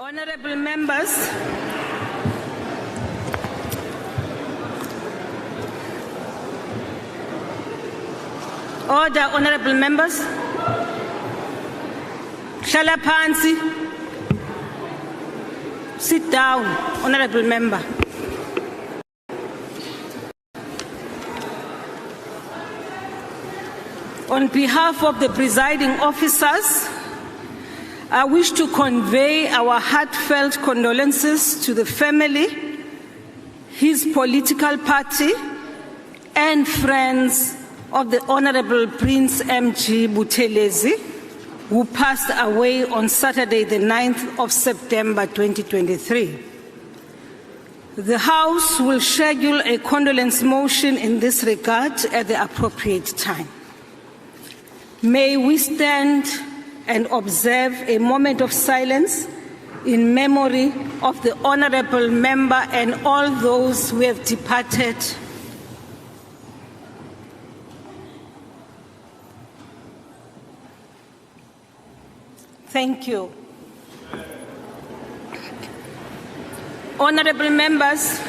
Honorable members, order, honorable members. Hlala phansi. Sit down, honorable member. On behalf of the presiding officers, I wish to convey our heartfelt condolences to the family, his political party, and friends of the Honorable Prince M.G. Buthelezi, who passed away on Saturday, the 9th of September 2023. The House will schedule a condolence motion in this regard at the appropriate time. May we stand and observe a moment of silence in memory of the honorable member and all those who have departed. Thank you. Honorable members,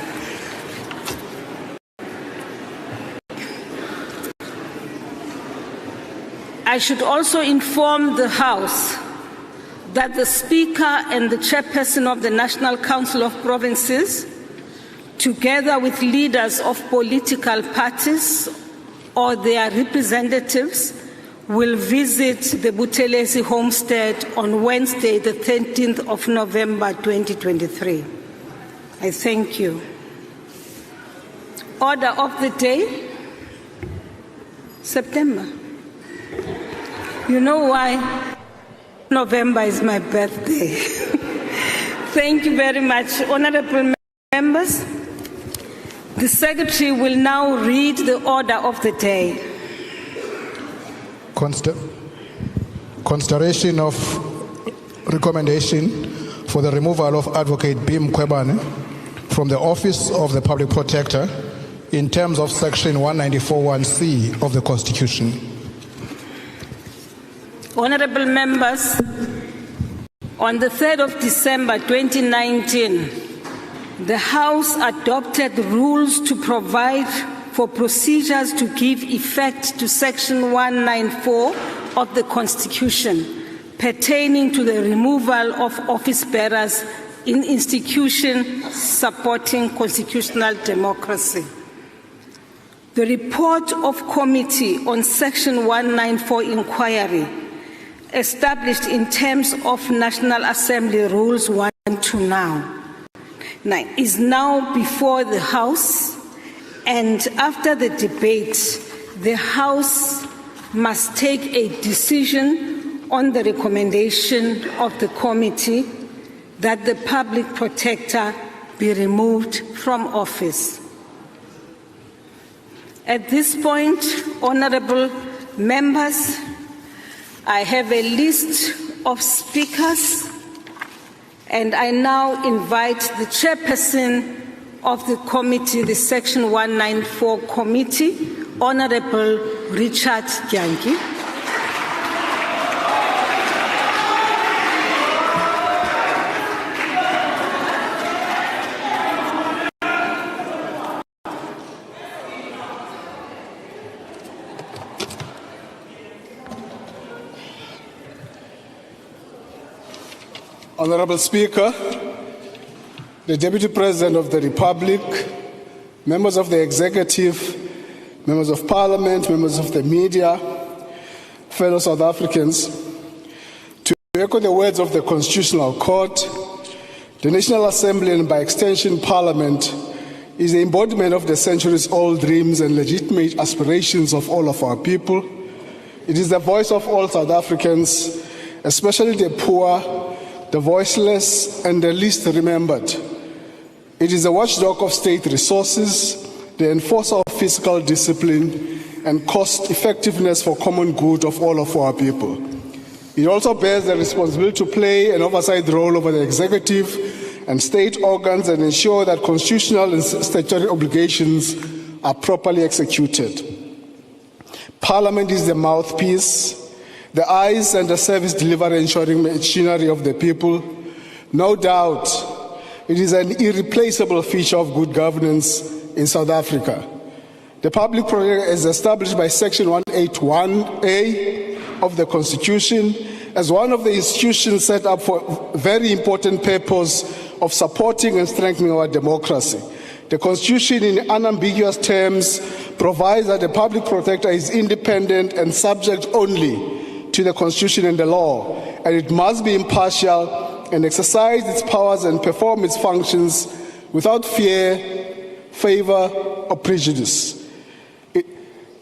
I should also inform the House that the Speaker and the Chairperson of the National Council of Provinces, together with leaders of political parties or their representatives, will visit the Buthelezi homestead on Wednesday, the 13th of November 2023. I thank you. Order of the day, September. You know why? November is my birthday. Thank you very much, honorable members. The Secretary will now read the order of the day. Consideration of recommendation for the removal of Advocate B. Mkhwebane from the Office of the Public Protector in terms of Section 194(1)(c) of the Constitution. Honorable members, on the 3rd of December 2019, the House adopted rules to provide for procedures to give effect to Section 194 of the Constitution pertaining to the removal of office bearers in institutions supporting constitutional democracy. The report of committee on Section 194 inquiry, established in terms of National Assembly Rules 1 to now, is now before the House, and after the debate, the House must take a decision on the recommendation of the committee that the Public Protector be removed from office. At this point, honorable members, I have a list of speakers, and I now invite the chairperson of the committee, the Section 194 committee, Honorable Richard Gcaleka. Honorable Speaker, the Deputy President of the Republic, members of the Executive, members of Parliament, members of the media, fellow South Africans, to echo the words of the Constitutional Court, the National Assembly and by extension Parliament is the embodiment of the centuries-old dreams and legitimate aspirations of all of our people. It is the voice of all South Africans, especially the poor, the voiceless, and the least remembered. It is a watchdog of state resources, the enforcer of fiscal discipline, and cost effectiveness for common good of all of our people. It also bears the responsibility to play an oversight role over the executive and state organs and ensure that constitutional and statutory obligations are properly executed. Parliament is the mouthpiece, the eyes and the service delivery ensuring machinery of the people No doubt, it is an irreplaceable feature of good governance in South Africa. The Public Protector is established by Section 181A of the Constitution as one of the institutions set up for a very important purpose of supporting and strengthening our democracy. The Constitution, in unambiguous terms, provides that the Public Protector is independent and subject only to the Constitution and the law, and it must be impartial and exercise its powers and perform its functions without fear, favor, or prejudice.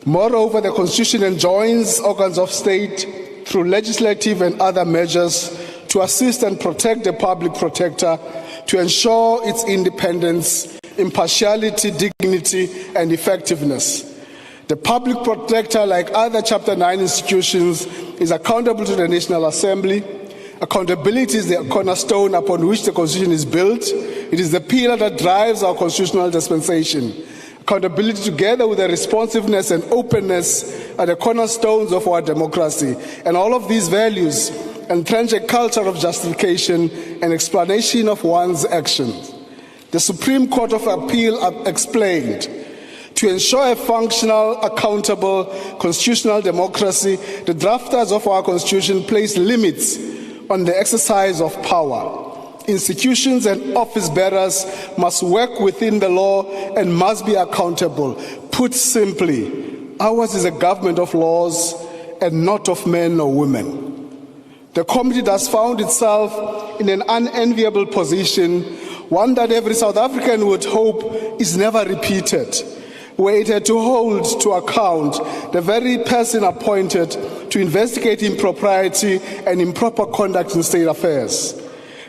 Moreover, the Constitution enjoins organs of state through legislative and other measures to assist and protect the Public Protector, to ensure its independence, impartiality, dignity, and effectiveness. The Public Protector, like other Chapter 9 institutions, is accountable to the National Assembly. Accountability is the cornerstone upon which the Constitution is built. It is the pillar that drives our constitutional dispensation. Accountability, together with the responsiveness and openness, are the cornerstones of our democracy. And all of these values entrench a culture of justification and explanation of one's actions. The Supreme Court of Appeal explained, to ensure a functional, accountable, constitutional democracy, the drafters of our Constitution place limits on the exercise of power. Institutions and office bearers must work within the law and must be accountable. Put simply, ours is a government of laws and not of men or women. The committee thus found itself in an unenviable position, one that every South African would hope is never repeated, where it had to hold to account the very person appointed to investigate impropriety and improper conduct in state affairs.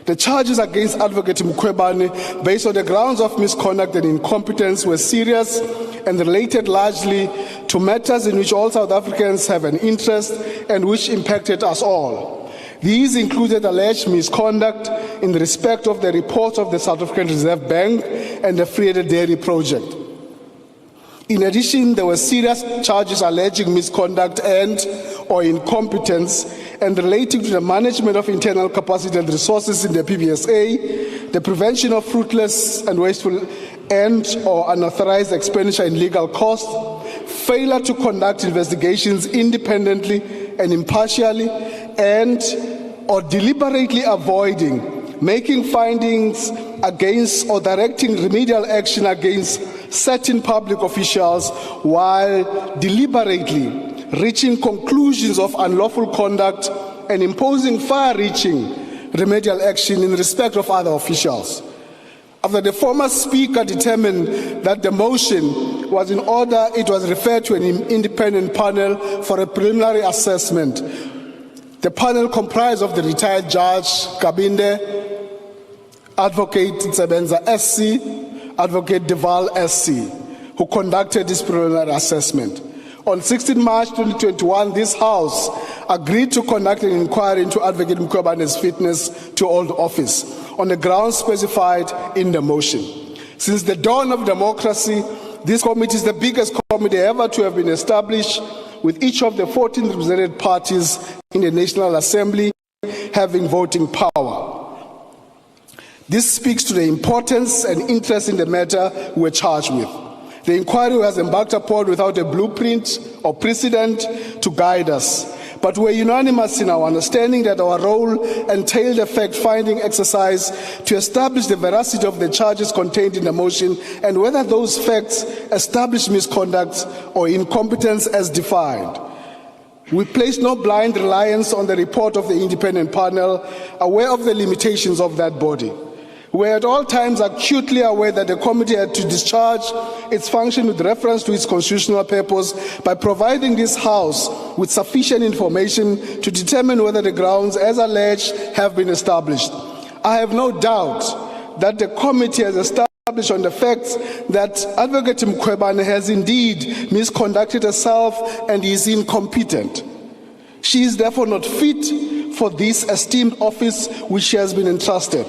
The charges against Advocate Mkhwebane, based on the grounds of misconduct and incompetence, were serious and related largely to matters in which all South Africans have an interest and which impacted us all. These included alleged misconduct in respect of the reports of the South African Reserve Bank and the Free Dairy Project. In addition, there were serious charges alleging misconduct and/or incompetence and relating to the management of internal capacity and resources in the PBSA, the prevention of fruitless and wasteful and/or unauthorized expenditure in legal costs, failure to conduct investigations independently and impartially, and/or deliberately avoiding making findings against or directing remedial action against certain public officials while deliberately reaching conclusions of unlawful conduct and imposing far-reaching remedial action in respect of other officials. After the former speaker determined that the motion was in order, it was referred to an independent panel for a preliminary assessment. The panel comprised of the retired Judge Kabinde, Advocate Tsebenza SC, Advocate Deval SC, who conducted this preliminary assessment. On 16 March 2021, this House agreed to conduct an inquiry into Advocate Mkhwebane's fitness to hold office on the grounds specified in the motion. Since the dawn of democracy, this committee is the biggest committee ever to have been established, with each of the 14 represented parties in the National Assembly having voting power. This speaks to the importance and interest in the matter we were charged with. The inquiry was embarked upon without a blueprint or precedent to guide us, but we're unanimous in our understanding that our role entailed a fact-finding exercise to establish the veracity of the charges contained in the motion and whether those facts establish misconduct or incompetence as defined. We place no blind reliance on the report of the independent panel, aware of the limitations of that body. We are at all times acutely aware that the committee had to discharge its function with reference to its constitutional purpose by providing this House with sufficient information to determine whether the grounds as alleged have been established. I have no doubt that the committee has established on the facts that Advocate Mkhwebane has indeed misconducted herself and is incompetent. She is therefore not fit for this esteemed office which she has been entrusted.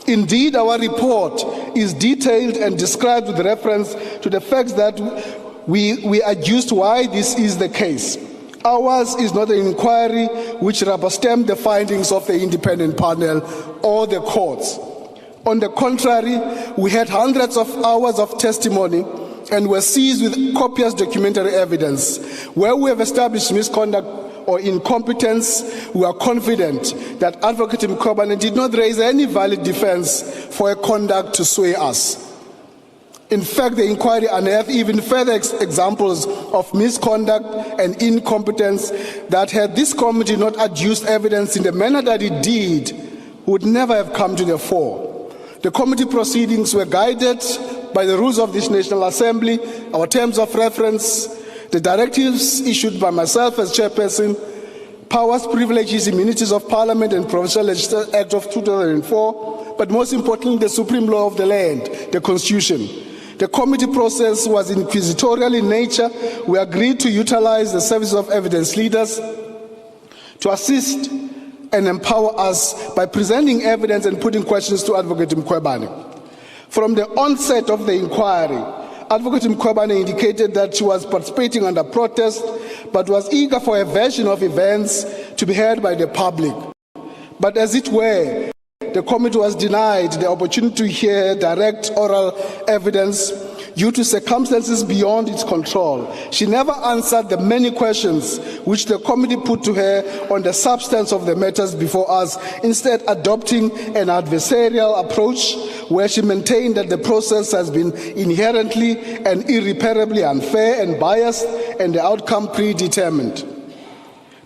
Indeed, our report is detailed and described with reference to the facts that we adduced why this is the case. Ours is not an inquiry which rubber-stamped the findings of the independent panel or the courts. On the contrary, we had hundreds of hours of testimony and were seized with copious documentary evidence. Where we have established misconduct or incompetence, we are confident that Advocate Mkhwebane did not raise any valid defense for a conduct to sway us. In fact, the inquiry unearthed even further examples of misconduct and incompetence that, had this committee not adduced evidence in the manner that it did, would never have come to the fore. The committee proceedings were guided by the rules of this National Assembly, our terms of reference, the directives issued by myself as chairperson, powers, privileges, immunities of Parliament and Provincial Legislative Act of 2004, but most importantly, the supreme law of the land, the Constitution. The committee process was inquisitorial in nature. We agreed to utilize the services of evidence leaders to assist and empower us by presenting evidence and putting questions to Advocate Mkhwebane. From the onset of the inquiry, Advocate Mkhwebane indicated that she was participating under protest, but was eager for a version of events to be heard by the public. But as it were, the committee was denied the opportunity to hear direct oral evidence due to circumstances beyond its control. She never answered the many questions which the committee put to her on the substance of the matters before us, instead adopting an adversarial approach where she maintained that the process has been inherently and irreparably unfair and biased and the outcome predetermined.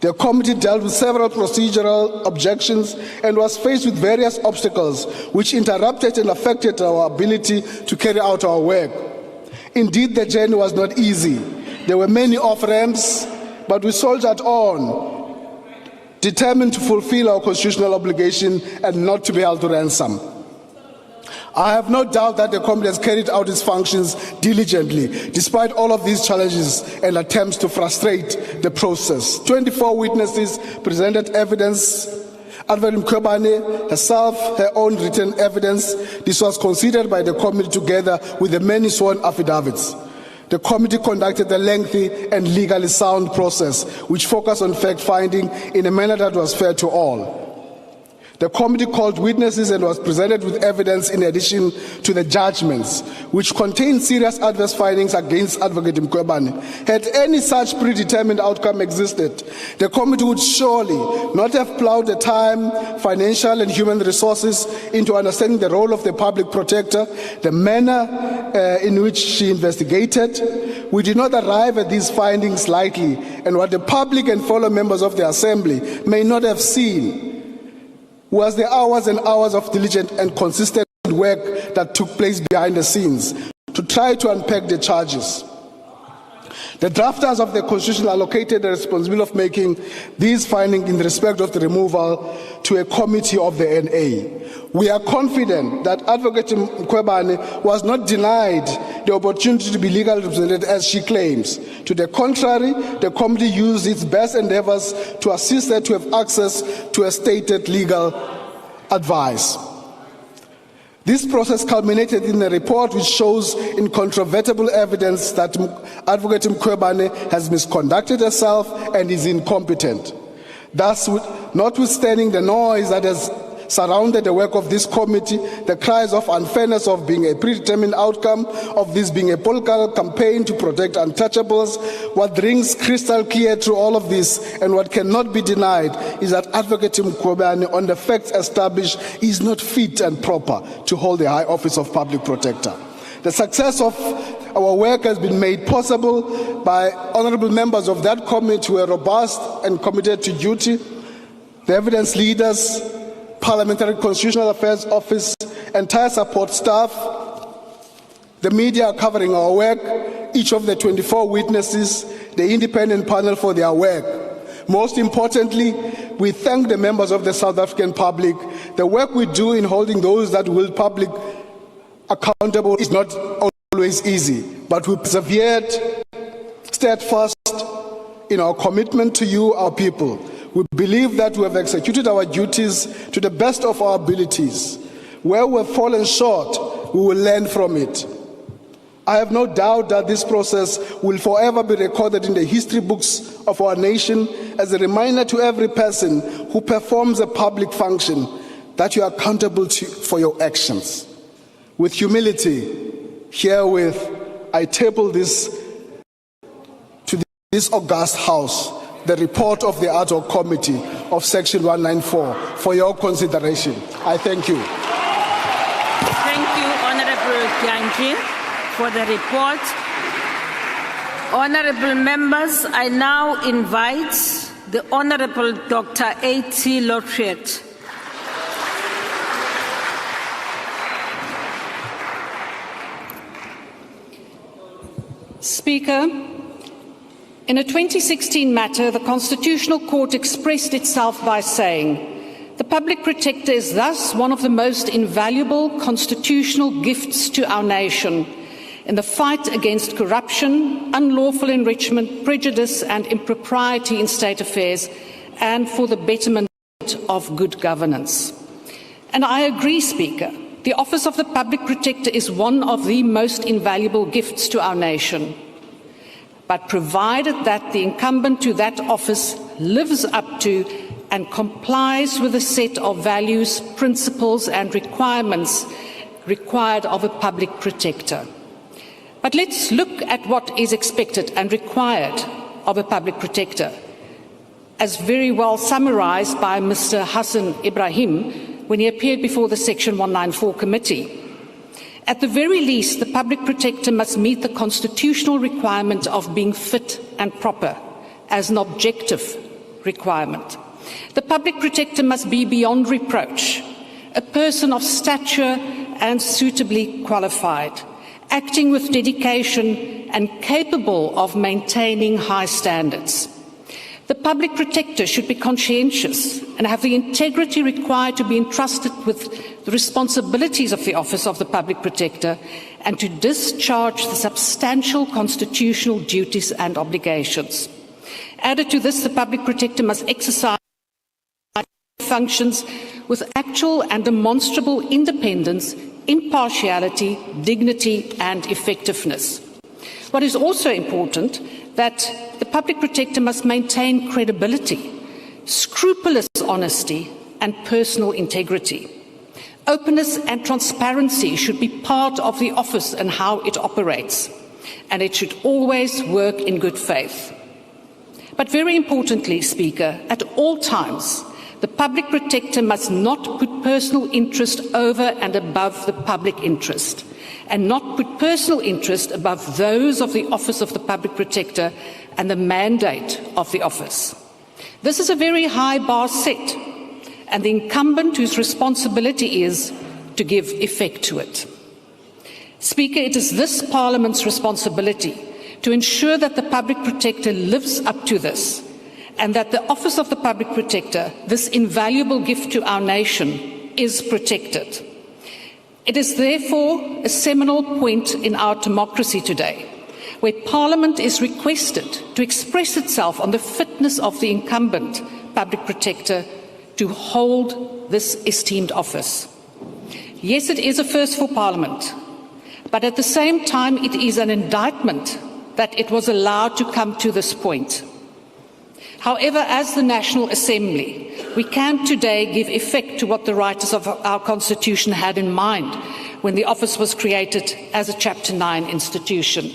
The committee dealt with several procedural objections and was faced with various obstacles which interrupted and affected our ability to carry out our work. Indeed, the journey was not easy. There were many off-ramps, but we soldiered on, determined to fulfill our constitutional obligation and not to be held to ransom. I have no doubt that the committee has carried out its functions diligently, despite all of these challenges and attempts to frustrate the process. 24 witnesses presented evidence. Advocate Mkhwebane herself, her own written evidence. This was considered by the committee together with the many sworn affidavits. The committee conducted a lengthy and legally sound process, which focused on fact-finding in a manner that was fair to all. The committee called witnesses and was presented with evidence in addition to the judgments, which contained serious adverse findings against Advocate Mkhwebane. Had any such predetermined outcome existed, the committee would surely not have plowed the time, financial and human resources into understanding the role of the public protector, the manner in which she investigated. We did not arrive at these findings lightly, and what the public and fellow members of the Assembly may not have seen was the hours and hours of diligent and consistent work that took place behind the scenes to try to unpack the charges. The drafters of the Constitution allocated the responsibility of making these findings in respect of the removal to a committee of the NA. We are confident that Advocate Mkhwebane was not denied the opportunity to be legally represented as she claims. To the contrary, the committee used its best endeavors to assist her to have access to a stated legal advice. This process culminated in a report which shows incontrovertible evidence that Advocate Mkhwebane has misconducted herself and is incompetent. Thus, notwithstanding the noise that has surrounded the work of this committee, the cries of unfairness of being a predetermined outcome, of this being a political campaign to protect untouchables, what rings crystal clear through all of this and what cannot be denied is that Advocate Mkhwebane, on the facts established, is not fit and proper to hold the high office of Public Protector. The success of our work has been made possible by honorable members of that committee who are robust and committed to duty, the evidence leaders, Parliamentary Constitutional Affairs Office, entire support staff, the media covering our work, each of the 24 witnesses, the independent panel for their work. Most importantly, we thank the members of the South African public. The work we do in holding those that will public accountable is not always easy, but we persevered, steadfast in our commitment to you, our people. We believe that we have executed our duties to the best of our abilities. Where we have fallen short, we will learn from it. I have no doubt that this process will forever be recorded in the history books of our nation as a reminder to every person who performs a public function that you are accountable for your actions. With humility, herewith, I table this to this august House, the report of the Ad Hoc Committee of Section 194 for your consideration. I thank you. Thank you, Honorable Gyanji, for the report. Honorable members, I now invite the Honorable Dr. A.T. Lotret. Speaker, in a 2016 matter, the Constitutional Court expressed itself by saying, "The Public Protector is thus one of the most invaluable constitutional gifts to our nation in the fight against corruption, unlawful enrichment, prejudice and impropriety in state affairs, and for the betterment of good governance." And I agree, Speaker. The office of the Public Protector is one of the most invaluable gifts to our nation. But provided that the incumbent to that office lives up to and complies with a set of values, principles and requirements required of a public protector. But let's look at what is expected and required of a public protector, as very well summarised by Mr. Hassan Ibrahim when he appeared before the Section 194 Committee. At the very least, the Public Protector must meet the constitutional requirement of being fit and proper as an objective requirement. The Public Protector must be beyond reproach, a person of stature and suitably qualified, acting with dedication and capable of maintaining high standards. The Public Protector should be conscientious and have the integrity required to be entrusted with the responsibilities of the office of the Public Protector and to discharge the substantial constitutional duties and obligations. Added to this, the Public Protector must exercise functions with actual and demonstrable independence, impartiality, dignity and effectiveness. What is also important that the Public Protector must maintain credibility, scrupulous honesty and personal integrity. Openness and transparency should be part of the office and how it operates, and it should always work in good faith. But very importantly, Speaker, at all times, the Public Protector must not put personal interest over and above the public interest, and not put personal interest above those of the office of the Public Protector and the mandate of the office. This is a very high bar set, and the incumbent whose responsibility is to give effect to it. Speaker, it is this Parliament's responsibility to ensure that the Public Protector lives up to this, and that the office of the Public Protector, this invaluable gift to our nation, is protected. It is therefore a seminal point in our democracy today, where Parliament is requested to express itself on the fitness of the incumbent Public Protector to hold this esteemed office. Yes, it is a first for Parliament, but at the same time it is an indictment that it was allowed to come to this point. However, as the National Assembly, we can today give effect to what the writers of our Constitution had in mind when the office was created as a Chapter 9 institution.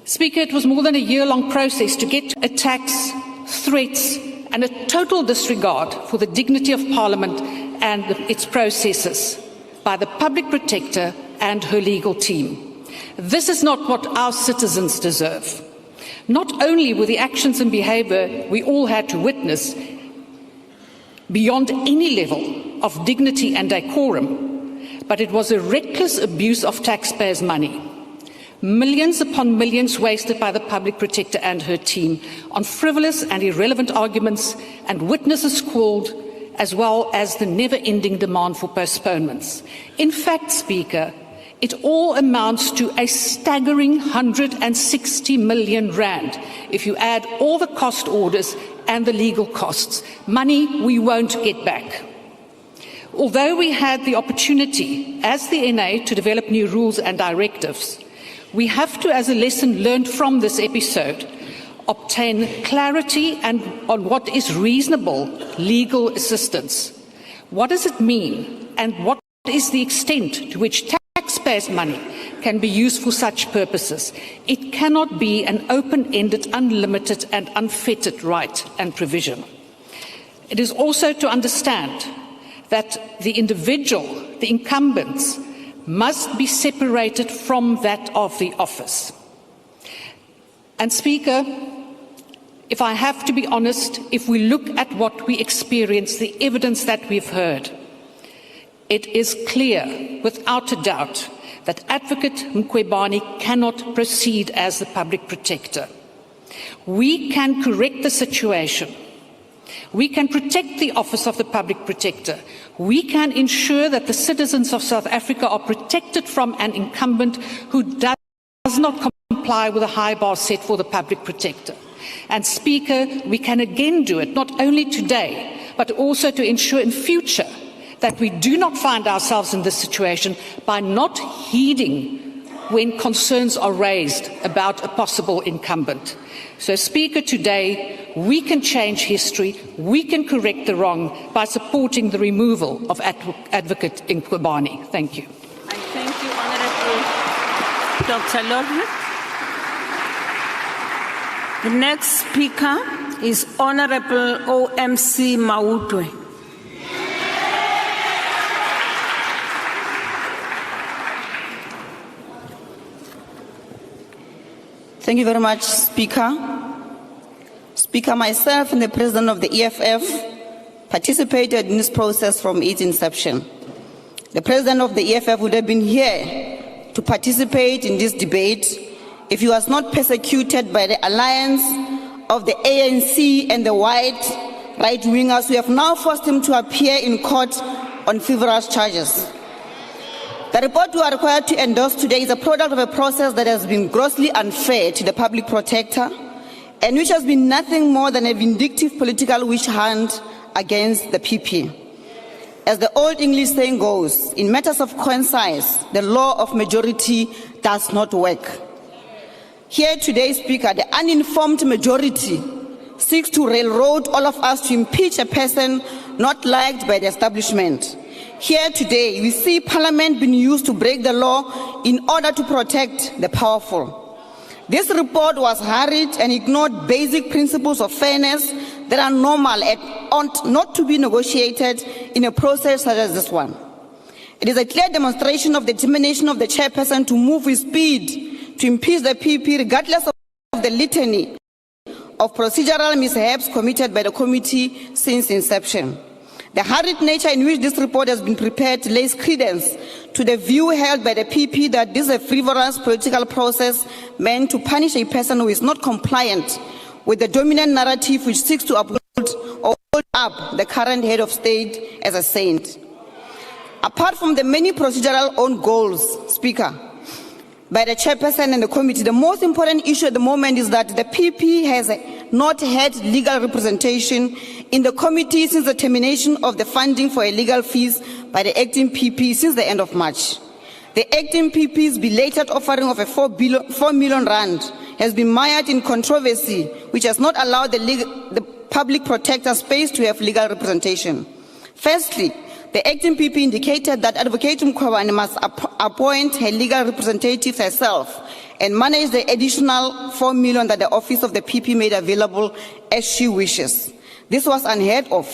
Speaker, it was more than a year-long process to get attacks, threats and a total disregard for the dignity of Parliament and its processes by the Public Protector and her legal team. This is not what our citizens deserve. Not only were the actions and behaviour we all had to witness beyond any level of dignity and decorum, but it was a reckless abuse of taxpayers' money. Millions upon millions wasted by the Public Protector and her team on frivolous and irrelevant arguments and witnesses called, as well as the never-ending demand for postponements. In fact, Speaker, it all amounts to a staggering 160 million rand if you add all the cost orders and the legal costs, money we won't get back. Although we had the opportunity as the NA to develop new rules and directives, we have to, as a lesson learned from this episode, obtain clarity on what is reasonable legal assistance. What does it mean, and what is the extent to which taxpayers' money can be used for such purposes? It cannot be an open-ended, unlimited and unfettered right and provision. It is also to understand that the individual, the incumbents, must be separated from that of the office. And Speaker, if I have to be honest, if we look at what we experience, the evidence that we've heard, it is clear, without a doubt, that Advocate Mkhwebane cannot proceed as the Public Protector. We can correct the situation. We can protect the office of the Public Protector. We can ensure that the citizens of South Africa are protected from an incumbent who does not comply with the high bar set for the Public Protector. And Speaker, we can again do it, not only today, but also to ensure in future that we do not find ourselves in this situation by not heeding when concerns are raised about a possible incumbent. So, Speaker, today we can change history, we can correct the wrong by supporting the removal of Advocate Mkhwebane. Thank you. I thank you, Honourable Dr. Lodwick. The next speaker is Honourable OMC Mautwe. Thank you very much, Speaker. Speaker, myself and the President of the EFF participated in this process from its inception. The President of the EFF would have been here to participate in this debate if he was not persecuted by the alliance of the ANC and the white right-wingers who have now forced him to appear in court on frivolous charges. The report we are required to endorse today is a product of a process that has been grossly unfair to the Public Protector and which has been nothing more than a vindictive political witch hunt against the PP. As the old English saying goes, in matters of conscience, the law of majority does not work. Here today, Speaker, the uninformed majority seeks to railroad all of us to impeach a person not liked by the establishment. Here today, we see Parliament being used to break the law in order to protect the powerful. This report was hurried and ignored basic principles of fairness that are normal and ought not to be negotiated in a process such as this one. It is a clear demonstration of the determination of the chairperson to move with speed to impeach the PP regardless of the litany of procedural mishaps committed by the committee since inception. The hurried nature in which this report has been prepared lays credence to the view held by the PP that this is a frivolous political process meant to punish a person who is not compliant with the dominant narrative which seeks to uphold or hold up the current head of state as a saint. Apart from the many procedural own goals, Speaker, by the chairperson and the committee, the most important issue at the moment is that the PP has not had legal representation in the committee since the termination of the funding for legal fees by the acting PP since the end of March. The acting PP's belated offering of a 4 million rand has been mired in controversy, which has not allowed the Public Protector space to have legal representation. Firstly, the acting PP indicated that Advocate Mkhwebane must appoint her legal representative herself and manage the additional 4 million that the office of the PP made available as she wishes. This was unheard of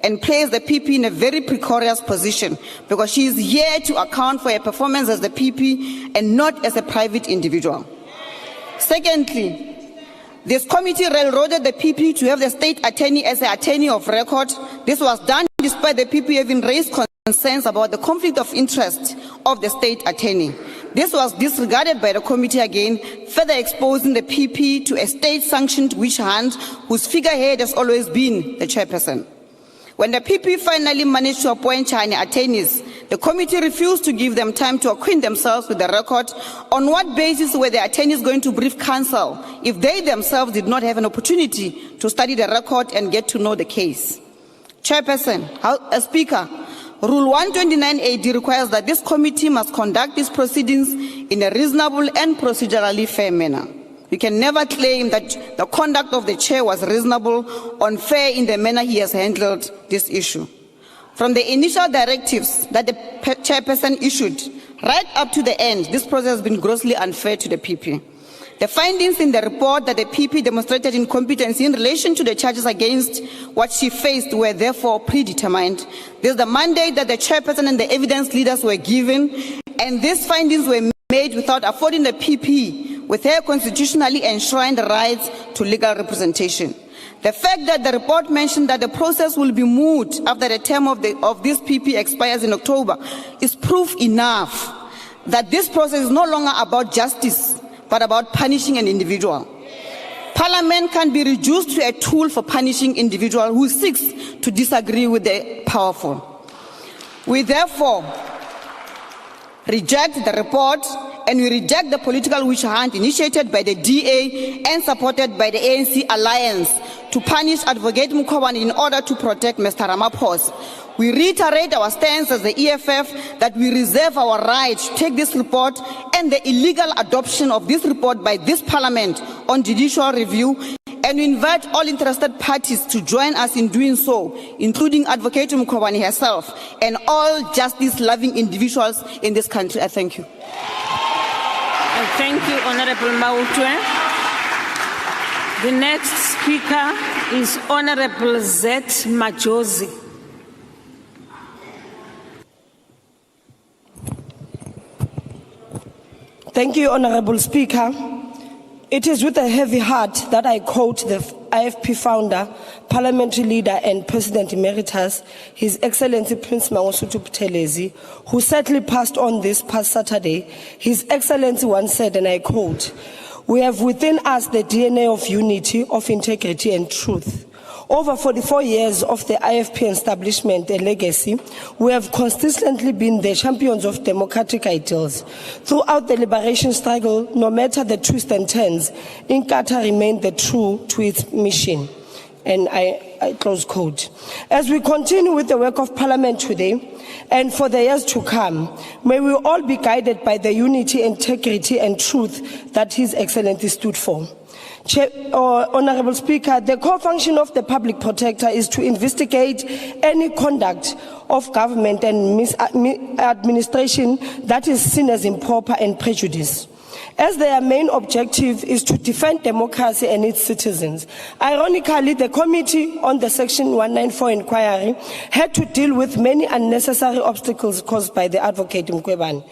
and placed the PP in a very precarious position because she is here to account for her performance as the PP and not as a private individual. Secondly, this committee railroaded the PP to have the state attorney as the attorney of record. This was done despite the PP having raised concerns about the conflict of interest of the state attorney. This was disregarded by the committee again, further exposing the PP to a state-sanctioned witch hunt whose figurehead has always been the chairperson. When the PP finally managed to appoint Chinese attorneys, the committee refused to give them time to acquaint themselves with the record. On what basis were the attorneys going to brief counsel if they themselves did not have an opportunity to study the record and get to know the case? Chairperson, Speaker, Rule 129AD requires that this committee must conduct its proceedings in a reasonable and procedurally fair manner. You can never claim that the conduct of the chair was reasonable or unfair in the manner he has handled this issue. From the initial directives that the chairperson issued right up to the end, this process has been grossly unfair to the PP. The findings in the report that the PP demonstrated incompetence in relation to the charges against what she faced were therefore predetermined. This is the mandate that the chairperson and the evidence leaders were given, and these findings were made without affording the PP with her constitutionally enshrined rights to legal representation. The fact that the report mentioned that the process will be moved after the term of this PP expires in October is proof enough that this process is no longer about justice, but about punishing an individual. Parliament can be reduced to a tool for punishing individual who seeks to disagree with the powerful. We therefore reject the report, and we reject the political witch hunt initiated by the DA and supported by the ANC alliance to punish Advocate Mkhwebane in order to protect Mr. Ramaphosa. We reiterate our stance as the EFF that we reserve our right to take this report and the illegal adoption of this report by this Parliament on judicial review, and we invite all interested parties to join us in doing so, including Advocate Mkhwebane herself and all justice-loving individuals in this country. I thank you. Thank you, Honorable Mautwe. The next speaker is Honorable Zet Majozi. Thank you, Honorable Speaker. It is with a heavy heart that I quote the IFP founder, parliamentary leader and President Emeritus, His Excellency Prince Mangosuthu Buthelezi, who sadly passed on this past Saturday. His Excellency once said, and I quote, "We have within us the DNA of unity, of integrity and truth. Over 44 years of the IFP establishment and legacy, we have consistently been the champions of democratic ideals. Throughout the liberation struggle, no matter the twists and turns, Inkatha remained true to its mission." And I close quote. As we continue with the work of Parliament today, and for the years to come, may we all be guided by the unity, integrity and truth that His Excellency stood for. Honorable Speaker, the core function of the Public Protector is to investigate any conduct of government and administration that is seen as improper and prejudice, as their main objective is to defend democracy and its citizens. Ironically, the Committee on the Section 194 inquiry had to deal with many unnecessary obstacles caused by the Advocate Mkhwebane,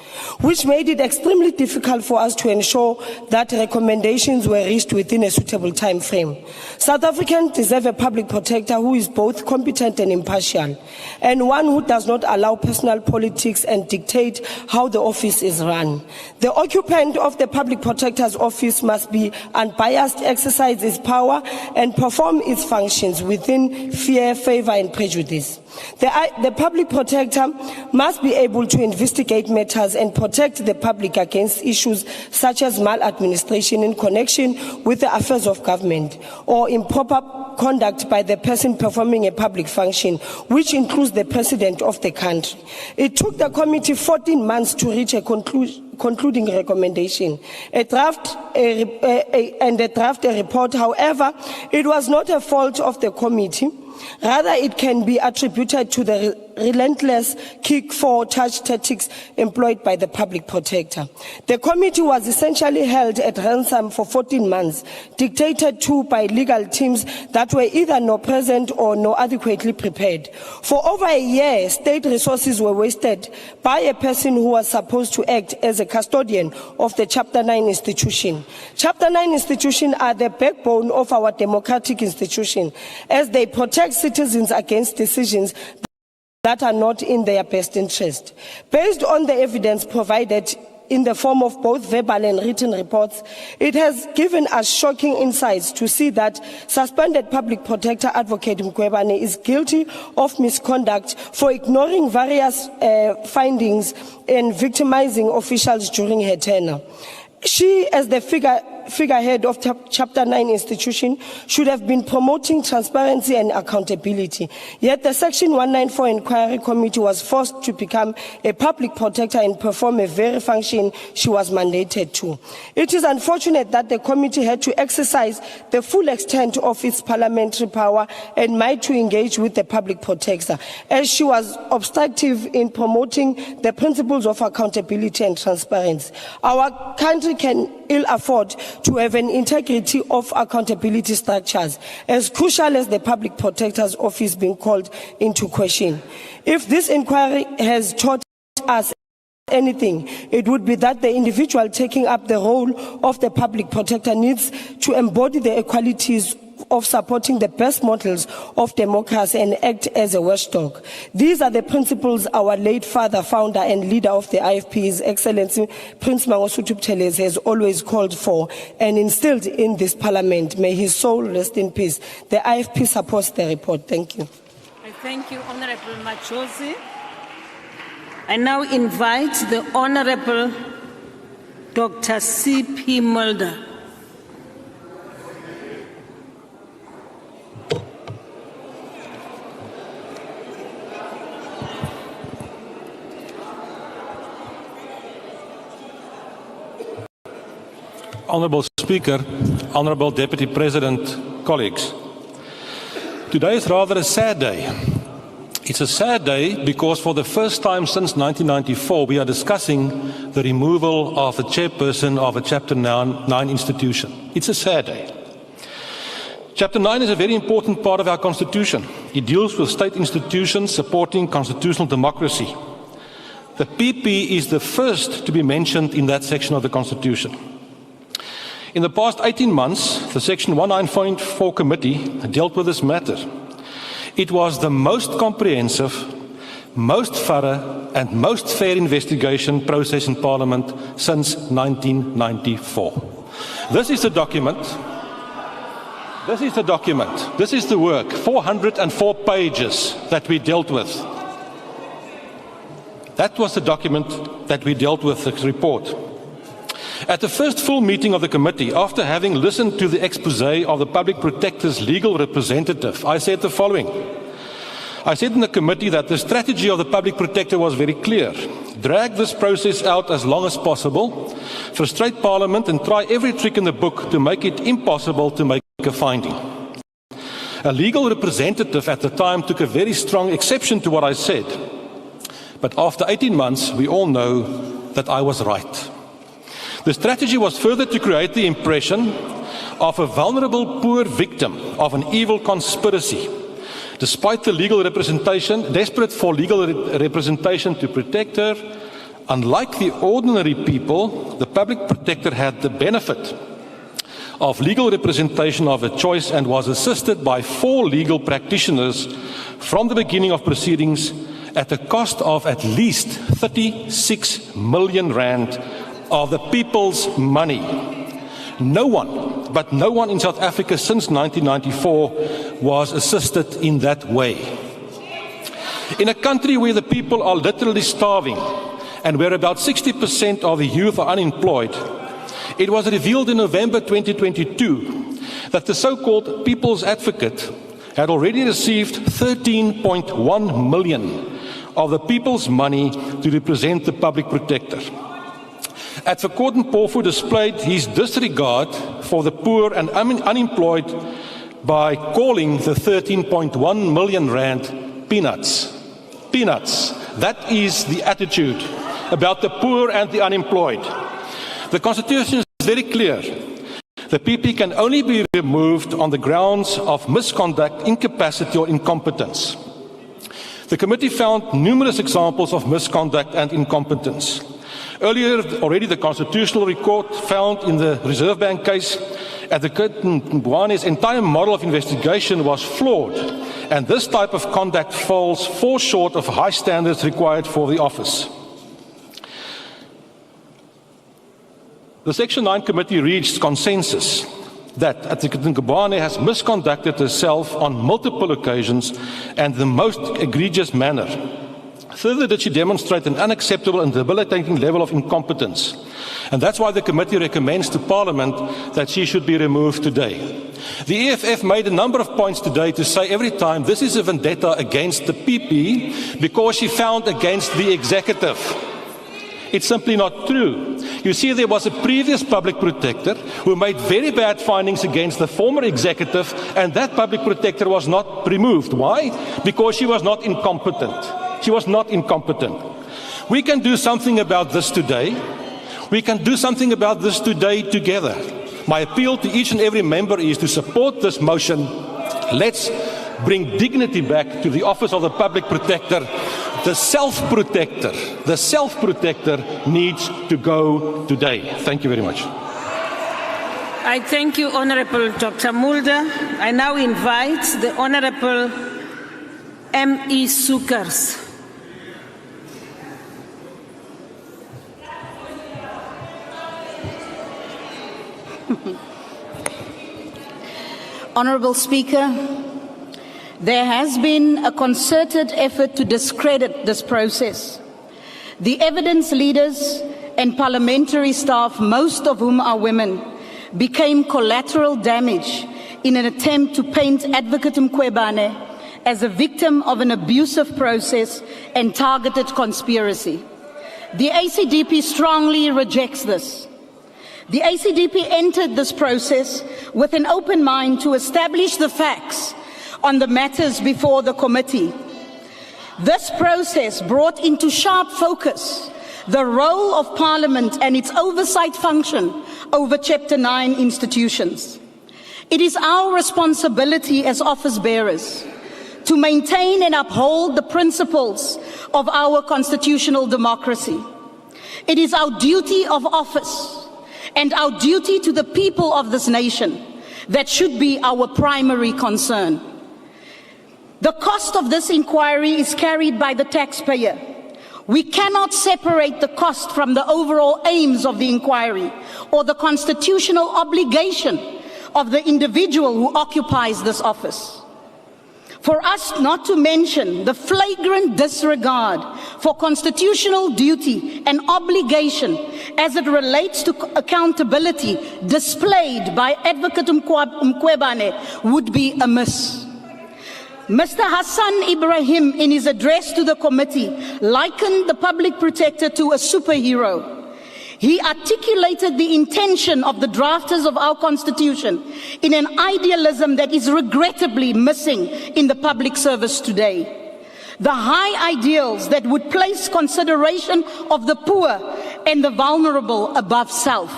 which made it extremely difficult for us to ensure that recommendations were reached within a suitable time frame. South Africans deserve a public protector who is both competent and impartial, and one who does not allow personal politics and dictate how the office is run. The occupant of the Public Protector's office must be unbiased, exercise its power, and perform its functions within fear, favor, and prejudice. The Public Protector must be able to investigate matters and protect the public against issues such as maladministration in connection with the affairs of government or improper conduct by the person performing a public function, which includes the President of the country. It took the committee 14 months to reach a concluding recommendation, a draft report. However, it was not a fault of the committee. Rather, it can be attributed to the relentless kick for charge tactics employed by the Public Protector. The committee was essentially held at ransom for 14 months, dictated to by legal teams that were either not present or not adequately prepared. For over a year, state resources were wasted by a person who was supposed to act as a custodian of the Chapter 9 institution. Chapter 9 institutions are the backbone of our democratic institution, as they protect citizens against decisions that are not in their best interest. Based on the evidence provided in the form of both verbal and written reports, it has given us shocking insights to see that suspended Public Protector Advocate Mkhwebane is guilty of misconduct for ignoring various findings and victimizing officials during her tenure. She, as the figurehead of Chapter 9 institution, should have been promoting transparency and accountability. Yet the Section 194 Inquiry Committee was forced to become a public protector and perform a very function she was mandated to. It is unfortunate that the committee had to exercise the full extent of its parliamentary power and might to engage with the public protector, as she was obstructive in promoting the principles of accountability and transparency. Our country can ill afford to have an integrity of accountability structures, as crucial as the Public Protector's Office being called into question. If this inquiry has taught us anything, it would be that the individual taking up the role of the Public Protector needs to embody the equalities of supporting the best models of democracy and act as a watchdog. These are the principles our late father, founder and leader of the IFP, His Excellency Prince Mangosuthu Buthelezi, has always called for and instilled in this parliament. May his soul rest in peace. The IFP supports the report. Thank you. I thank you, Honorable Machozi. I now invite the Honorable Dr. C.P. Mulder. Honourable Speaker, Honourable Deputy President, colleagues. Today is rather a sad day. It's a sad day because for the first time since 1994 we are discussing the removal of the chairperson of a Chapter 9 institution. It's a sad day. Chapter 9 is a very important part of our Constitution. It deals with state institutions supporting constitutional democracy. The PP is the first to be mentioned in that section of the Constitution. In the past 18 months, the Section 194 Committee dealt with this matter. It was the most comprehensive, most thorough and most fair investigation process in Parliament since 1994. This is the document. This is the work, 404 pages that we dealt with. That was the document that we dealt with, the report. At the first full meeting of the committee, after having listened to the exposé of the Public Protector's legal representative, I said the following. I said in the committee that the strategy of the Public Protector was very clear. Drag this process out as long as possible, frustrate Parliament and try every trick in the book to make it impossible to make a finding. A legal representative at the time took a very strong exception to what I said. But after 18 months, we all know that I was right. The strategy was further to create the impression of a vulnerable poor victim of an evil conspiracy. Despite the legal representation, desperate for legal representation to protect her, unlike the ordinary people, the Public Protector had the benefit of legal representation of her choice and was assisted by 4 legal practitioners from the beginning of proceedings at a cost of at least 36 million rand of the people's money. No one in South Africa since 1994 was assisted in that way. In a country where the people are literally starving and where about 60% of the youth are unemployed, it was revealed in November 2022 that the so-called People's Advocate had already received 13.1 million of the people's money to represent the Public Protector. Advocate Mpofu displayed his disregard for the poor and unemployed by calling the 13.1 million rand peanuts. Peanuts. That is the attitude about the poor and the unemployed. The Constitution is very clear. The PP can only be removed on the grounds of misconduct, incapacity or incompetence. The committee found numerous examples of misconduct and incompetence. Earlier, already the Constitutional Court found in the Reserve Bank case, Advocate Mkhwebane's entire model of investigation was flawed, and this type of conduct falls far short of high standards required for the office. The Section 9 Committee reached consensus that Advocate Mkhwebane has misconducted herself on multiple occasions and the most egregious manner. Further, did she demonstrate an unacceptable and debilitating level of incompetence? And that's why the committee recommends to Parliament that she should be removed today. The EFF made a number of points today to say every time this is a vendetta against the PP because she found against the executive. It's simply not true. You see, there was a previous public protector who made very bad findings against the former executive, and that public protector was not removed. Why? Because she was not incompetent. She was not incompetent. We can do something about this today. We can do something about this today together. My appeal to each and every member is to support this motion. Let's bring dignity back to the office of the public protector. The self-protector needs to go today. Thank you very much. I thank you, Honorable Dr. Mulder. I now invite the Honorable M.E. Sukers. Honourable Speaker, there has been a concerted effort to discredit this process. The evidence leaders and parliamentary staff, most of whom are women, became collateral damage in an attempt to paint Advocate Mkhwebane as a victim of an abusive process and targeted conspiracy. The ACDP strongly rejects this. The ACDP entered this process with an open mind to establish the facts on the matters before the committee. This process brought into sharp focus the role of Parliament and its oversight function over Chapter 9 institutions. It is our responsibility as office bearers to maintain and uphold the principles of our constitutional democracy. It is our duty of office and our duty to the people of this nation that should be our primary concern. The cost of this inquiry is carried by the taxpayer. We cannot separate the cost from the overall aims of the inquiry or the constitutional obligation of the individual who occupies this office. For us not to mention the flagrant disregard for constitutional duty and obligation as it relates to accountability displayed by Advocate Mkhwebane would be amiss. Mr. Hassan Ibrahim, in his address to the committee, likened the public protector to a superhero. He articulated the intention of the drafters of our Constitution in an idealism that is regrettably missing in the public service today. The high ideals that would place consideration of the poor and the vulnerable above self.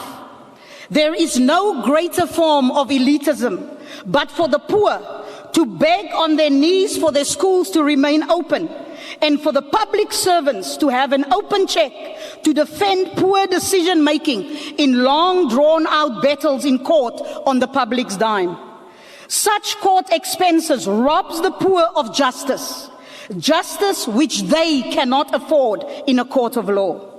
There is no greater form of elitism but for the poor to beg on their knees for their schools to remain open, and for the public servants to have an open check to defend poor decision-making in long drawn-out battles in court on the public's dime. Such court expenses robs the poor of justice, justice which they cannot afford in a court of law.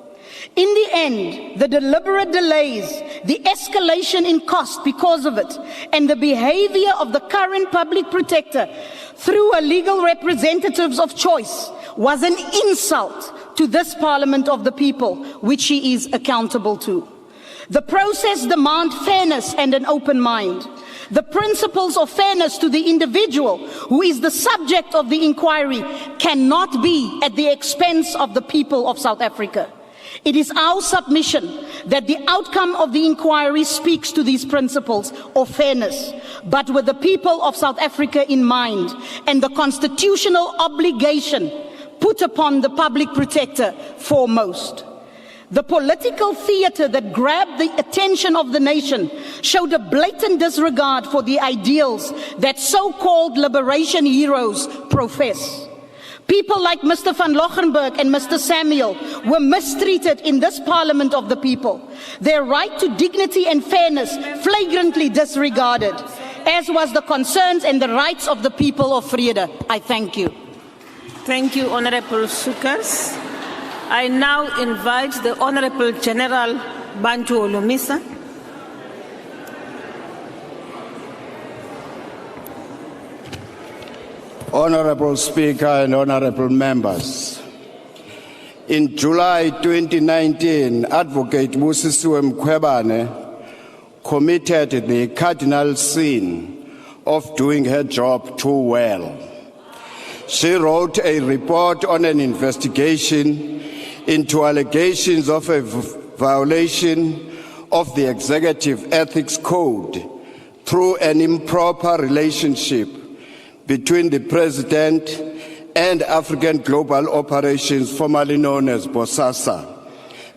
In the end, the deliberate delays, the escalation in cost because of it, and the behavior of the current public protector through a legal representatives of choice was an insult to this Parliament of the people, which he is accountable to. The process demands fairness and an open mind. The principles of fairness to the individual who is the subject of the inquiry cannot be at the expense of the people of South Africa. It is our submission that the outcome of the inquiry speaks to these principles of fairness, but with the people of South Africa in mind and the constitutional obligation put upon the public protector foremost. The political theater that grabbed the attention of the nation showed a blatant disregard for the ideals that so-called liberation heroes profess. People like Mr. van Lochenberg and Mr. Samuel were mistreated in this Parliament of the people. Their right to dignity and fairness flagrantly disregarded, as was the concerns and the rights of the people of Vrede. I thank you. Thank you, Honorable Sukers. I now invite the Honorable General Bantu Olumisa. Honorable Speaker and honorable members, In July 2019, Advocate Busisiwe Mkhwebane committed the cardinal sin of doing her job too well. She wrote a report on an investigation into allegations of a violation of the Executive Ethics Code through an improper relationship between the President and African Global Operations, formerly known as BOSASA.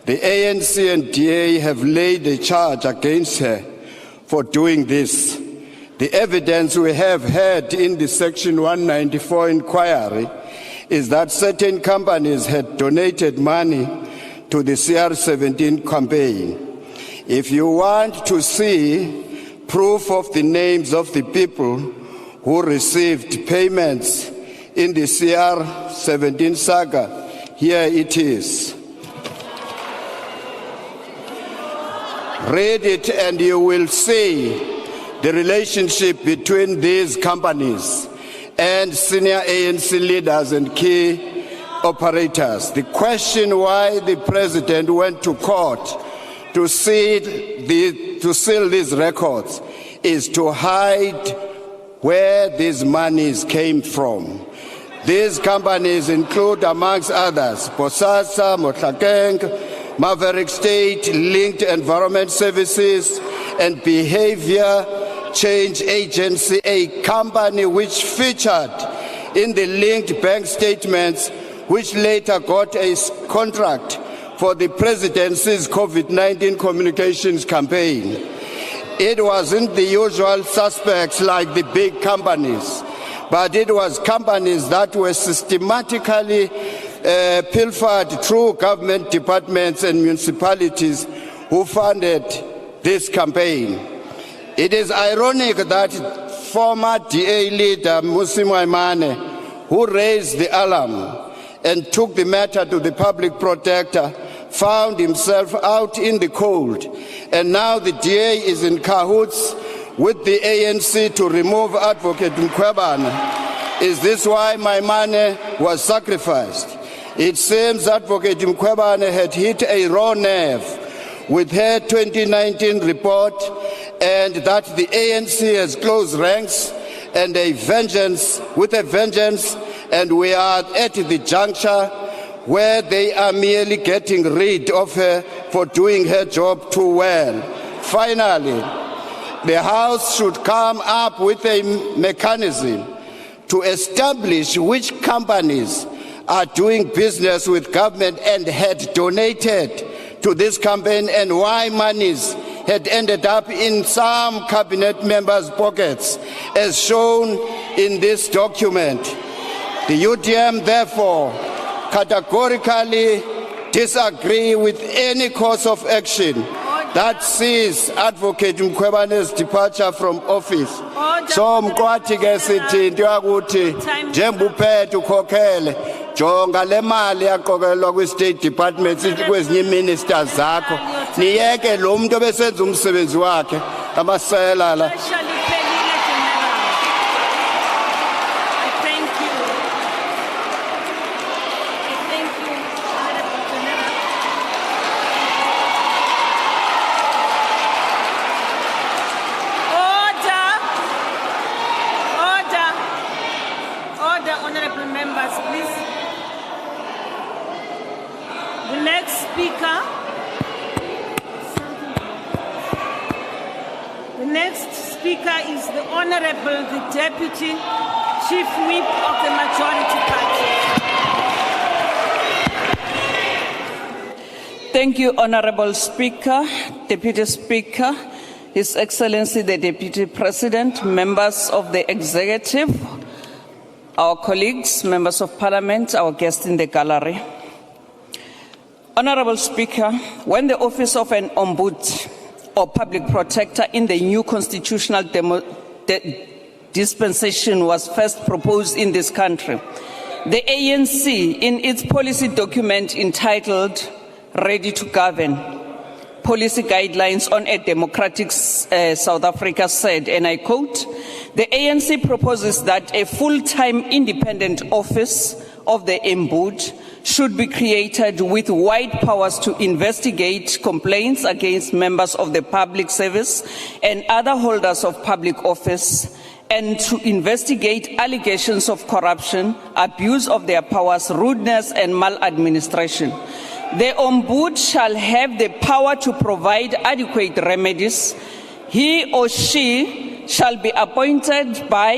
The ANC and DA have laid a charge against her for doing this. The evidence we have had in the Section 194 inquiry is that certain companies had donated money to the CR17 campaign. If you want to see proof of the names of the people who received payments in the CR17 saga, here it is. Read it and you will see the relationship between these companies and senior ANC leaders and key operators. The question why the President went to court to seal these records is to hide where these monies came from. These companies include, amongst others, BOSASA, Motlakeng, Maverick State, Linked Environment Services, and Behavior Change Agency, a company which featured in the linked bank statements, which later got a contract for the presidency's COVID-19 communications campaign. It wasn't the usual suspects like the big companies, but it was companies that were systematically pilfered through government departments and municipalities who funded this campaign. It is ironic that former DA leader Mmusi Mkhwebane, who raised the alarm and took the matter to the Public Protector, found himself out in the cold, and now the DA is in cahoots with the ANC to remove Advocate Mkhwebane. Is this why my money was sacrificed? It seems Advocate Mkhwebane had hit a raw nerve with her 2019 report, and that the ANC has closed ranks and with a vengeance, and we are at the juncture where they are merely getting rid of her for doing her job too well. Finally, the House should come up with a mechanism to establish which companies are doing business with government and had donated to this campaign, and why monies had ended up in some cabinet members' pockets, as shown in this document. The UDM, therefore, categorically disagree with any course of action that sees Advocate Mkhwebane's departure from office. So mkwati ke sithi into yakuthi njenguphethe ukhokhele jonga le mali yaqokelwa kwi-State Department sithi kwezinye ministers zakho niyeke lo muntu obesenza umsebenzi wakhe amasela la. The Deputy Chief Whip of the Majority Party. Thank you, Honorable Speaker, Deputy Speaker, His Excellency the Deputy President, members of the Executive, our colleagues, members of Parliament, our guests in the gallery. Honorable Speaker, when the office of an Ombud or Public Protector in the new constitutional dispensation was first proposed in this country, the ANC, in its policy document entitled Ready to Govern, Policy Guidelines on a Democratic South Africa said, and I quote, the ANC proposes that a full-time independent office of the Ombudsman should be created with wide powers to investigate complaints against members of the public service and other holders of public office, and to investigate allegations of corruption, abuse of their powers, rudeness, and maladministration. The Ombudsman shall have the power to provide adequate remedies. He or she shall be appointed by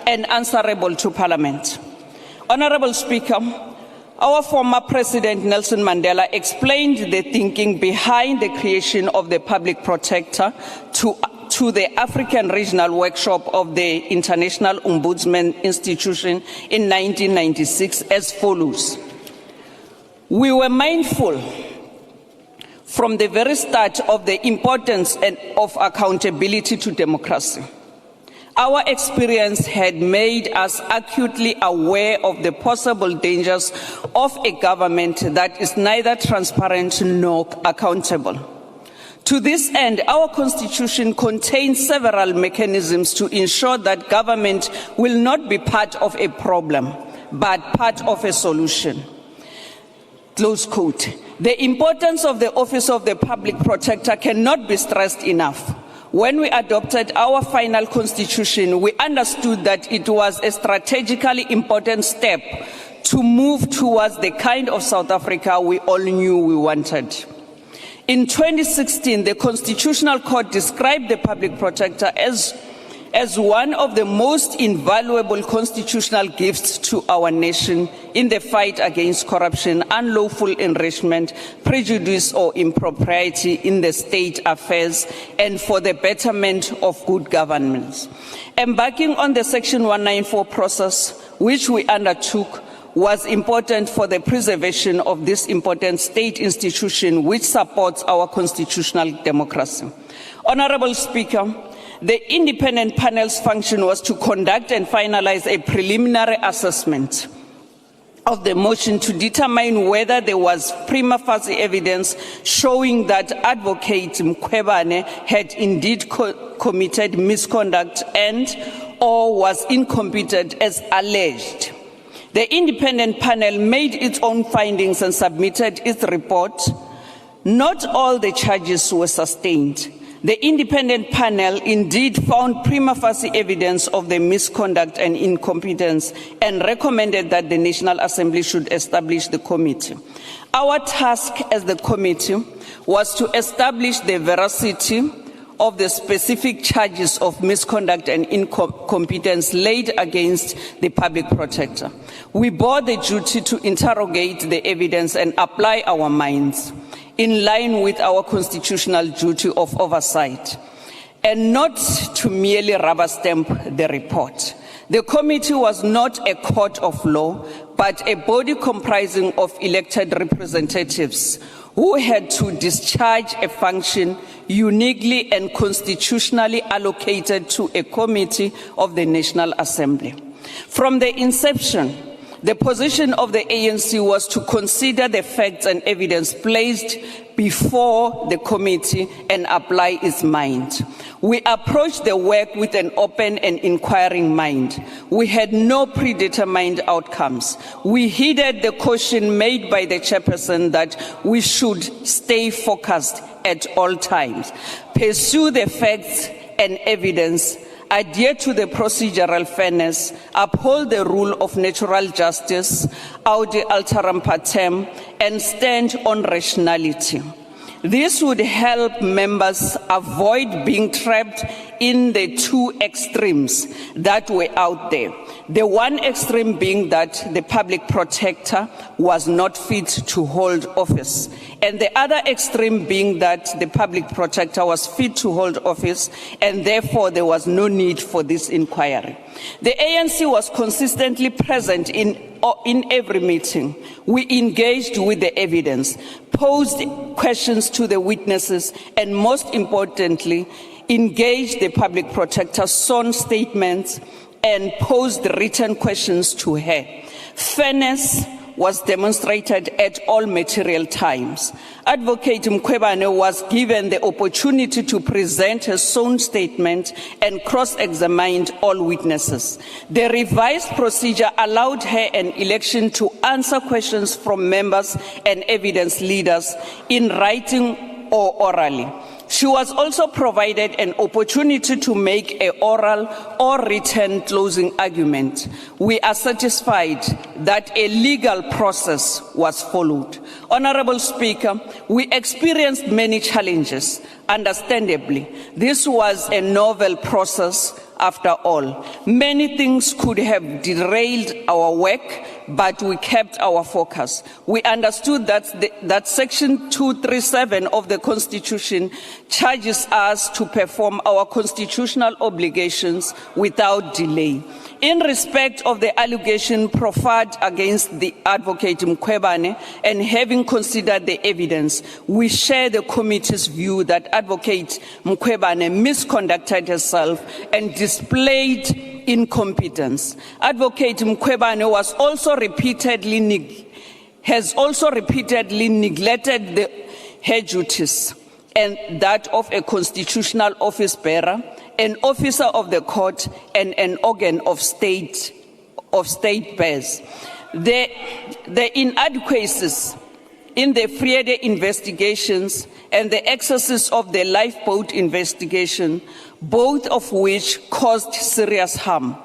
and answerable to Parliament. Honourable Speaker, our former President Nelson Mandela explained the thinking behind the creation of the Public Protector to the African Regional Workshop of the International Ombudsman Institution in 1996 as follows. We were mindful from the very start of the importance of accountability to democracy. Our experience had made us acutely aware of the possible dangers of a government that is neither transparent nor accountable. To this end, our Constitution contains several mechanisms to ensure that government will not be part of a problem, but part of a solution. Close quote. The importance of the Office of the Public Protector cannot be stressed enough. When we adopted our final Constitution, we understood that it was a strategically important step to move towards the kind of South Africa we all knew we wanted. In 2016, the Constitutional Court described the Public Protector as one of the most invaluable constitutional gifts to our nation in the fight against corruption, unlawful enrichment, prejudice or impropriety in the state affairs, and for the betterment of good governance. Embarking on the Section 194 process, which we undertook, was important for the preservation of this important state institution which supports our constitutional democracy. Honourable Speaker, the independent panel's function was to conduct and finalize a preliminary assessment of the motion to determine whether there was prima facie evidence showing that Advocate Mkhwebane had indeed committed misconduct and or was incompetent as alleged. The independent panel made its own findings and submitted its report. Not all the charges were sustained. The independent panel indeed found prima facie evidence of the misconduct and incompetence and recommended that the National Assembly should establish the committee. Our task as the committee was to establish the veracity of the specific charges of misconduct and incompetence laid against the Public Protector. We bore the duty to interrogate the evidence and apply our minds in line with our constitutional duty of oversight, and not to merely rubber stamp the report. The committee was not a court of law, but a body comprising of elected representatives who had to discharge a function uniquely and constitutionally allocated to a committee of the National Assembly. From the inception, the position of the ANC was to consider the facts and evidence placed before the committee and apply its mind. We approached the work with an open and inquiring mind. We had no predetermined outcomes. We heeded the caution made by the chairperson that we should stay focused at all times, pursue the facts and evidence, adhere to the procedural fairness, uphold the rule of natural justice, audi alteram partem, and stand on rationality. This would help members avoid being trapped in the two extremes that were out there. The one extreme being that the Public Protector was not fit to hold office, and the other extreme being that the Public Protector was fit to hold office, and therefore there was no need for this inquiry. The ANC was consistently present in every meeting. We engaged with the evidence, posed questions to the witnesses, and most importantly, engaged the Public Protector's sworn statements and posed written questions to her. Fairness, was demonstrated at all material times. Advocate Mkhwebane was given the opportunity to present her own statement and cross-examine all witnesses. The revised procedure allowed her an election to answer questions from members and evidence leaders in writing or orally. She was also provided an opportunity to make an oral or written closing argument. We are satisfied that a legal process was followed. Honorable Speaker, we experienced many challenges. Understandably, this was a novel process after all. Many things could have derailed our work, but we kept our focus. We understood that Section 237 of the Constitution charges us to perform our constitutional obligations without delay. In respect of the allegation proffered against the Advocate Mkhwebane, and having considered the evidence, we share the committee's view that Advocate Mkhwebane misconducted herself and displayed incompetence. Advocate Mkhwebane has also repeatedly neglected her duties and that of a constitutional office bearer, an officer of the court, and an organ of state bears. The inadequacies in the Friede investigations and the excesses of the lifeboat investigation, both of which caused serious harm,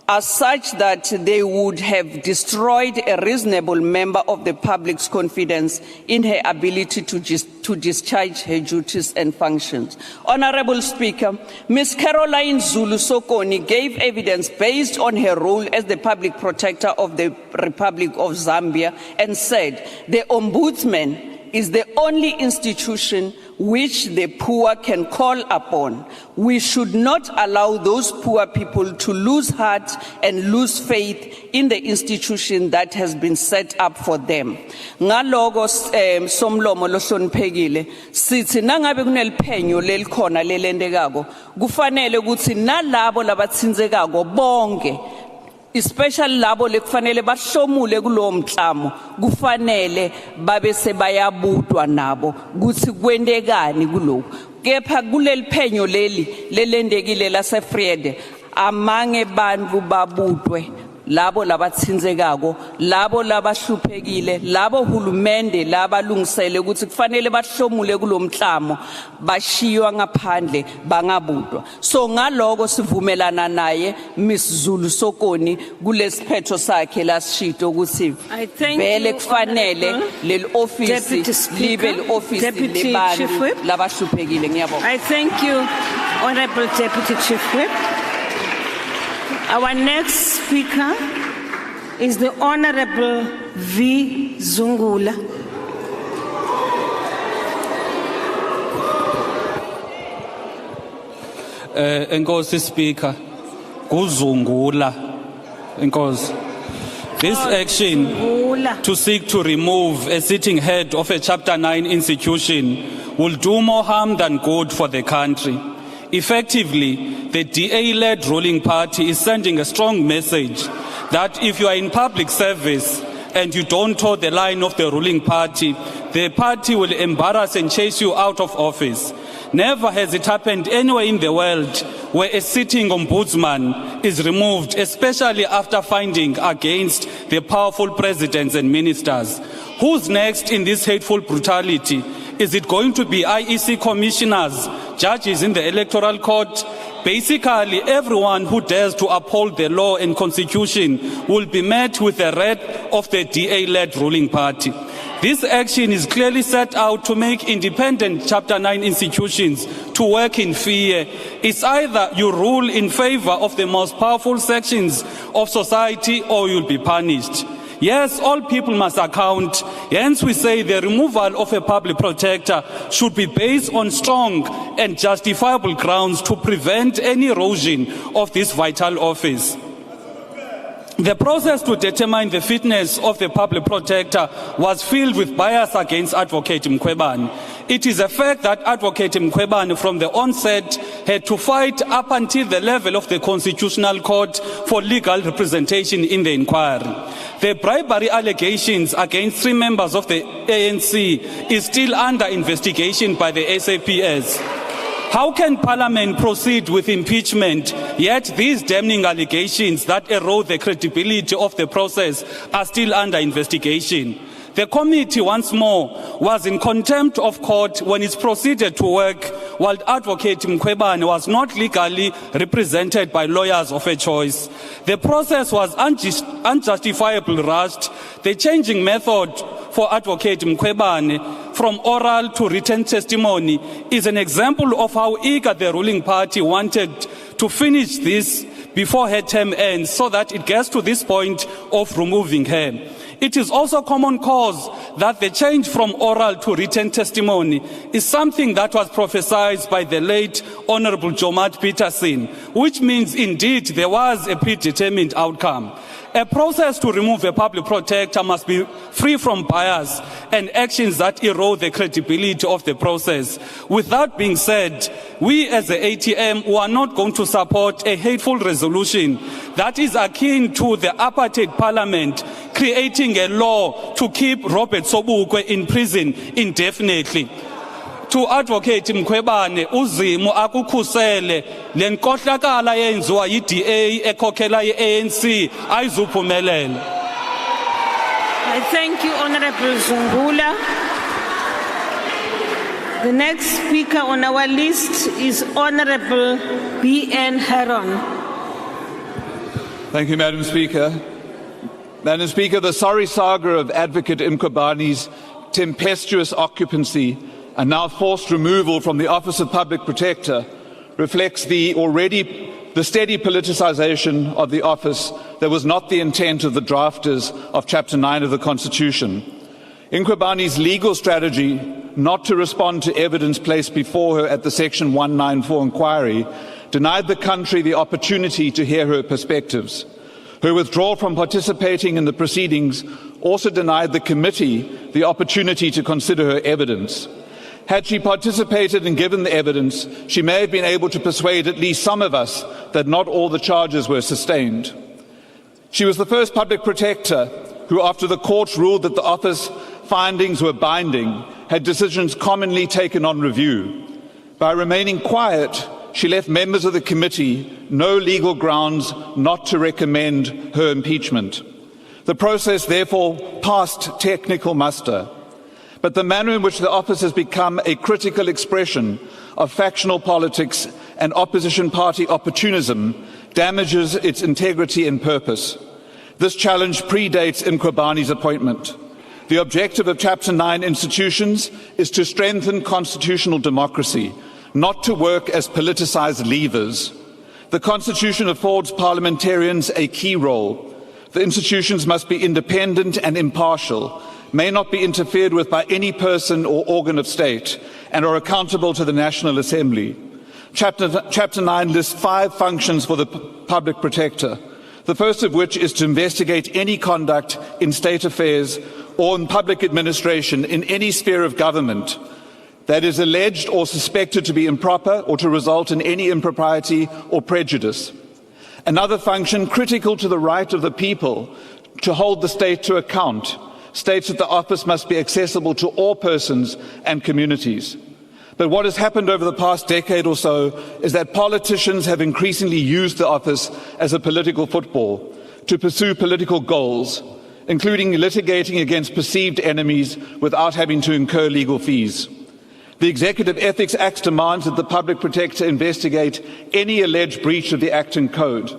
are such that they would have destroyed a reasonable member of the public's confidence in her ability to discharge her duties and functions. Honorable Speaker, Ms. Caroline Zulu Sokoni gave evidence based on her role as the Public Protector of the Republic of Zambia and said the Ombudsman is the only institution which the poor can call upon. We should not allow those poor people to lose heart and lose faith in the institution that has been set up for them. Ngalogo somlomo lohloniphekile sithi nangabe kuneliphenyo lelikhona lelendekako kufanele ukuthi nalabo labathinzekako bonke, especially labo lekufanele bahlomule kulowo mklamo, kufanele babe sebayabudwa nabo kuthi kwendekani kuloko. Kepha kuleli phenyo lelendekile laseFriede amange bantu babudwe, labo labathinzekako, labo labahluphekile, labo hulumende labalungisele ukuthi kufanele bahlomule kulomklamo bashiywa ngaphandle bangabudwa. So ngaloko sivumelana naye Ms. Zulu Sokoni kulesiphetho sakhe lasishito ukuthi vele kufanele leli office libe le-office lebantu labahluphekile. Ngiyabonga. I thank you, Honorable Deputy Chief Whip. Our next speaker is the Honorable V. Zungula. Enkosi Speaker, kuzungula. Enkosi. This action to seek to remove a sitting head of a Chapter 9 institution will do more harm than good for the country. Effectively, the DA-led ruling party is sending a strong message that if you are in public service and you don't toe the line of the ruling party, the party will embarrass and chase you out of office. Never has it happened anywhere in the world where a sitting ombudsman is removed, especially after finding against the powerful presidents and ministers. Who's next in this hateful brutality? Is it going to be IEC commissioners, judges in the Electoral Court? Basically, everyone who dares to uphold the law and constitution will be met with the wrath of the DA-led ruling party. This action is clearly set out to make independent Chapter 9 institutions to work in fear. It's either you rule in favor of the most powerful sections of society or you'll be punished. Yes, all people must account. Hence we say the removal of a public protector should be based on strong and justifiable grounds to prevent any erosion of this vital office. The process to determine the fitness of the public protector was filled with bias against Advocate Mkhwebane. It is a fact that Advocate Mkhwebane from the onset had to fight up until the level of the Constitutional Court for legal representation in the inquiry. The bribery allegations against 3 members of the ANC is still under investigation by the SAPS. How can Parliament proceed with impeachment, yet these damning allegations that erode the credibility of the process are still under investigation? The committee, once more, was in contempt of court when it proceeded to work, while Advocate Mkhwebane was not legally represented by lawyers of her choice. The process was unjustifiably rushed. The changing method for Advocate Mkhwebane from oral to written testimony is an example of how eager the ruling party wanted to finish this before her term ends, so that it gets to this point of removing her. It is also common cause that the change from oral to written testimony is something that was prophesied by the late Honorable Jomat Peterson, which means indeed there was a predetermined outcome. A process to remove a public protector must be free from bias and actions that erode the credibility of the process. With that being said, we as the ATM are not going to support a hateful resolution that is akin to the apartheid parliament creating a law to keep Robert Sobukwe in prison indefinitely. To Advocate Mkhwebane, uzimo akukhusele lenkohlakala yenziwa yi-DA ekhokhela i-ANC ayizuphumelela. I thank you, Honorable Zungula. The next speaker on our list is Honorable B.N. Heron. Thank you, Madam Speaker. Madam Speaker, the sorry saga of Advocate Mkhwebane's tempestuous occupancy and now forced removal from the Office of Public Protector reflects the steady politicisation of the office that was not the intent of the drafters of Chapter 9 of the Constitution. Mkhwebane's legal strategy not to respond to evidence placed before her at the Section 194 inquiry denied the country the opportunity to hear her perspectives. Her withdrawal from participating in the proceedings also denied the committee the opportunity to consider her evidence. Had she participated and given the evidence, she may have been able to persuade at least some of us that not all the charges were sustained. She was the first public protector who, after the courts ruled that the office findings were binding, had decisions commonly taken on review. By remaining quiet, she left members of the committee no legal grounds not to recommend her impeachment. The process therefore passed technical muster. But the manner in which the office has become a critical expression of factional politics and opposition party opportunism damages its integrity and purpose. This challenge predates Mkhwebane's appointment. The objective of Chapter 9 institutions is to strengthen constitutional democracy, not to work as politicised levers. The Constitution affords parliamentarians a key role. The institutions must be independent and impartial, may not be interfered with by any person or organ of state, and are accountable to the National Assembly. Chapter 9 lists 5 functions for the Public Protector, the first of which is to investigate any conduct in state affairs or in public administration in any sphere of government that is alleged or suspected to be improper or to result in any impropriety or prejudice. Another function critical to the right of the people to hold the state to account states that the office must be accessible to all persons and communities. But what has happened over the past decade or so is that politicians have increasingly used the office as a political football to pursue political goals, including litigating against perceived enemies without having to incur legal fees. The Executive Ethics Act demands that the Public Protector investigate any alleged breach of the Act and Code.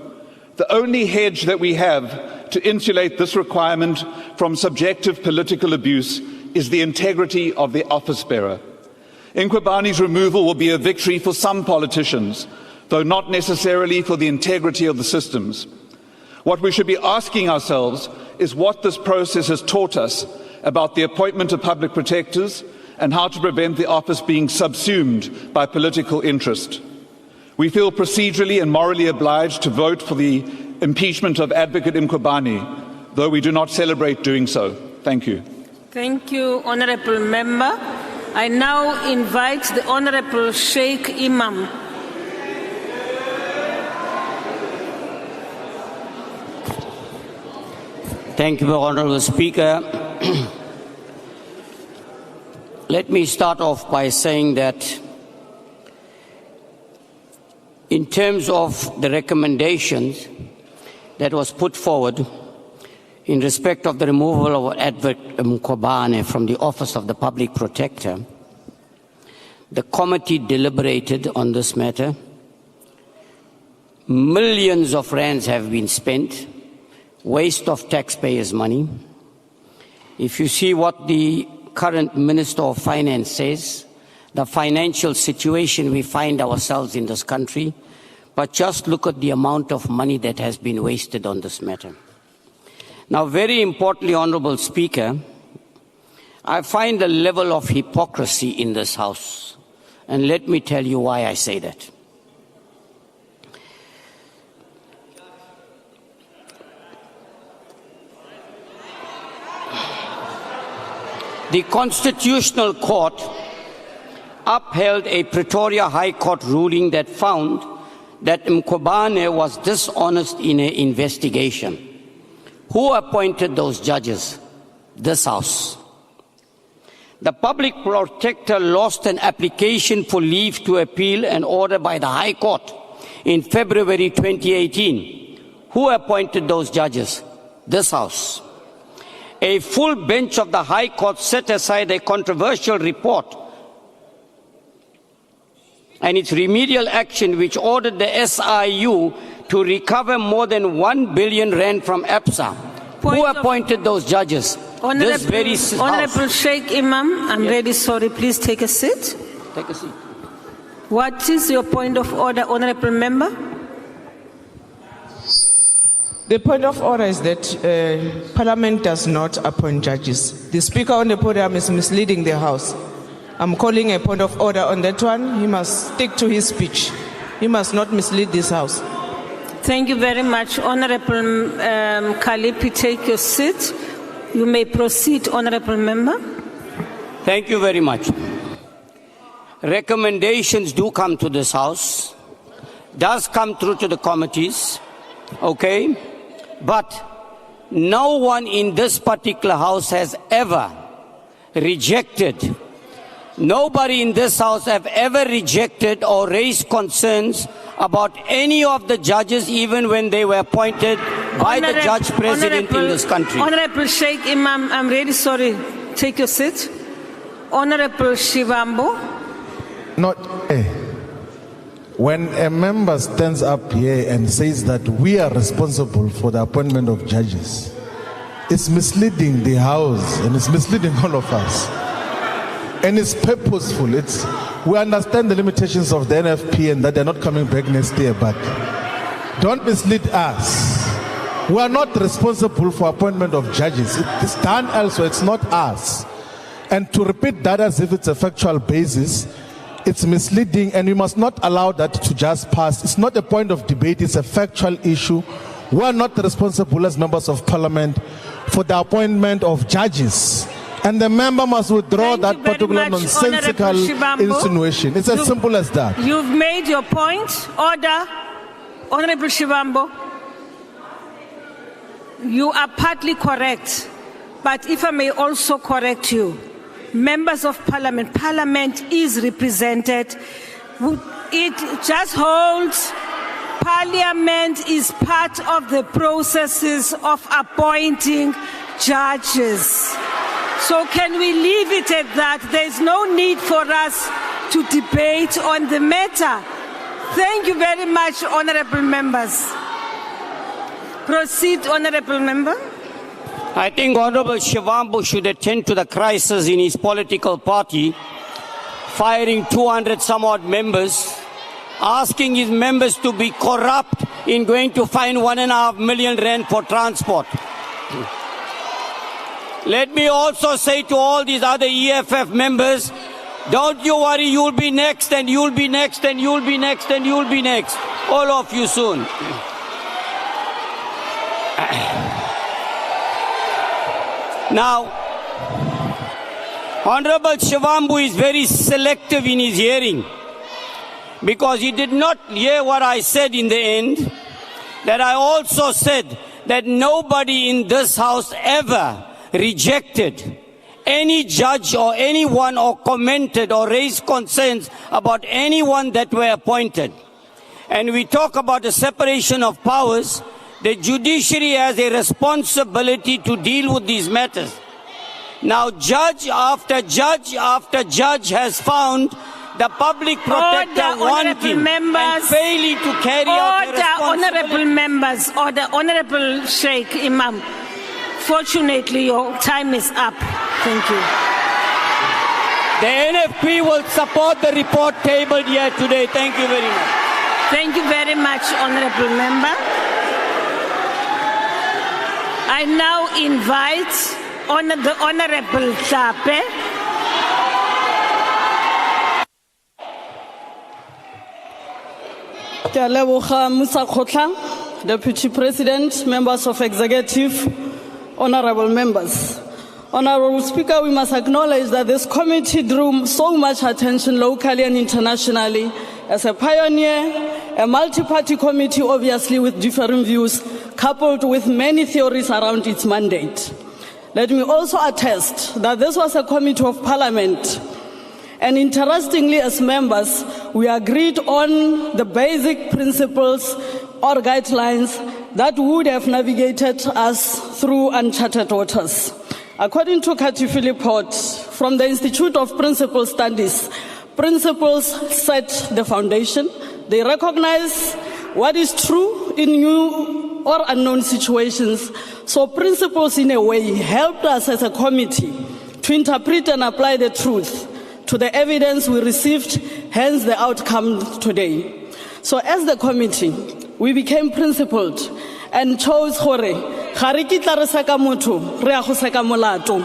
The only hedge that we have to insulate this requirement from subjective political abuse is the integrity of the office bearer. Mkhwebane's removal will be a victory for some politicians, though not necessarily for the integrity of the systems. What we should be asking ourselves is what this process has taught us about the appointment of public protectors and how to prevent the office being subsumed by political interest. We feel procedurally and morally obliged to vote for the impeachment of Advocate Mkhwebane, though we do not celebrate doing so. Thank you. Thank you, Honourable Member. I now invite the Honorable Sheikh Imam. Thank you, Honorable Speaker. Let me start off by saying that in terms of the recommendations that was put forward in respect of the removal of Advocate Mkhwebane from the Office of the Public Protector, the committee deliberated on this matter. Millions of rands have been spent, waste of taxpayers' money. If you see what the current Minister of Finance says, the financial situation we find ourselves in this country, but just look at the amount of money that has been wasted on this matter. Now, very importantly, Honorable Speaker, I find a level of hypocrisy in this House, and let me tell you why I say that. The Constitutional Court upheld a Pretoria High Court ruling that found that Mkhwebane was dishonest in an investigation. Who appointed those judges? This House. The Public Protector lost an application for leave to appeal an order by the High Court in February 2018. Who appointed those judges? This House. A full bench of the High Court set aside a controversial report and its remedial action, which ordered the SIU to recover more than 1 billion rand from APSA. Who appointed those judges? This very House. Honorable Sheikh Imam, I'm really sorry. Please take a seat. Take a seat. What is your point of order, Honorable Member? The point of order is that Parliament does not appoint judges. The Speaker on the podium is misleading the House. I'm calling a point of order on that one. He must stick to his speech. He must not mislead this House. Thank you very much. Honorable Kalipi, take your seat. You may proceed, Honorable Member. Thank you very much. Recommendations do come to this House, does come through to the committees, okay? But no one in this particular House has ever rejected, nobody in this House have ever rejected or raised concerns about any of the judges, even when they were appointed by the Judge President in this country. Honorable Sheikh Imam, I'm really sorry. Take your seat. Honorable Shivambo. Not when a member stands up here and says that we are responsible for the appointment of judges, it's misleading the House and it's misleading all of us. And it's purposeful. We understand the limitations of the NFP and that they're not coming back next year, but don't mislead us. We are not responsible for appointment of judges. It's done elsewhere. It's not us. And to repeat that as if it's a factual basis, it's misleading, and we must not allow that to just pass. It's not a point of debate. It's a factual issue. We are not responsible as members of Parliament for the appointment of judges. And the member must withdraw that particular nonsensical insinuation. It's as simple as that. You've made your point. Order. Honorable Shivambo, you are partly correct. But if I may also correct you, members of Parliament, Parliament is represented. It just holds. Parliament is part of the processes of appointing judges. So can we leave it at that? There's no need for us to debate on the matter. Thank you very much, honorable members. Proceed, honorable member. I think Honorable Shivambu should attend to the crisis in his political party, firing 200 some odd members, asking his members to be corrupt in going to fine 1.5 million rand for transport. Let me also say to all these other EFF members, don't you worry, you'll be next, and you'll be next, and you'll be next, and you'll be next. All of you soon. Now, Honorable Shivambu is very selective in his hearing, because he did not hear what I said in the end, that I also said that nobody in this house ever rejected any judge or anyone or commented or raised concerns about anyone that were appointed. And we talk about the separation of powers. The judiciary has a responsibility to deal with these matters. Now, judge after judge after judge has found the public protector wanting and failing to carry out the responsibility. Honorable members, order. Honorable Sheikh Imam, fortunately your time is up. Thank you. The NFP will support the report tabled here today. Thank you very much. Thank you very much, honorable member. I now invite the Honorable Tlape. Musa Khotla, Deputy President, members of Executive, honorable members. Honorable Speaker, we must acknowledge that this committee drew so much attention locally and internationally as a pioneer, a multi-party committee, obviously with different views, coupled with many theories around its mandate. Let me also attest that this was a committee of parliament. And interestingly, as members, we agreed on the basic principles or guidelines that would have navigated us through uncharted waters. According to Katifi report from the Institute of Principal Studies, principles set the foundation. They recognize what is true in new or unknown situations. So principles, in a way, helped us as a committee to interpret and apply the truth to the evidence we received, hence the outcome today. So as the committee, we became principled and chose gore ga re kitla re seka motho re ya go seka molato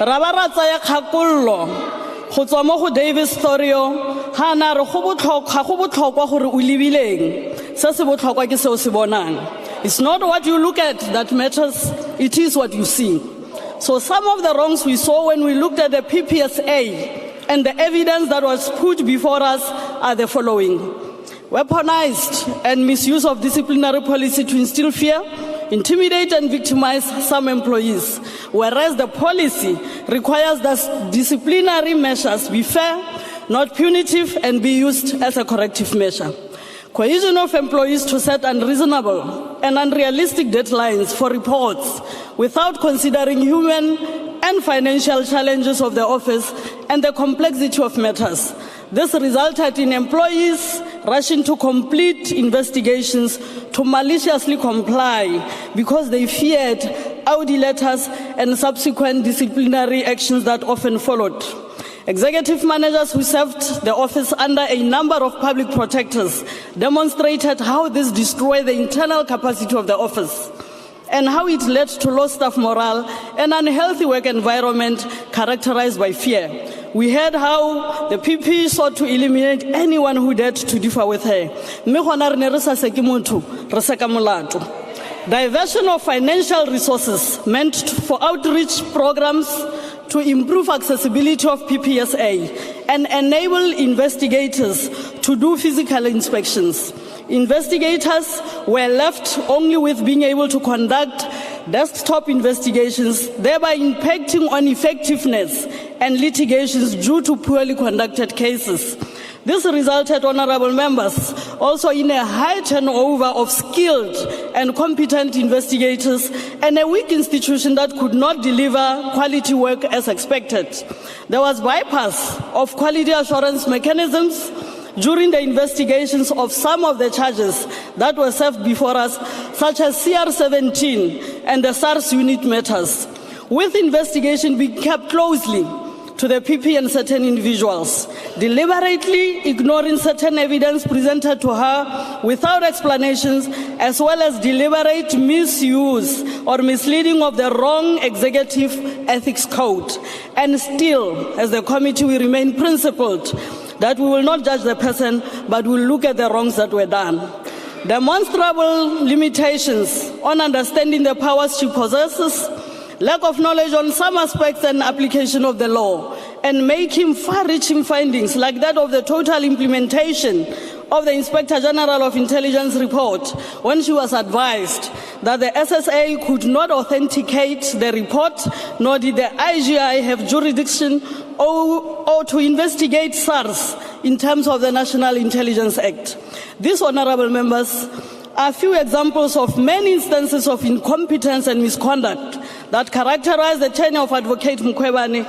ra ba ra tsaya kgakollo go tswa mo go Davis Thorio ha na re go botlhokwa gore o lebileng se se botlhokwa ke se o se bonang. It's not what you look at that matters, it is what you see. So some of the wrongs we saw when we looked at the PPSA and the evidence that was put before us are the following: weaponized and misuse of disciplinary policy to instill fear, intimidate and victimize some employees, whereas the policy requires that disciplinary measures be fair, not punitive, and be used as a corrective measure. Coercion of employees to set unreasonable and unrealistic deadlines for reports without considering human and financial challenges of the office and the complexity of matters. This resulted in employees rushing to complete investigations to maliciously comply because they feared audit letters and subsequent disciplinary actions that often followed. Executive managers who served the office under a number of public protectors demonstrated how this destroyed the internal capacity of the office and how it led to low staff morale and unhealthy work environment characterized by fear. We heard how the PP sought to eliminate anyone who dared to differ with her. Diversion of financial resources meant for outreach programs to improve accessibility of PPSA and enable investigators to do physical inspections. Investigators were left only with being able to conduct desktop investigations, thereby impacting on effectiveness and litigations due to poorly conducted cases. This resulted, honorable members, also in a high turnover of skilled and competent investigators and a weak institution that could not deliver quality work as expected. There was bypass of quality assurance mechanisms during the investigations of some of the charges that were served before us, such as CR17 and the SARS unit matters, with investigation being kept closely to the PP and certain individuals, deliberately ignoring certain evidence presented to her without explanations, as well as deliberate misuse or misleading of the wrong executive ethics code. And still, as the committee, we remain principled that we will not judge the person, but will look at the wrongs that were done. Demonstrable limitations on understanding the powers she possesses, lack of knowledge on some aspects and application of the law, and making far-reaching findings like that of the total implementation of the Inspector General of Intelligence report when she was advised that the SSA could not authenticate the report, nor did the IGI have jurisdiction or to investigate SARS in terms of the National Intelligence Act. These, honorable members, are few examples of many instances of incompetence and misconduct that characterize the tenure of Advocate Mkhwebane.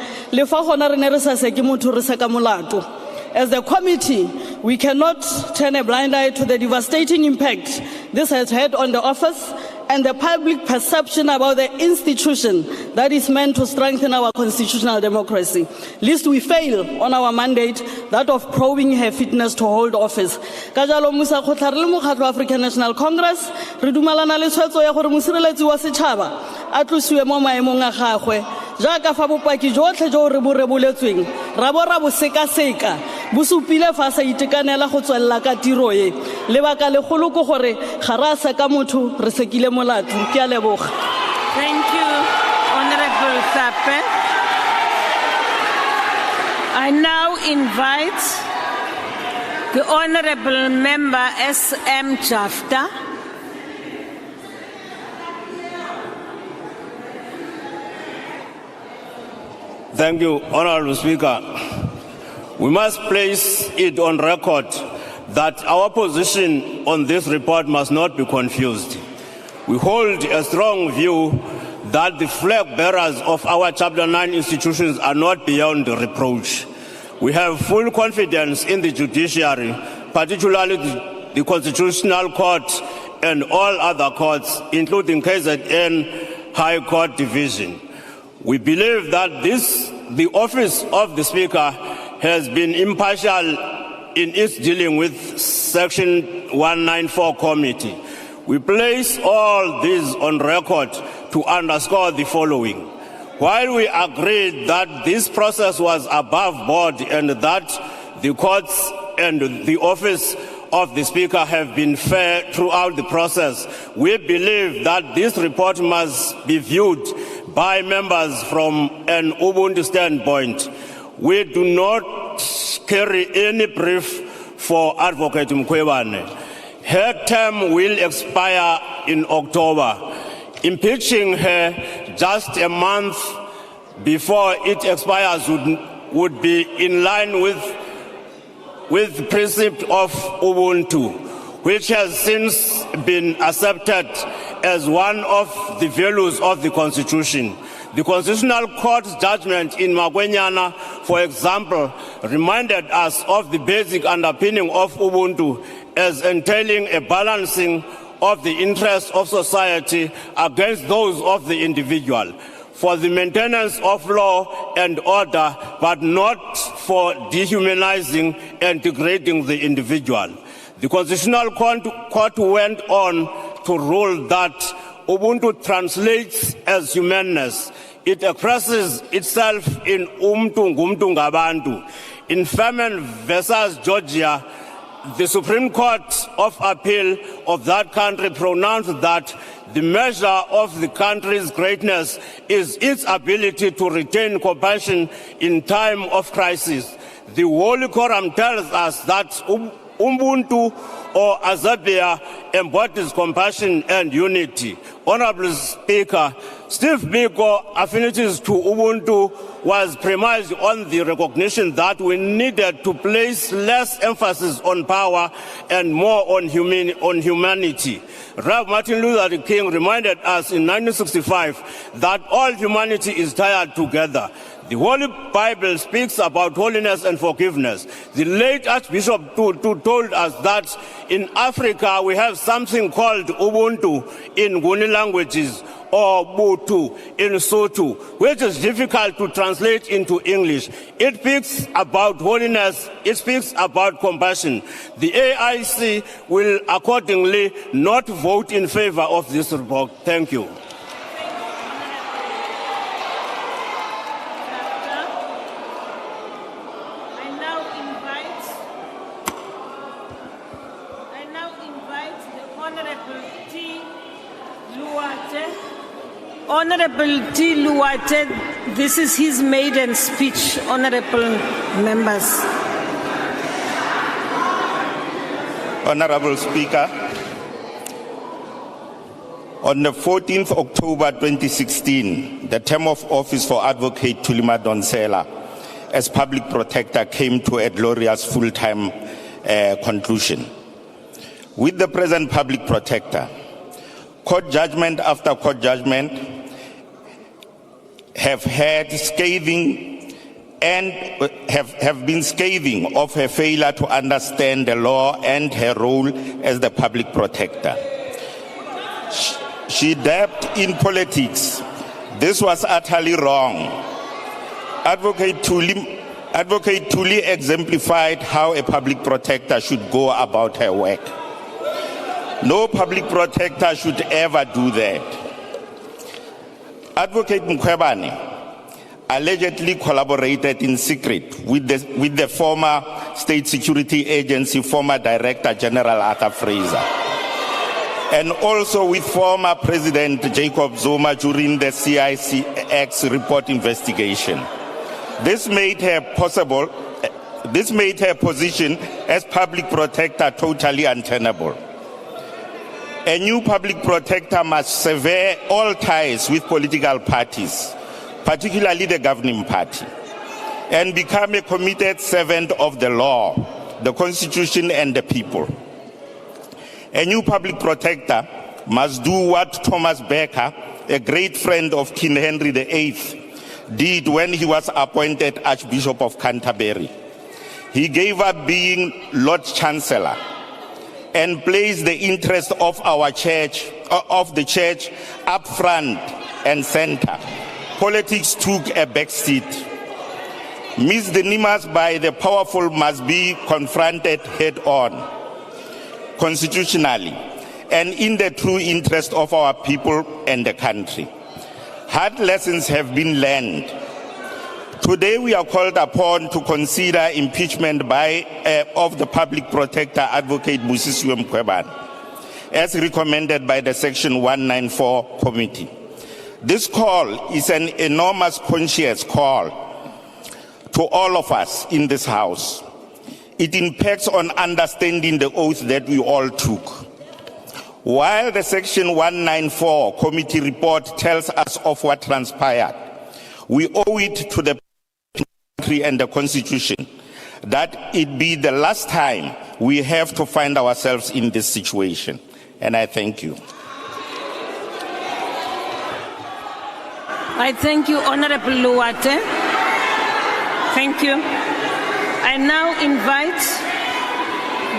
As the committee, we cannot turn a blind eye to the devastating impact this has had on the office and the public perception about the institution that is meant to strengthen our constitutional democracy. Lest we fail on our mandate, that of probing her fitness to hold office. Kajalo Musa Khotla re le mokgatlo wa African National Congress, re dumelana le tshwetso ya gore mosireletsi wa setšhaba a tlosiwe mo maemong a gagwe jaaka fa bopaki jotlhe jo re bo reboletsweng ra bo ra bo sekaseka bo supile fa sa itekanela go tswella ka tiro e lebaka le golo go gore ga ra sa ka motho re sekile molato ke a leboga. Thank you, Honorable Sape. I now invite the Honorable Member S.M. Jafta. Thank you, Honorable Speaker. We must place it on record that our position on this report must not be confused. We hold a strong view that the flag bearers of our Chapter 9 institutions are not beyond reproach. We have full confidence in the judiciary, particularly the Constitutional Court and all other courts, including KZN High Court Division. We believe that the office of the Speaker has been impartial in its dealing with Section 194 committee. We place all this on record to underscore the following. While we agree that this process was above board and that the courts and the office of the Speaker have been fair throughout the process, we believe that this report must be viewed by members from an Ubuntu standpoint. We do not carry any brief for Advocate Mkhwebane. Her term will expire in October. Impeaching her just a month before it expires would be in line with the principle of Ubuntu, which has since been accepted as one of the values of the Constitution. The Constitutional Court's judgment in Magwenyana, for example, reminded us of the basic underpinning of Ubuntu as entailing a balancing of the interests of society against those of the individual, for the maintenance of law and order, but not for dehumanizing and degrading the individual. The Constitutional Court went on to rule that Ubuntu translates as humanness. It expresses itself in umtu ngumtu ngabantu. In Femen versus Georgia, the Supreme Court of Appeal of that country pronounced that the measure of the country's greatness is its ability to retain compassion in time of crisis. The Holy Quran tells us that Ubuntu or Azabia embodies compassion and unity. Honorable Speaker, Steve Biko affinities to Ubuntu was premised on the recognition that we needed to place less emphasis on power and more on humanity. Rev. Martin Luther King reminded us in 1965 that all humanity is tied together. The Holy Bible speaks about holiness and forgiveness. The late Archbishop Tutu told us that in Africa we have something called Ubuntu in Nguni languages, or Butu in Sotho, which is difficult to translate into English. It speaks about holiness, it speaks about compassion. The AIC will accordingly not vote in favor of this report. Thank you. Honorable T. Luate This is his maiden speech, honorable members. Honorable Speaker, on the 14th October 2016, the term of office for Advocate Thuli Madonsela as Public Protector came to a glorious full-time conclusion. With the present Public Protector, court judgment after court judgment have been scathing of her failure to understand the law and her role as the Public Protector. She dabbed in politics. This was utterly wrong. Advocate Thuli exemplified how a Public Protector should go about her work. No Public Protector should ever do that. Advocate Mkhwebane allegedly collaborated in secret with the former State Security Agency, former Director General Arthur Fraser, and also with former President Jacob Zuma during the CICX report investigation. This made her position as Public Protector totally untenable. A new Public Protector must sever all ties with political parties, particularly the governing party, and become a committed servant of the law, the Constitution, and the people. A new Public Protector must do what Thomas Becker, a great friend of King Henry VIII, did when he was appointed Archbishop of Canterbury. He gave up being Lord Chancellor and placed the interest of our church, of the church, up front and center. Politics took a backseat. Misdemeanors by the powerful must be confronted head-on, constitutionally, and in the true interest of our people and the country. Hard lessons have been learned. Today we are called upon to consider impeachment of the Public Protector Advocate Busisiwe Mkhwebane, as recommended by the Section 194 Committee. This call is an enormous conscious call to all of us in this House. It impacts on understanding the oath that we all took. While the Section 194 Committee report tells us of what transpired, we owe it to the country and the Constitution that it be the last time we have to find ourselves in this situation. And I thank you. I thank you, Honorable Luwate. Thank you. I now invite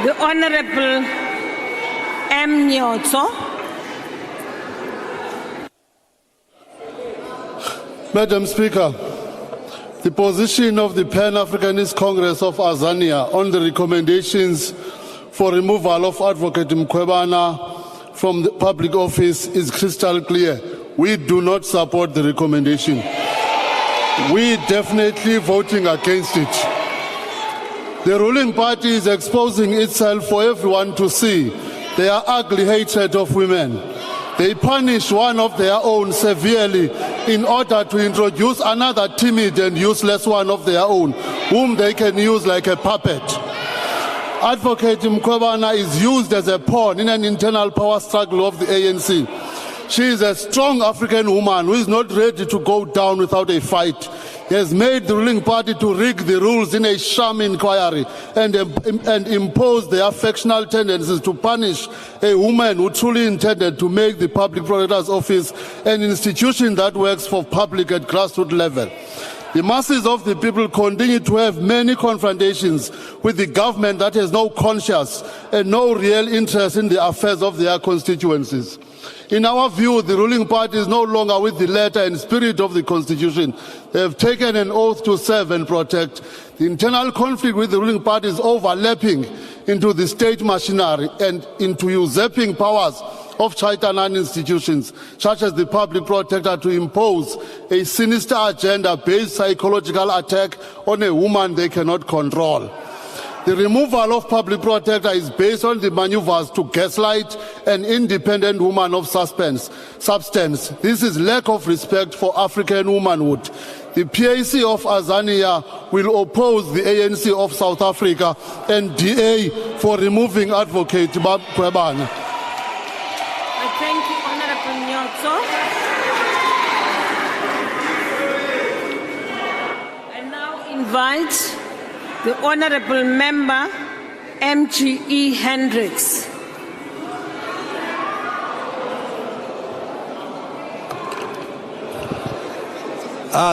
the Honorable M. Nyotso. Madam Speaker, the position of the Pan-Africanist Congress of Azania on the recommendations for removal of Advocate Mkhwebane from the public office is crystal clear. We do not support the recommendation. We definitely voting against it. The ruling party is exposing itself for everyone to see their ugly hatred of women. They punish one of their own severely in order to introduce another timid and useless one of their own, whom they can use like a puppet. Advocate Mkhwebane is used as a pawn in an internal power struggle of the ANC. She is a strong African woman who is not ready to go down without a fight. He has made the ruling party to rig the rules in a sham inquiry and impose their factional tendencies to punish a woman who truly intended to make the Public Protector's Office an institution that works for public at grassroots level. The masses of the people continue to have many confrontations with the government that has no conscience and no real interest in the affairs of their constituencies. In our view, the ruling party is no longer with the letter and spirit of the Constitution. They have taken an oath to serve and protect. The internal conflict with the ruling party is overlapping into the state machinery and into usurping powers of Chaitanan institutions, such as the Public Protector, to impose a sinister agenda-based psychological attack on a woman they cannot control. The removal of Public Protector is based on the maneuvers to gaslight an independent woman of substance. This is lack of respect for African womanhood. The PAC of Azania will oppose the ANC of South Africa and DA for removing Advocate Mkhwebane. Thank you, Honorable Nyotso. I now invite the Honorable Member MGE Hendricks.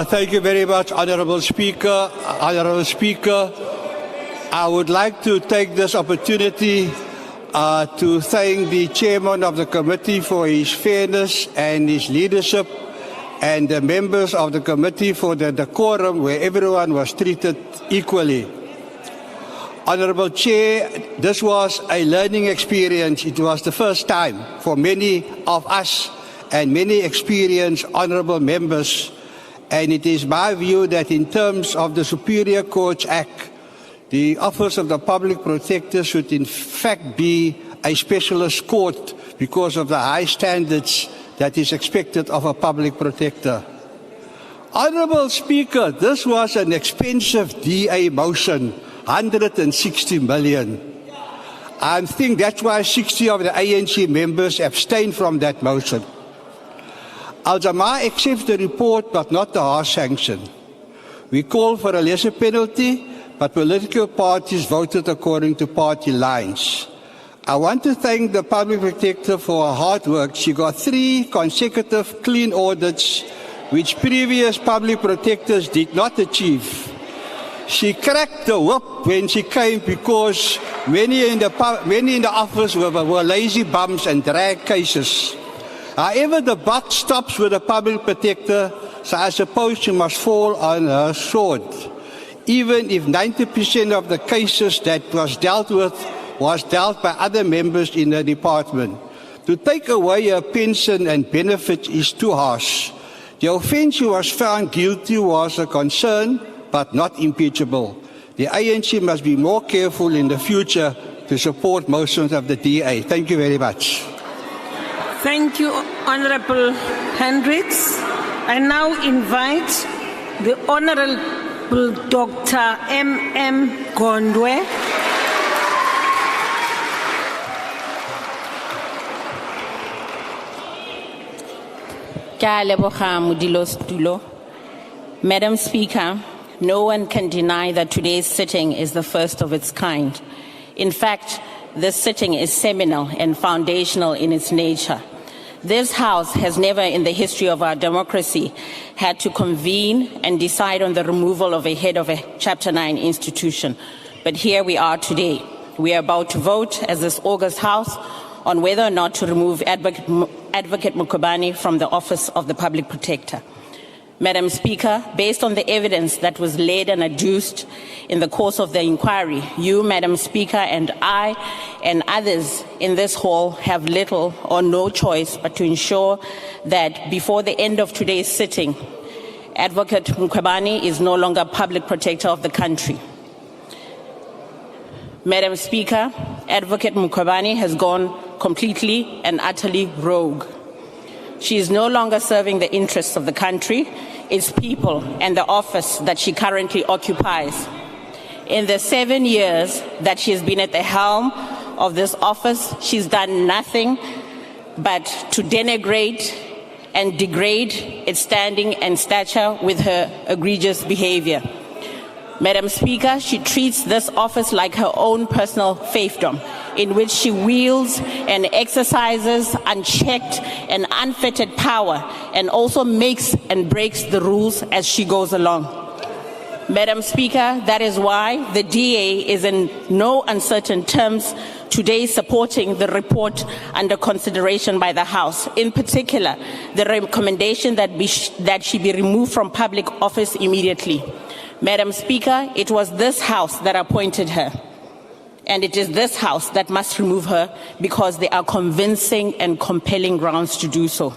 Thank you very much, Honourable Speaker. Honourable Speaker, I would like to take this opportunity to thank the Chairman of the committee for his fairness and his leadership, and the members of the committee for the decorum where everyone was treated equally. Honourable Chair, this was a learning experience. It was the first time for many of us and many experienced honourable members. And it is my view that in terms of the Superior Courts Act, the Office of the Public Protector should in fact be a specialist court because of the high standards that is expected of a public protector. Honourable Speaker, this was an expensive DA motion, 160 million. I think that's why 60 of the ANC members abstained from that motion. Al-Jamaa accepts the report but not the harsh sanction. We call for a lesser penalty, but political parties voted according to party lines. I want to thank the Public Protector for her hard work. She got 3 consecutive clean audits, which previous Public Protectors did not achieve. She cracked the whip when she came because many in the office were lazy bums and drag cases. However, the buck stops with the Public Protector, so I suppose she must fall on her sword. Even if 90% of the cases that was dealt with was dealt by other members in the department. To take away her pension and benefit is too harsh. The offence she was found guilty was a concern, but not impeachable. The ANC must be more careful in the future to support motions of the DA. Thank you very much. Thank you, Honourable Hendricks. I now invite the Honourable Dr. M.M. Gondwe. Madam Speaker, no one can deny that today's sitting is the first of its kind. In fact, this sitting is seminal and foundational in its nature. This House has never in the history of our democracy had to convene and decide on the removal of a head of a Chapter 9 institution. But here we are today. We are about to vote as this August House on whether or not to remove Advocate Mkhwebane from the Office of the Public Protector. Madam Speaker, based on the evidence that was laid and adduced in the course of the inquiry, you, Madam Speaker, and I and others in this hall have little or no choice but to ensure that before the end of today's sitting, Advocate Mkhwebane is no longer Public Protector of the country. Madam Speaker, Advocate Mkhwebane has gone completely and utterly rogue. She is no longer serving the interests of the country, its people, and the office that she currently occupies. In the 7 years that she has been at the helm of this office, she's done nothing but to denigrate and degrade its standing and stature with her egregious behavior. Madam Speaker, she treats this office like her own personal fiefdom, in which she wields and exercises unchecked and unfettered power, and also makes and breaks the rules as she goes along. Madam Speaker, that is why the DA is in no uncertain terms today supporting the report under consideration by the House, in particular the recommendation that she be removed from public office immediately. Madam Speaker, it was this House that appointed her, and it is this House that must remove her because there are convincing and compelling grounds to do so.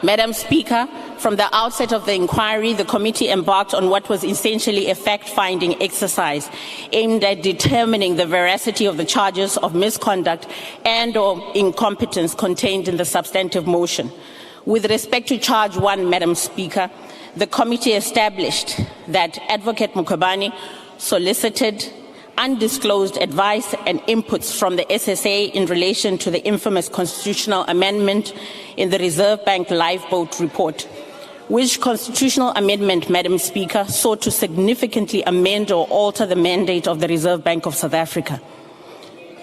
Madam Speaker, From the outset of the inquiry, the committee embarked on what was essentially a fact-finding exercise aimed at determining the veracity of the charges of misconduct and/or incompetence contained in the substantive motion. With respect to charge 1, Madam Speaker, the committee established that Advocate Mkhwebane solicited undisclosed advice and inputs from the SSA in relation to the infamous constitutional amendment in the Reserve Bank Lifeboat Report, which constitutional amendment, Madam Speaker, sought to significantly amend or alter the mandate of the Reserve Bank of South Africa.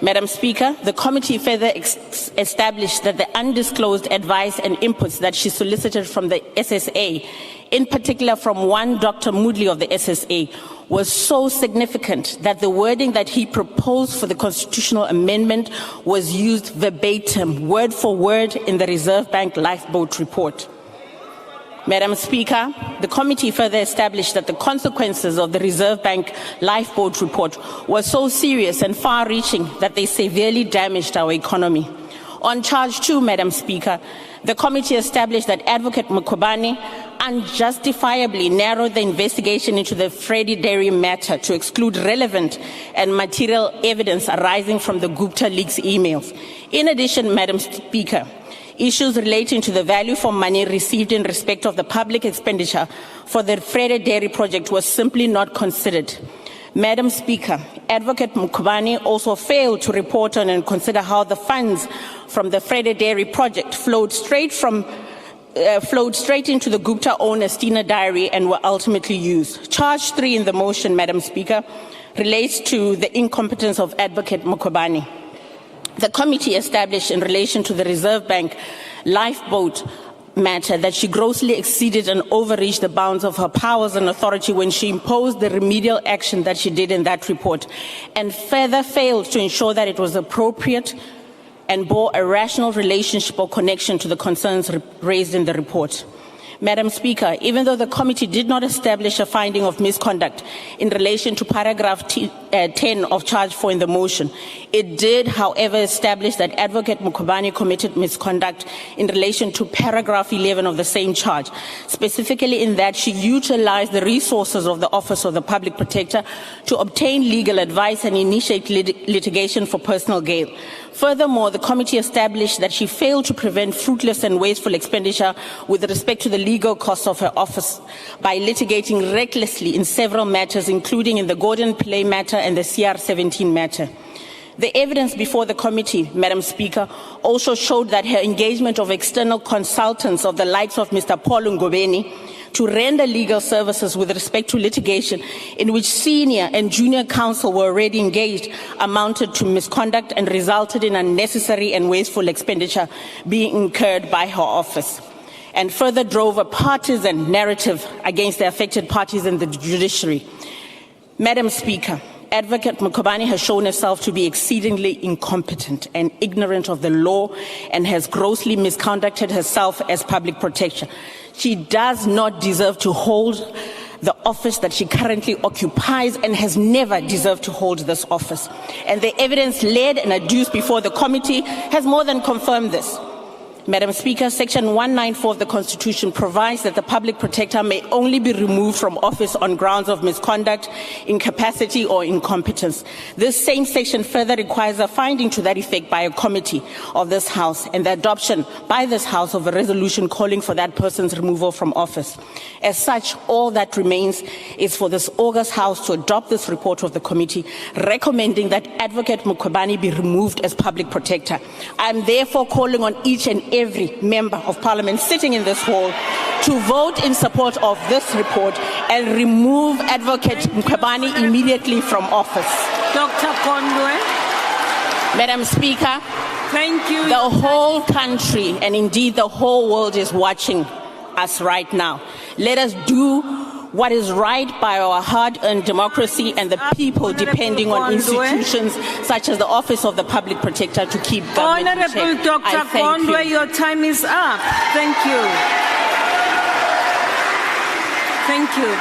Madam Speaker, the committee further established that the undisclosed advice and inputs that she solicited from the SSA, in particular from one Dr. Moodley of the SSA, was so significant that the wording that he proposed for the constitutional amendment was used verbatim, word for word, in the Reserve Bank Lifeboat Report. Madam Speaker, the committee further established that the consequences of the Reserve Bank Lifeboat Report were so serious and far-reaching that they severely damaged our economy. On charge 2, Madam Speaker, the committee established that Advocate Mkhwebane unjustifiably narrowed the investigation into the Freddie Dairy matter to exclude relevant and material evidence arising from the Gupta leaks emails. In addition, Madam Speaker, issues relating to the value for money received in respect of the public expenditure for the Freddie Dairy project was simply not considered. Madam Speaker, Advocate Mkhwebane also failed to report on and consider how the funds from the Freddie Dairy project flowed straight into the Gupta-owned Estina Dairy and were ultimately used. Charge 3 in the motion, Madam Speaker, relates to the incompetence of Advocate Mkhwebane. The committee established in relation to the Reserve Bank Lifeboat matter that she grossly exceeded and overreached the bounds of her powers and authority when she imposed the remedial action that she did in that report, and further failed to ensure that it was appropriate and bore a rational relationship or connection to the concerns raised in the report. Madam Speaker, even though the committee did not establish a finding of misconduct in relation to paragraph 10 of charge 4 in the motion, it did, however, establish that Advocate Mkhwebane committed misconduct in relation to paragraph 11 of the same charge, specifically in that she utilized the resources of the Office of the Public Protector to obtain legal advice and initiate litigation for personal gain. Furthermore, the committee established that she failed to prevent fruitless and wasteful expenditure with respect to the legal costs of her office by litigating recklessly in several matters, including in the Gordon Pillay matter and the CR17 matter. The evidence before the committee, Madam Speaker, also showed that her engagement of external consultants of the likes of Mr. Paul Ngobeni to render legal services with respect to litigation in which senior and junior counsel were already engaged amounted to misconduct and resulted in unnecessary and wasteful expenditure being incurred by her office, and further drove a partisan narrative against the affected parties in the judiciary. Madam Speaker, Advocate Mkhwebane has shown herself to be exceedingly incompetent and ignorant of the law and has grossly misconducted herself as public protector. She does not deserve to hold the office that she currently occupies and has never deserved to hold this office. And the evidence laid and adduced before the committee has more than confirmed this. Madam Speaker, Section 194 of the Constitution provides that the Public Protector may only be removed from office on grounds of misconduct, incapacity, or incompetence. This same section further requires a finding to that effect by a committee of this House and the adoption by this House of a resolution calling for that person's removal from office. As such, all that remains is for this august House to adopt this report of the committee, recommending that Advocate Mkhwebane be removed as Public Protector. I am therefore calling on each and every member of Parliament sitting in this hall to vote in support of this report and remove Advocate Mkhwebane immediately from office. Dr. Kondwe. Madam Speaker, thank you. The whole country and indeed the whole world is watching us right now. Let us do what is right by our hard-earned democracy and the people depending on institutions such as the Office of the Public Protector to keep government in check. Honorable Dr. Kondwe, your time is up. Thank you. Thank you.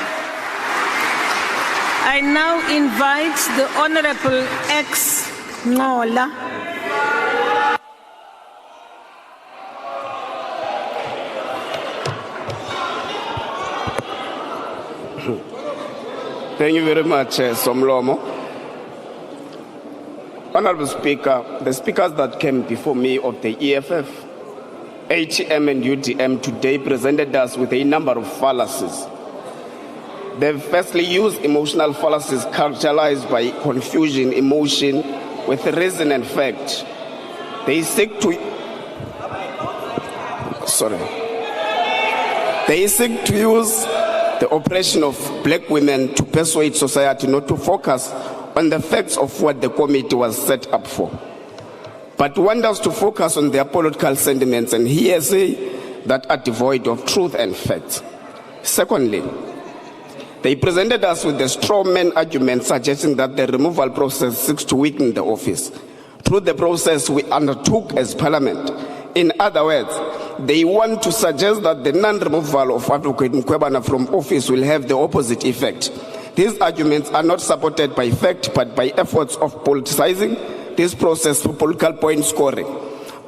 I now invite the Honorable X. Nola. Thank you very much, Somlomo. Honorable Speaker, the speakers that came before me of the EFF, HM and UDM today presented us with a number of fallacies. They firstly used emotional fallacies characterized by confusion, emotion, with reason and fact. They seek to use the oppression of black women to persuade society not to focus on the facts of what the committee was set up for, but want us to focus on their political sentiments and hearsay that are devoid of truth and facts. Secondly, they presented us with the straw man argument suggesting that the removal process seeks to weaken the office through the process we undertook as Parliament. In other words, they want to suggest that the non-removal of Advocate Mkhwebane from office will have the opposite effect. These arguments are not supported by fact, but by efforts of politicizing this process for political point scoring.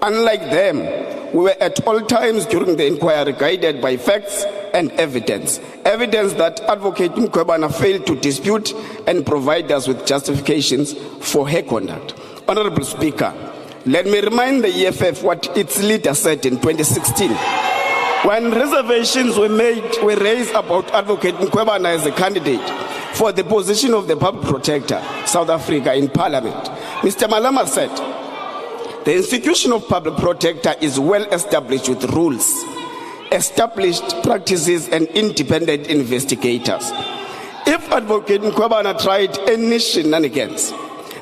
Unlike them, we were at all times during the inquiry guided by facts and evidence. Evidence that Advocate Mkhwebane failed to dispute and provide us with justifications for her conduct. Honorable Speaker, let me remind the EFF what its leader said in 2016. When reservations were raised about Advocate Mkhwebane as a candidate for the position of the Public Protector, South Africa, in Parliament, Mr. Malema said, the institution of Public Protector is well established with rules, established practices and independent investigators. If Advocate Mkhwebane tried any shenanigans,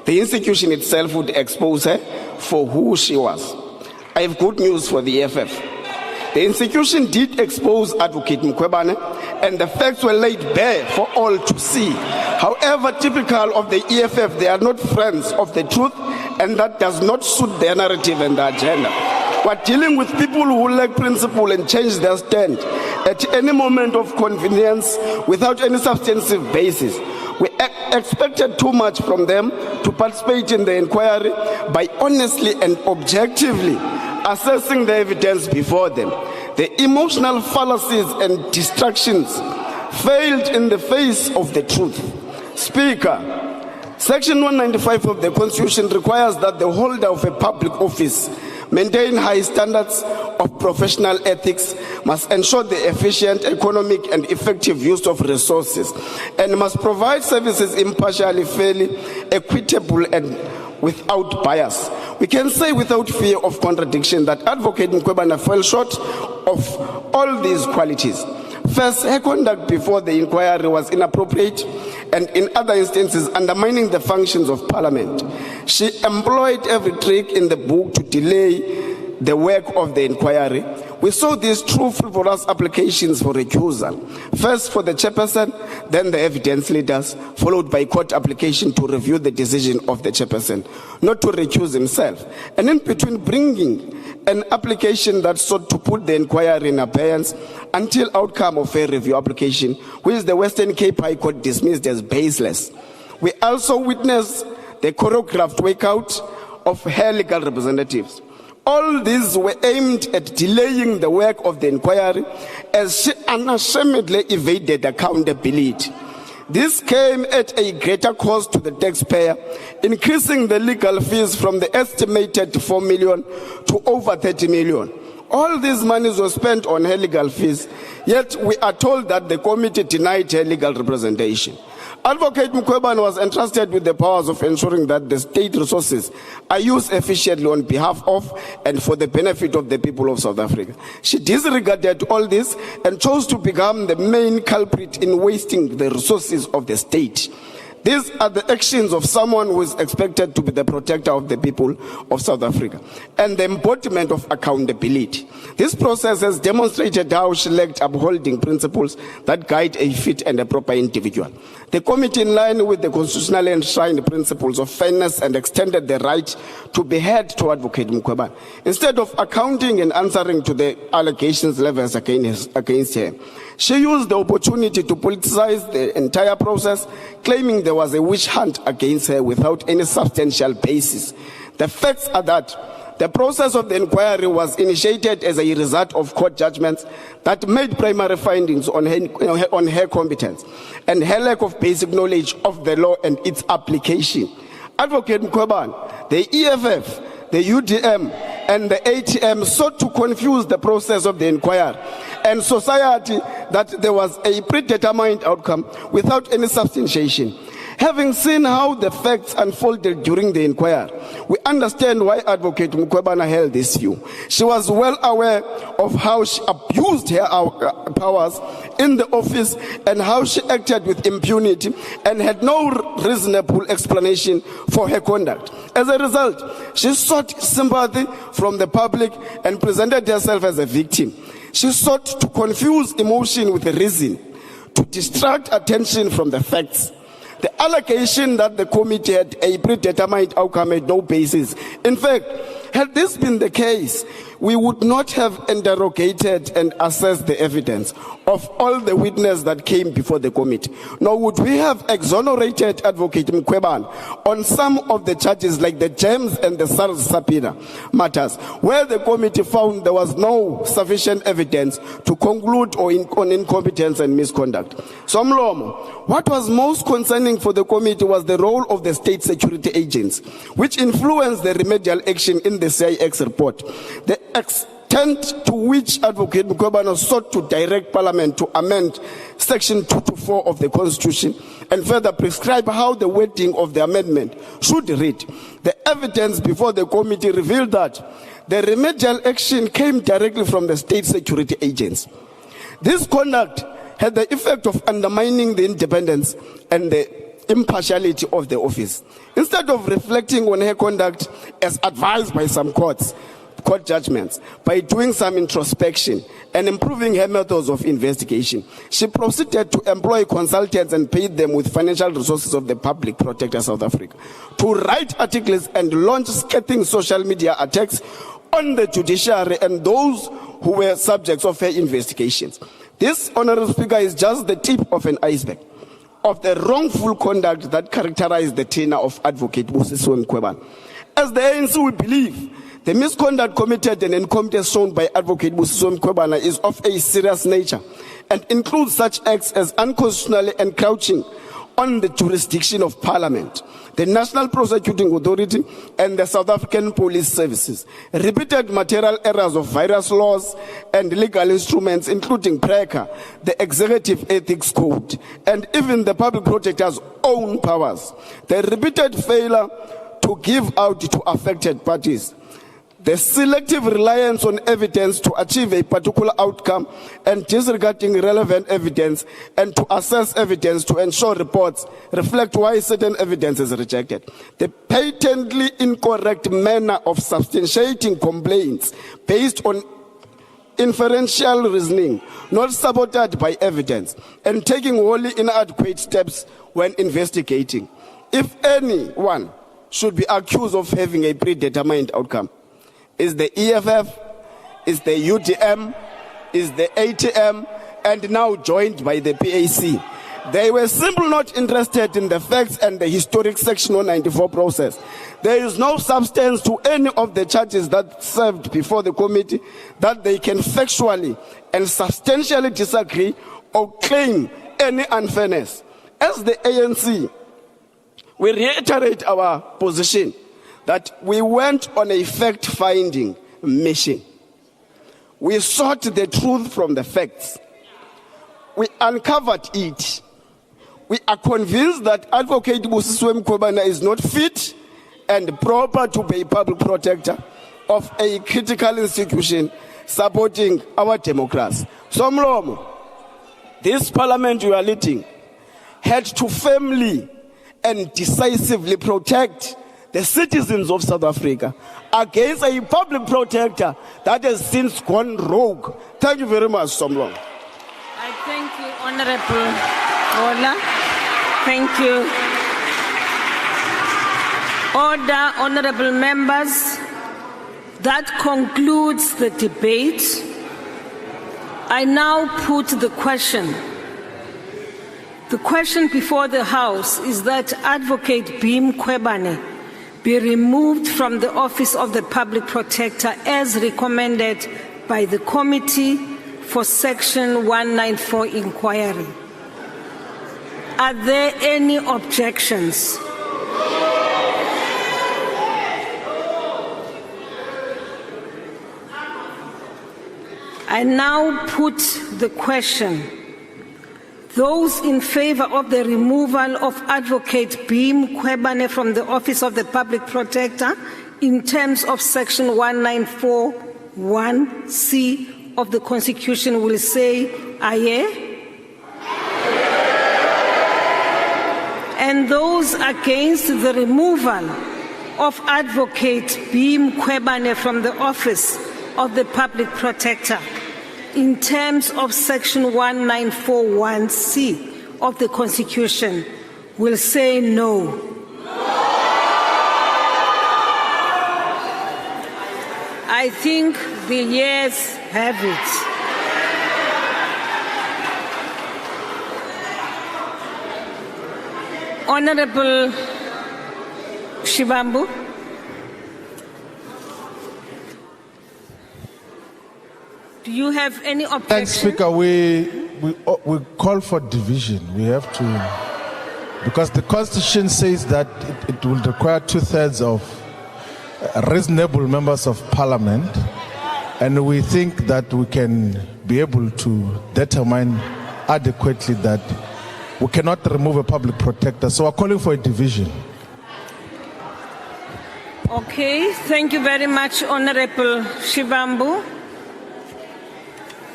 the institution itself would expose her for who she was. I have good news for the EFF. The institution did expose Advocate Mkhwebane, and the facts were laid bare for all to see. However, typical of the EFF, they are not friends of the truth, and that does not suit their narrative and their agenda. We're dealing with people who lack principle and change their stand at any moment of convenience without any substantive basis. We expected too much from them to participate in the inquiry by honestly and objectively assessing the evidence before them. The emotional fallacies and distractions failed in the face of the truth. Speaker, Section 195 of the Constitution requires that the holder of a public office maintain high standards of professional ethics, must ensure the efficient, economic and effective use of resources, and must provide services impartially, fairly, equitable and without bias. We can say without fear of contradiction that Advocate Mkhwebane fell short of all these qualities. First, her conduct before the inquiry was inappropriate and in other instances undermining the functions of Parliament. She employed every trick in the book to delay the work of the inquiry. We saw these true frivolous applications for recusal. First for the chairperson, then the evidence leaders, followed by court application to review the decision of the chairperson, not to recuse himself. And in between, bringing an application that sought to put the inquiry in abeyance until outcome of a review application, which the Western Cape High Court dismissed as baseless. We also witnessed the choreographed workout of her legal representatives. All these were aimed at delaying the work of the inquiry as she unashamedly evaded accountability. This came at a greater cost to the taxpayer, increasing the legal fees from the estimated 4 million to over 30 million. All these monies were spent on her legal fees, yet we are told that the committee denied her legal representation. Advocate Mkhwebane was entrusted with the powers of ensuring that the state resources are used efficiently on behalf of and for the benefit of the people of South Africa. She disregarded all this and chose to become the main culprit in wasting the resources of the state. These are the actions of someone who is expected to be the protector of the people of South Africa and the embodiment of accountability. This process has demonstrated how she lacked upholding principles that guide a fit and a proper individual. The committee, in line with the constitutionally enshrined principles of fairness, and extended the right to be heard to Advocate Mkhwebane. Instead of accounting and answering to the allegations leveled against her, she used the opportunity to politicize the entire process, claiming there was a witch hunt against her without any substantial basis. The facts are that The process of the inquiry was initiated as a result of court judgments that made primary findings on her competence and her lack of basic knowledge of the law and its application. Advocate Mkhwebane, the EFF, the UDM, and the ATM sought to confuse the process of the inquiry and society that there was a predetermined outcome without any substantiation. Having seen how the facts unfolded during the inquiry, we understand why Advocate Mkhwebane held this view. She was well aware of how she abused her powers in the office and how she acted with impunity and had no reasonable explanation for her conduct. As a result, she sought sympathy from the public and presented herself as a victim. She sought to confuse emotion with reason, to distract attention from the facts. The allegation that the committee had a predetermined outcome had no basis. In fact, had this been the case, we would not have interrogated and assessed the evidence of all the witnesses that came before the committee, nor would we have exonerated Advocate Mkhwebane on some of the charges like the gems and the SARS subpoena matters, where the committee found there was no sufficient evidence to conclude on incompetence and misconduct. Somlomo, what was most concerning for the committee was the role of the state security agents, which influenced the remedial action in the CIX report. The extent to which Advocate Mkhwebane sought to direct Parliament to amend Section 224 of the Constitution and further prescribe how the wording of the amendment should read. The evidence before the committee revealed that the remedial action came directly from the state security agents. This conduct had the effect of undermining the independence and the impartiality of the office. Instead of reflecting on her conduct as advised by some court judgments, by doing some introspection and improving her methods of investigation, she proceeded to employ consultants and pay them with financial resources of the Public Protector South Africa to write articles and launch scathing social media attacks on the judiciary and those who were subjects of her investigations. This, Honourable Speaker, is just the tip of an iceberg of the wrongful conduct that characterized the tenure of Advocate Busisiwe Mkhwebane. As the ANC, we believe the misconduct committed and incompetence shown by Advocate Busisiwe Mkhwebane is of a serious nature and includes such acts as unconstitutionally encroaching on the jurisdiction of Parliament, the National Prosecuting Authority, and the South African Police Services, repeated material errors of various laws and legal instruments, including PRECA, the Executive Ethics Code, and even the Public Protector's own powers, the repeated failure to give out to affected parties, the selective reliance on evidence to achieve a particular outcome and disregarding relevant evidence and to assess evidence to ensure reports reflect why certain evidence is rejected. The patently incorrect manner of substantiating complaints based on inferential reasoning, not supported by evidence, and taking wholly inadequate steps when investigating. If anyone should be accused of having a predetermined outcome, is the EFF, is the UDM, is the ATM, and now joined by the PAC. They were simply not interested in the facts and the historic Section 194 process. There is no substance to any of the charges that served before the committee that they can factually and substantially disagree or claim any unfairness. As the ANC, we reiterate our position that we went on a fact-finding mission. We sought the truth from the facts. We uncovered it. We are convinced that Advocate Busisiwe Mkhwebane is not fit and proper to be a public protector of a critical institution supporting our democracy. Somlomo, this parliament you are leading had to firmly and decisively protect the citizens of South Africa against a public protector that has since gone rogue. Thank you very much, Somlong. I thank you, Honorable Ola. Thank you. Order, honorable members. That concludes the debate. I now put the question. The question before the House is that Advocate B. Mkhwebane be removed from the office of the Public Protector as recommended by the Committee for Section 194 inquiry. Are there any objections? I now put the question. Those in favor of the removal of Advocate B. Mkhwebane from the office of the Public Protector in terms of Section 194(1)(c) of the Constitution will say aye. And those against the removal of Advocate B. Mkhwebane from the office of the Public Protector in terms of Section 194(1)(c) of the Constitution will say no. I think the yeas have it. Honorable Shivambu. Do you have any objection? Thanks, Speaker. We call for division. We have to, because the Constitution says that it will require 2/3 of reasonable members of Parliament, and we think that we can be able to determine adequately that we cannot remove a public protector. So we're calling for a division. Okay, thank you very much, Honorable Shivambu.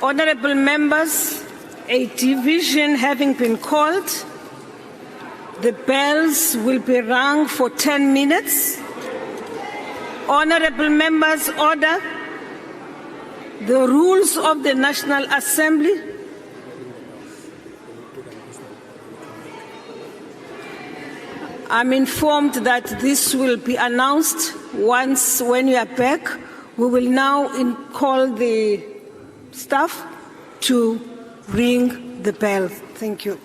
Honorable members, a division having been called, the bells will be rung for 10 minutes. Honorable members, order. The rules of the National Assembly I'm informed that this will be announced when you are back. We will now call the staff to ring the bell. Thank you.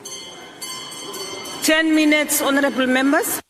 10 minutes, honorable members.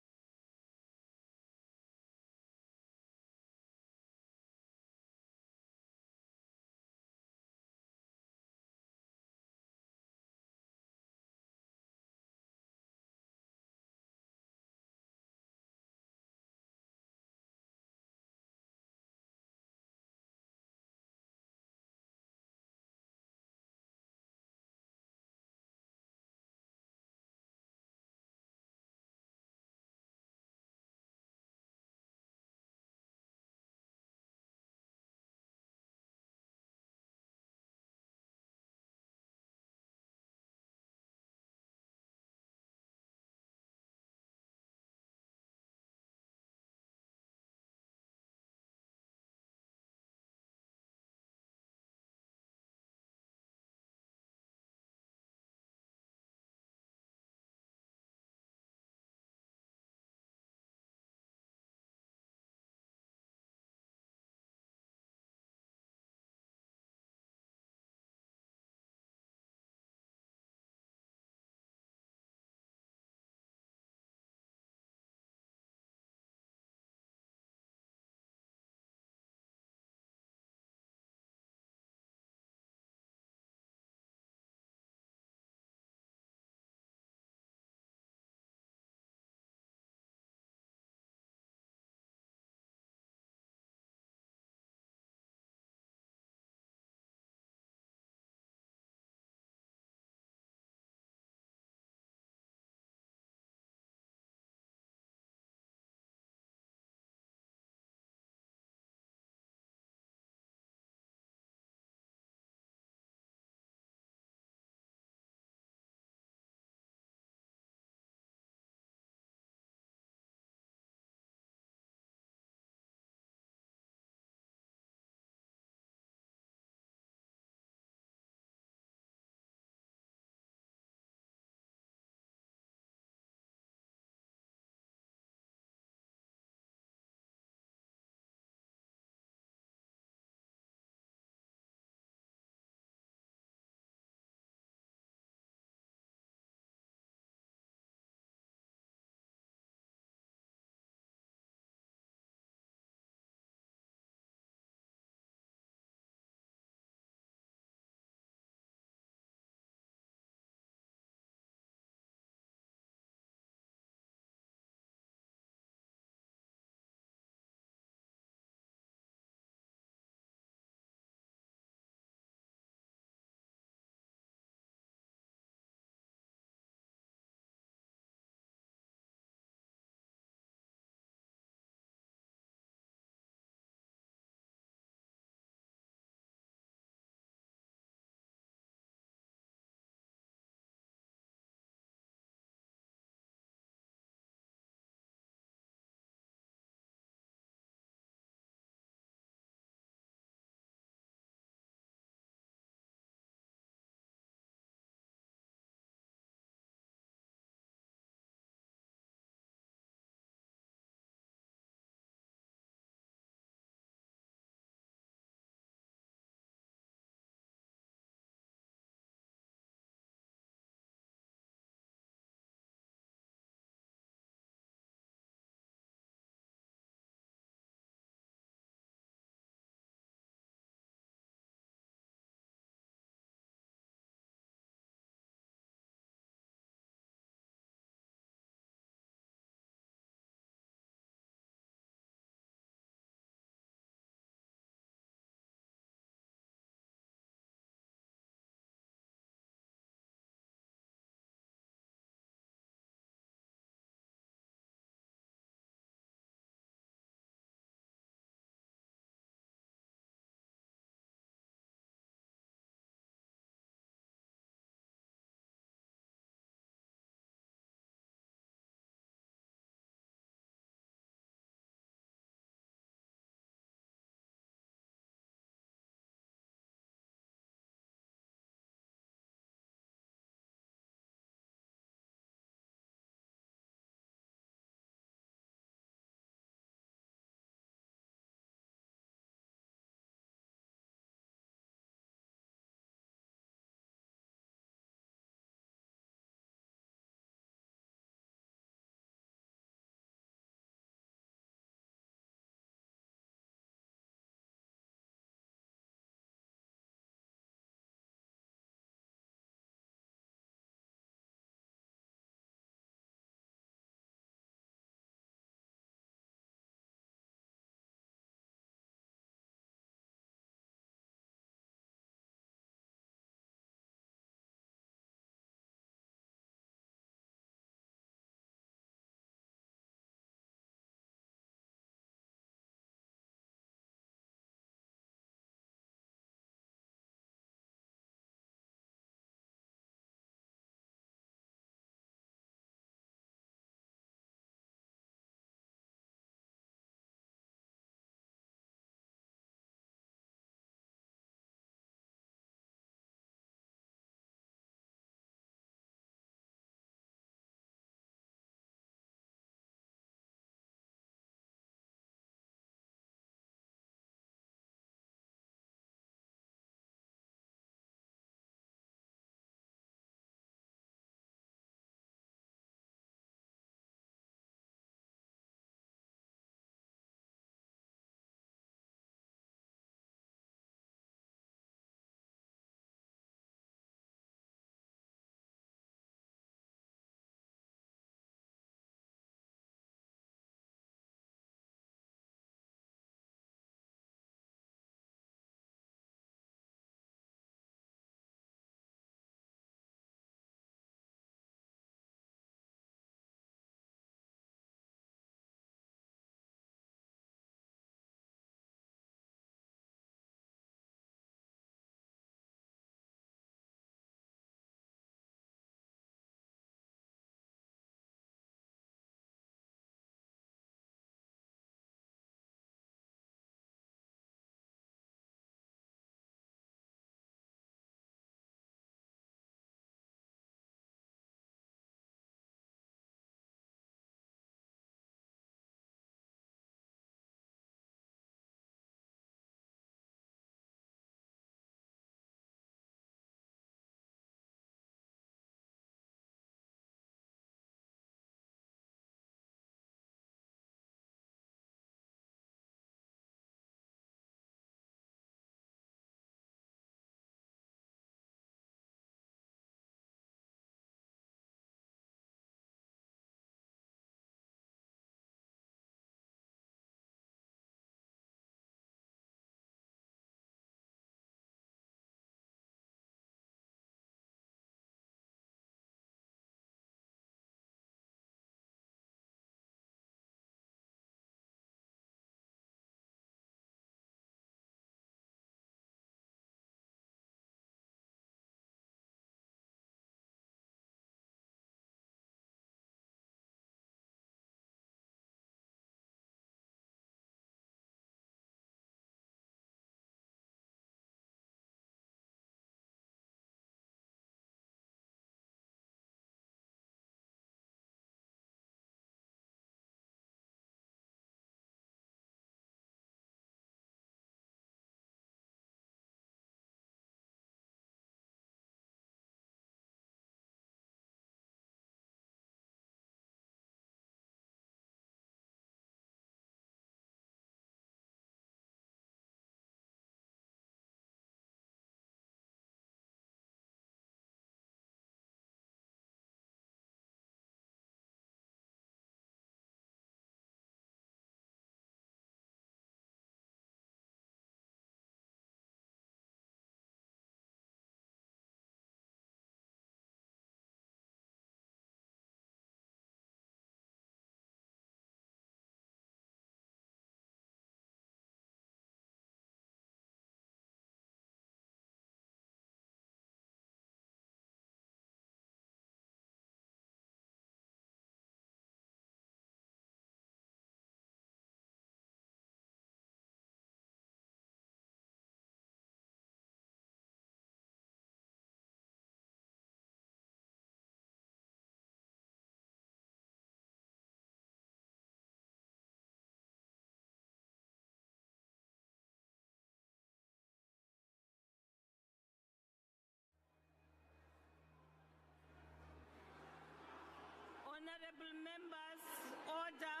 members, order.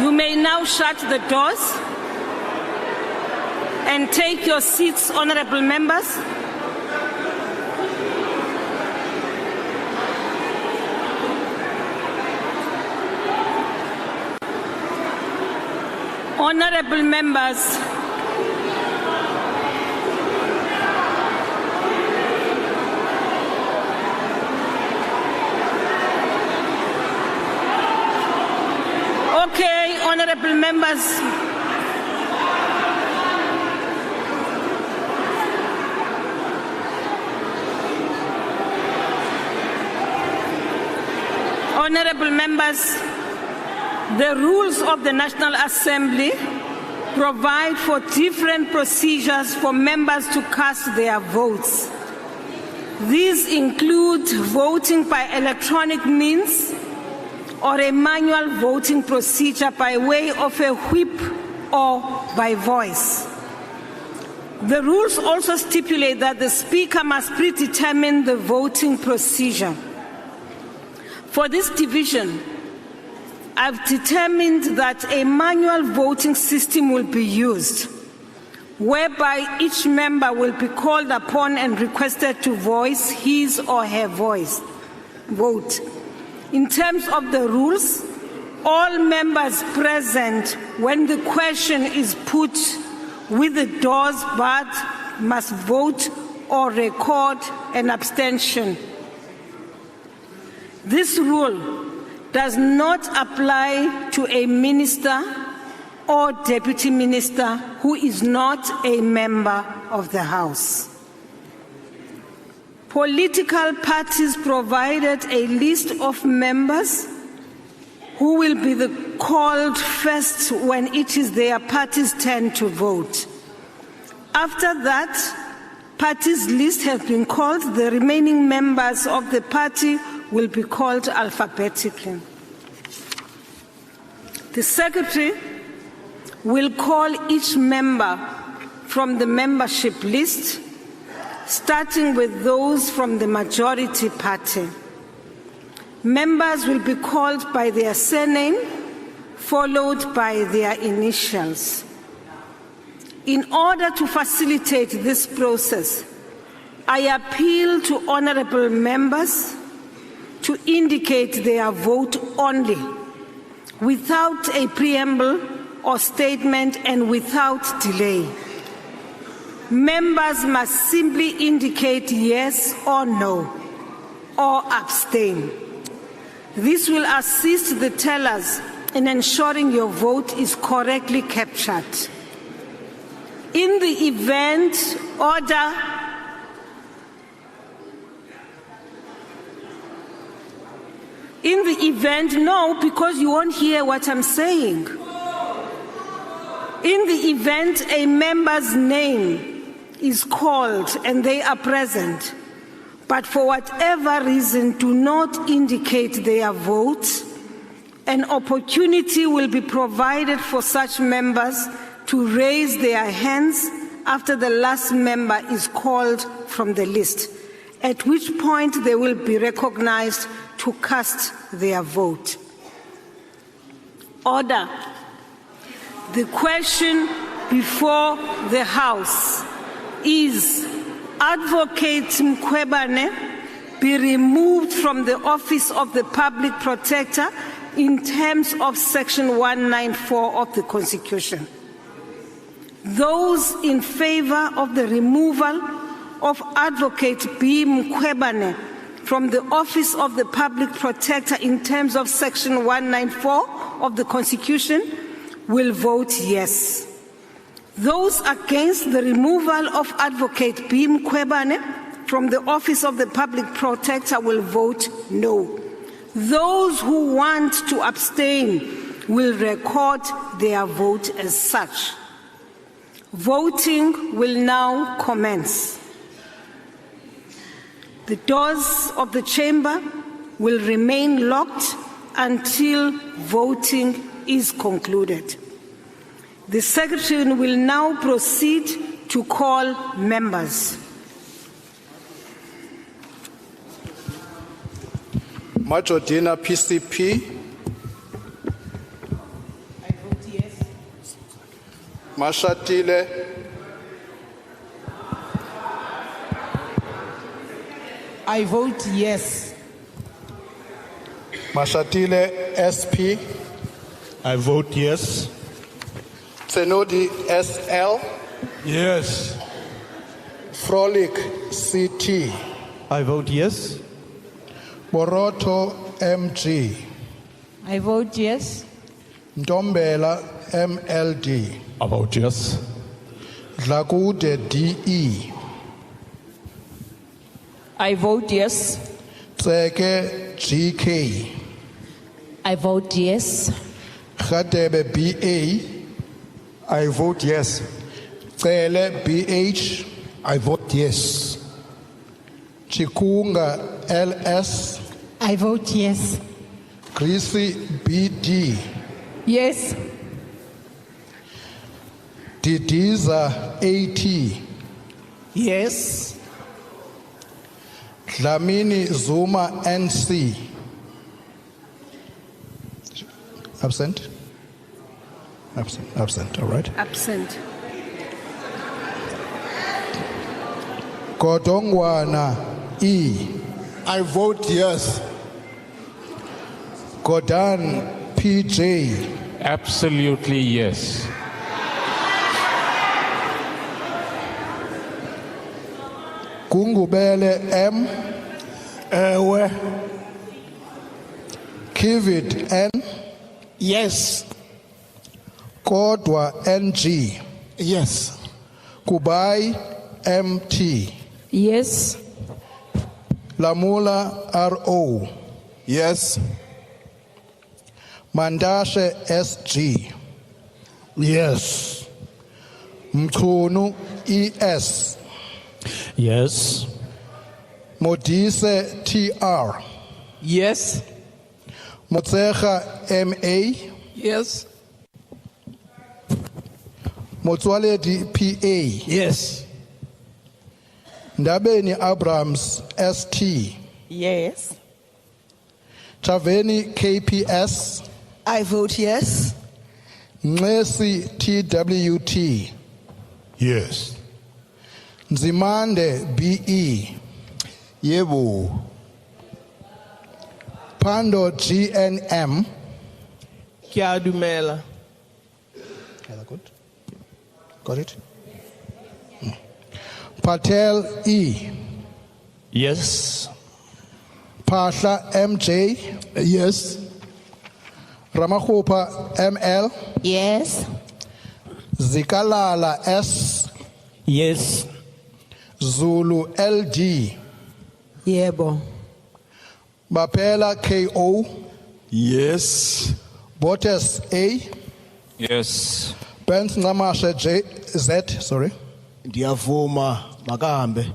You may now shut the doors and take your seats, honorable members. Honorable members, okay, honorable members, honorable members, the rules of the National Assembly provide for different procedures for members to cast their votes. These include voting by electronic means or a manual voting procedure by way of a whip or by voice. The rules also stipulate that the Speaker must predetermine the voting procedure. For this division, I've determined that a manual voting system will be used, whereby each member will be called upon and requested to voice his or her vote. In terms of the rules, all members present when the question is put with the doors barred must vote or record an abstention. This rule does not apply to a minister or deputy minister who is not a member of the House. Political parties provided a list of members who will be called first when it is their party's turn to vote. After that, party's list has been called. The remaining members of the party will be called alphabetically. The Secretary will call each member from the membership list, starting with those from the majority party. Members will be called by their surname, followed by their initials. In order to facilitate this process, I appeal to honorable members to indicate their vote only, without a preamble or statement and without delay. Members must simply indicate yes or no, or abstain. This will assist the tellers in ensuring your vote is correctly captured. In the event, no, because you won't hear what I'm saying. In the event a member's name is called and they are present, but for whatever reason do not indicate their vote, an opportunity will be provided for such members to raise their hands after the last member is called from the list, at which point they will be recognized to cast their vote. Order. The question before the House is Advocate Mkhwebane be removed from the office of the Public Protector in terms of Section 194 of the Constitution. Those in favor of the removal of Advocate B. Mkhwebane from the office of the Public Protector in terms of Section 194 of the Constitution will vote yes. Those against the removal of Advocate B. Mkhwebane from the office of the Public Protector will vote no. Those who want to abstain will record their vote as such. Voting will now commence. The doors of the chamber will remain locked until voting is concluded. The Secretary will now proceed to call members. Majordina PCP. I vote yes. Mashatile. I vote yes. Mashatile SP. I vote yes. Tsenodi SL. Yes. Frolic CT. I vote yes. Boroto MG. I vote yes. Ntombela MLD. I vote yes. Dlakude DE. I vote yes. Tseke GK. I vote yes. Khatebe BA. I vote yes. Cele BH. I vote yes. Chikunga LS. I vote yes. Greasy BD. Yes. Didiza AT. Yes. Dlamini Zuma NC. Absent? Absent, all right. Absent. Godongwana E. I vote yes. Godan PJ. Absolutely yes. Gungubele M. Ewe. Kivit N. Yes. Kodwa NG. Yes. Kubai MT. Yes. Lamula RO. Yes. Mandashe SG. Yes. Mchunu ES. Yes. Modise TR. Yes. Motsecha MA. Yes. Motswaledi PA. Yes. Ndabeni Abrams ST. Yes. Chaveni KPS. I vote yes. Nxesi TWT. Yes. Nzimande BE. Yebo. Pando GNM. Kiadumela. Got it? Patel E. Yes. Pasha MJ. Yes. Ramahupa ML. Yes. Zikalala S. Yes. Zulu LG. Yebo. Bapela KO. Yes. Botes A. Yes. Benz Namashe Z. Sorry. Ndiyavuma makahambe.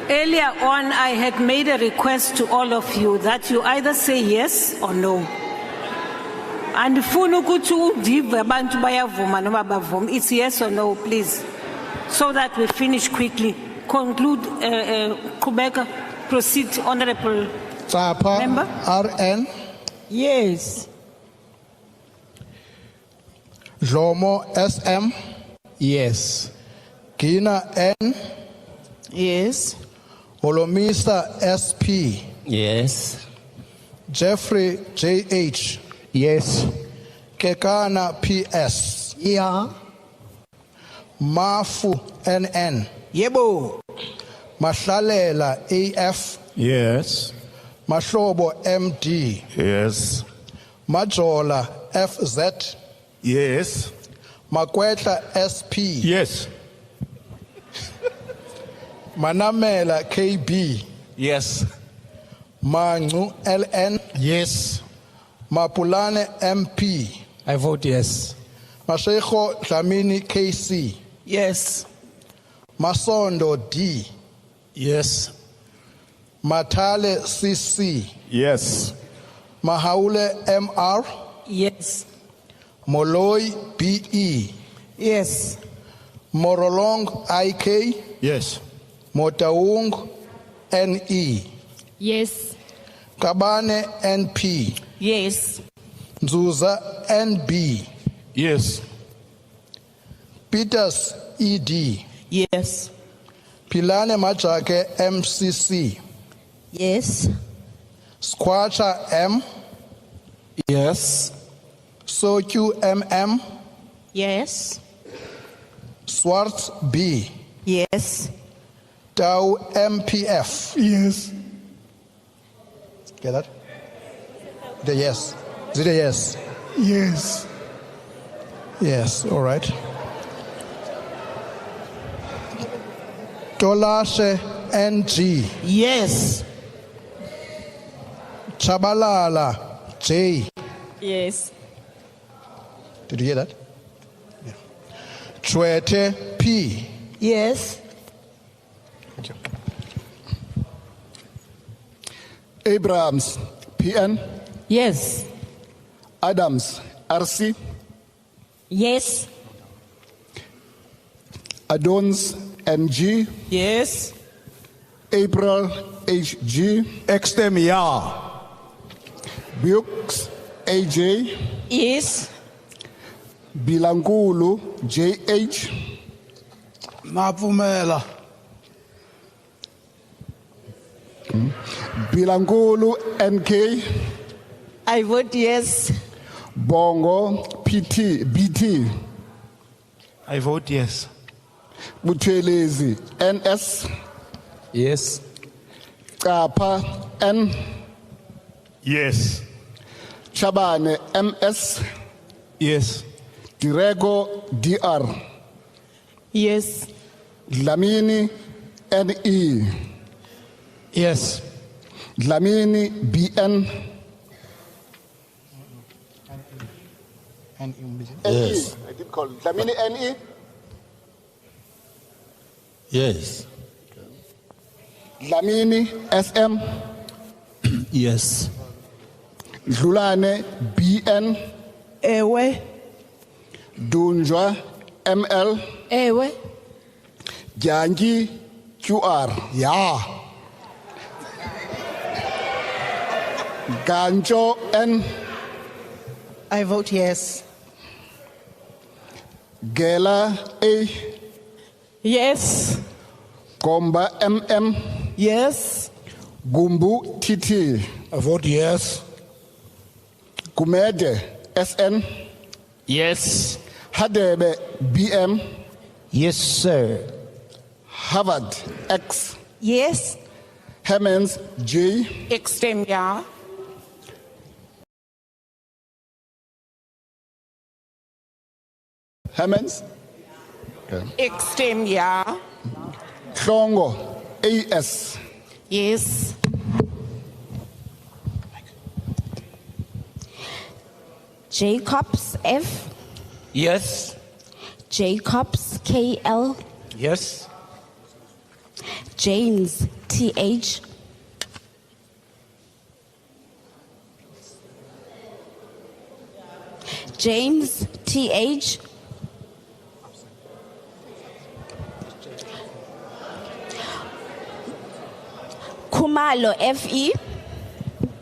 Earlier on, I had made a request to all of you that you either say yes or no. And it's yes or no, please. So that we finish quickly. Conclude, Kholeka, proceed, Honorable Member. RN. Yes. Jomo SM. Yes. Gina N. Yes. Olomisa SP. Yes. Jeffrey JH. Yes. Kekana PS. Yeah. Mafu NN. Yebo. Mashlalela AF. Yes. Mashobo MD. Yes. Majola FZ. Yes. Makwetla SP. Yes. Manamela KB. Yes. Mangu LN. Yes. Mapulane MP. I vote yes. Mashego Dlamini KC. Yes. Masondo D. Yes. Matale CC. Yes. Mahaule MR. Yes. Moloi BE. Yes. Morolong IK. Yes. Motaung, NE. Yes. Kabane, NP. Yes. Nzuza, NB. Yes. Peters, ED. Yes. Pilane Majake, MCC. Yes. Squacha, M. Yes. Soku, MM. Yes. Swartz, B. Yes. Tau, MPF. Yes. Get that? The yes. Is it a yes? Yes. Yes, all right. Tolashe, NG. Yes. Chabalala, J. Yes. Did you hear that? Yeah. Chwete, P. Yes. Thank you. Abrahams, PN. Yes. Adams, RC. Yes. Adons, NG. Yes. April, HG. Extemia. Bukes, AJ. Yes. Bilangulu, JH. Mapumela. Bilangulu, NK. I vote yes. Bongo, PT, BT. I vote yes. Buthelezi, NS. Yes. Kapa, N. Yes. Chabane, MS. Yes. Dirego, DR. Yes. Dlamini, NE. Yes. Dlamini, BN. Yes. I did call it. Dlamini, NE. Yes. Dlamini, SM. Yes. Dlulane, BN. Ewe. Dunjwa, ML. Ewe. Jangi, QR. Yeah. Ganjo, N. I vote yes. Gela, A. Yes. Komba, MM. Yes. Gumbu, TT. I vote yes. Kumede, SN. Yes. Hadebe, BM. Yes, sir. Harvard, X. Yes. Hemmings, J. Extemia. Hemmings. Extemia. Hlongo, AS. Yes. Jacobs F. Yes. Jacobs KL. Yes. James TH. James TH. Kumalo FE.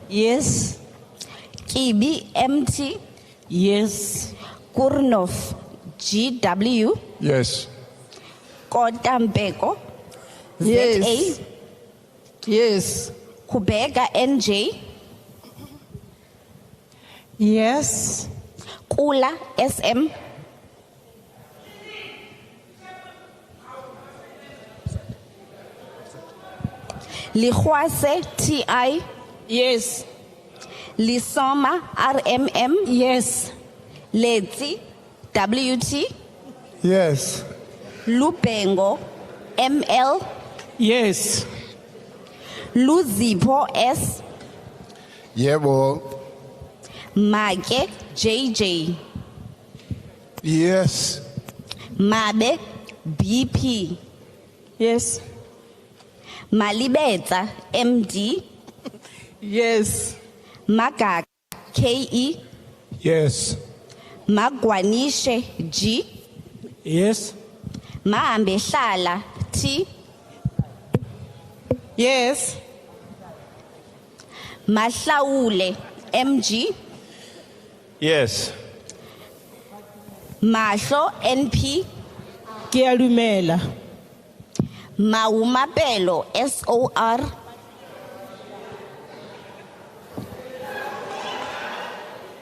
Yes. Kibi MT. Yes. Kurnov GW. Yes. Kotampeko. Yes. ZA. Yes. Kubeka NJ. Yes. Kula SM. Lihwase TI. Yes. Lisoma RMM. Yes. Letsi WT. Yes. Lupengo ML. Yes. Luzipho S. Yebo. Make JJ. Yes. Mabe BP. Yes. Malibeta MD. Yes. Magaka KE. Yes. Magwanishe G. Yes. Mahambehlala T. Yes. Mahlaule MG. Yes. Mahlo NP. Kialumela. Maumapelo SOR.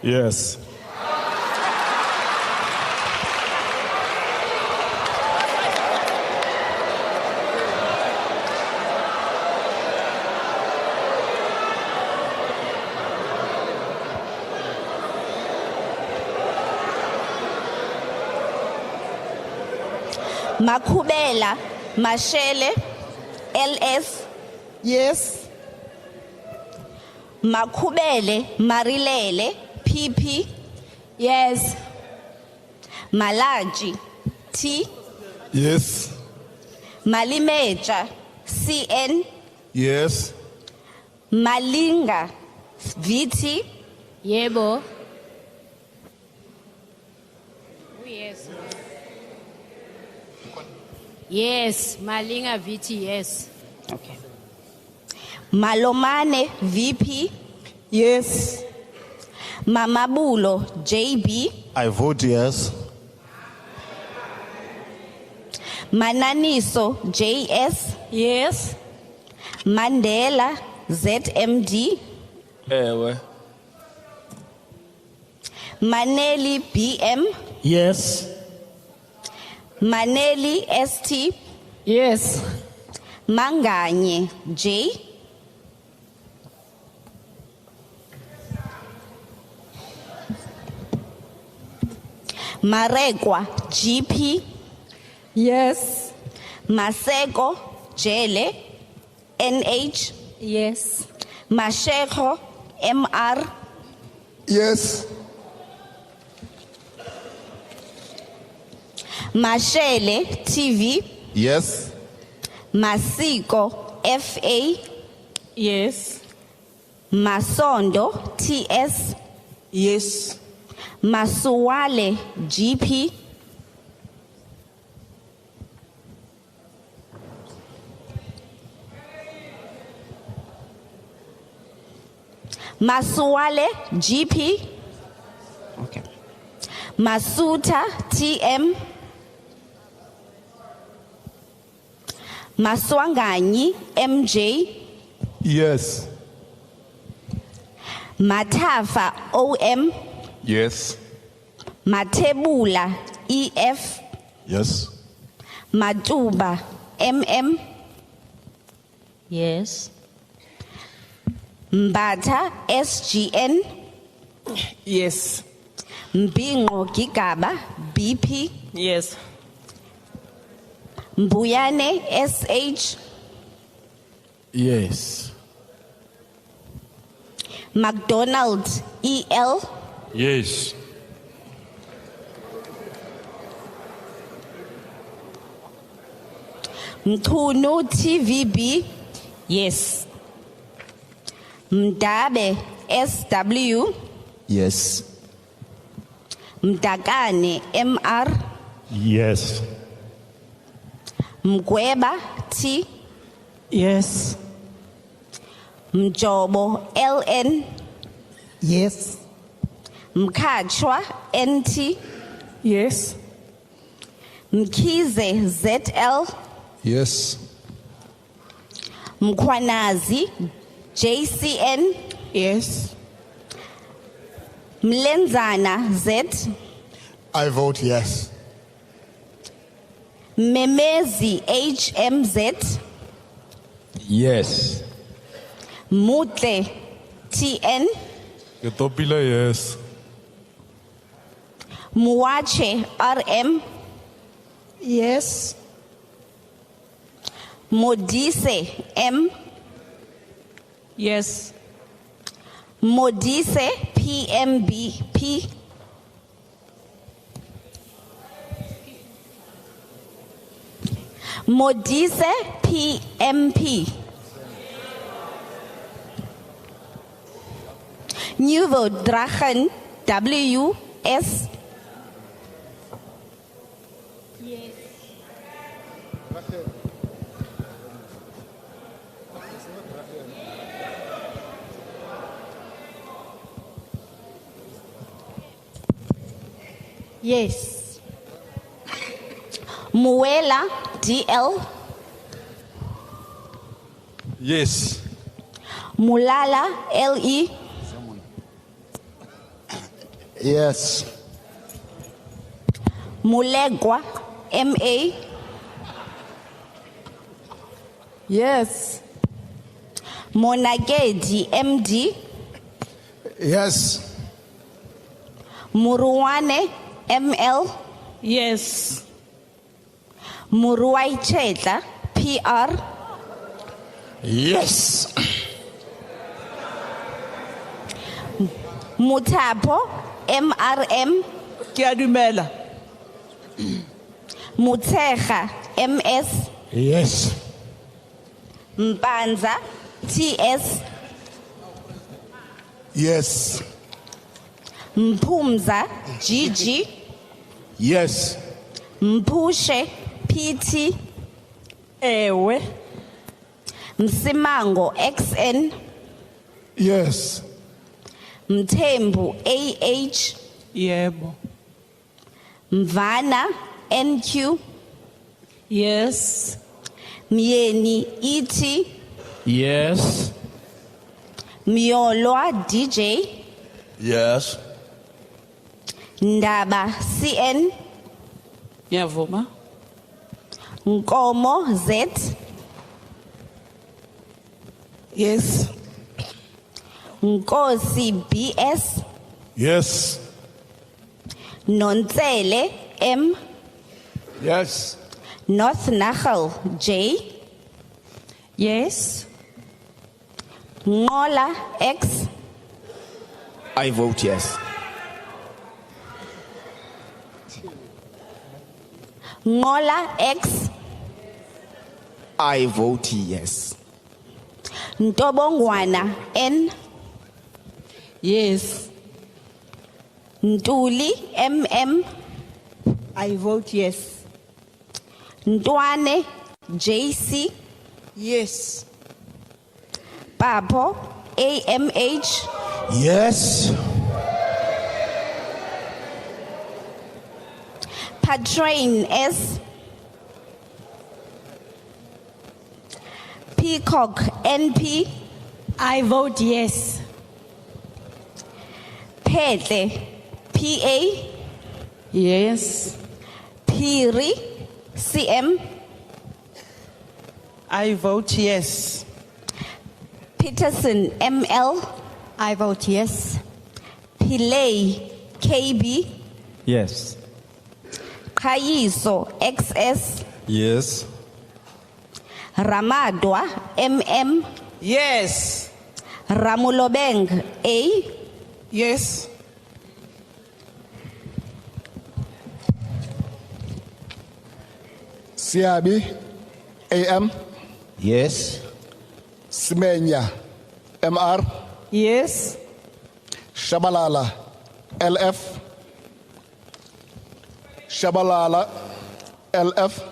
Yes. Makhubela Mashele LS. Yes. Makhubele Marilele PP. Yes. Malaji T. Yes. Malimeja CN. Yes. Malinga VT. Yebo. Yes. Yes, Malinga VT, yes. Okay. Malomane VP. Yes. Mamabulo JB. I vote yes. Mananiso JS. Yes. Mandela ZMD. Ewe. Maneli BM. Yes. Maneli ST. Yes. Manganye J. Marekwa GP. Yes. Maseko Jele NH. Yes. Masheko MR. Yes. Mashele TV. Yes. Masiko FA. Yes. Masondo TS. Yes. Masuwale GP. Masuwale GP. Okay. Masuta TM. Maswanganyi MJ. Yes. Matafa OM. Yes. Matebula EF. Yes. Matuba MM. Yes. Mbata SGN. Yes. Mbingo Gigaba BP. Yes. Mbuyane SH. Yes. McDonald EL. Yes. Mkhunu TVB. Yes. Mdabe SW. Yes. Mdakane MR. Yes. Mkweba T. Yes. Mjobo LN. Yes. Mkachwa NT. Yes. Mkize ZL. Yes. Mkwanazi JCN. Yes. Mlenzana Z. I vote yes. Memezi HMZ. Yes. Mutle TN. Ketopila yes. Muache RM. Yes. Modise M. Yes. Modise PMB P. Modise PMP. Nuvo Drachen WS. Yes. Muela, DL. Yes. Mulala, LE. Yes. Mulegwa, MA. Yes. Monagedi, MD. Yes. Muruwane, ML. Yes. Muruai Chetla, PR. Yes. Mutapo, MRM. Kiadumela. Muteja, MS. Yes. Mpanza, TS. Yes. Mpumza, GG. Yes. Mpushe, PT. Ewe. Msimango, XN. Yes. Mtembu, AH. Yebo. Mvana, NQ. Yes. Myeni, ET. Yes. Myolwa, DJ. Yes. Ndaba, CN. Yavuma. Nkomo, Z. Yes. Nkosi, BS. Yes. Nontsele, M. Yes. North Nahal, J. Yes. Ngola, X. I vote yes. Ngola, X. I vote yes. Ntobongwana, N. Yes. Ntuli, MM. I vote yes. Ntwane, JC. Yes. Papo, AMH. Yes. Patrain, S. Peacock, NP. I vote yes. Pete, PA. Yes. Piri, CM. I vote yes. Peterson, ML. I vote yes. Pillay, KB. Yes. Kayiso, XS. Yes. Ramadwa, MM. Yes. Ramulobeng, A. Yes. Siabi, AM. Yes. Simenya, MR. Yes. Shabalala, LF. Shabalala, LF.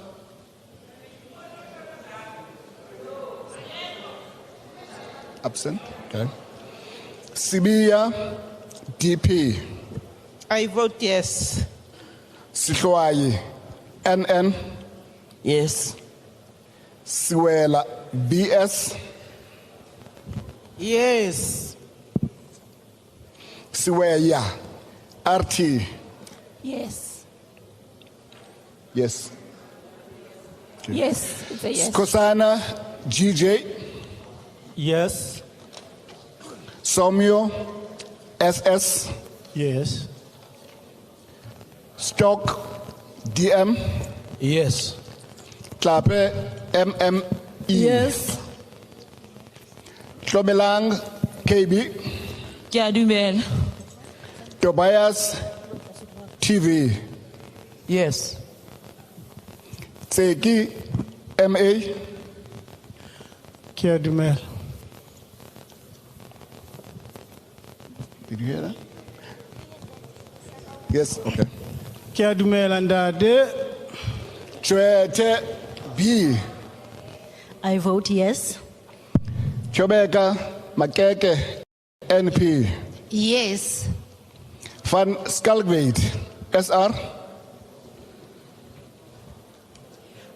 Absent. Okay. Sibiya, DP. I vote yes. Sihlwayi, NN. Yes. Siwela, BS. Yes. Siweya, RT. Yes. Yes. Yes, it's a yes. Skosana, GJ. Yes. Somyo, SS. Yes. Stock, DM. Yes. Klape, MME. Yes. Tlomelang, KB. Kiadumel. Tobias, TV. Yes. Tseki, MA. Kiadumel. Did you hear that? Yes, okay. Kiadumel and Dade. Chwete, B. I vote yes. Chobeka, Makeke, NP. Yes. Van Skalkwyt, SR.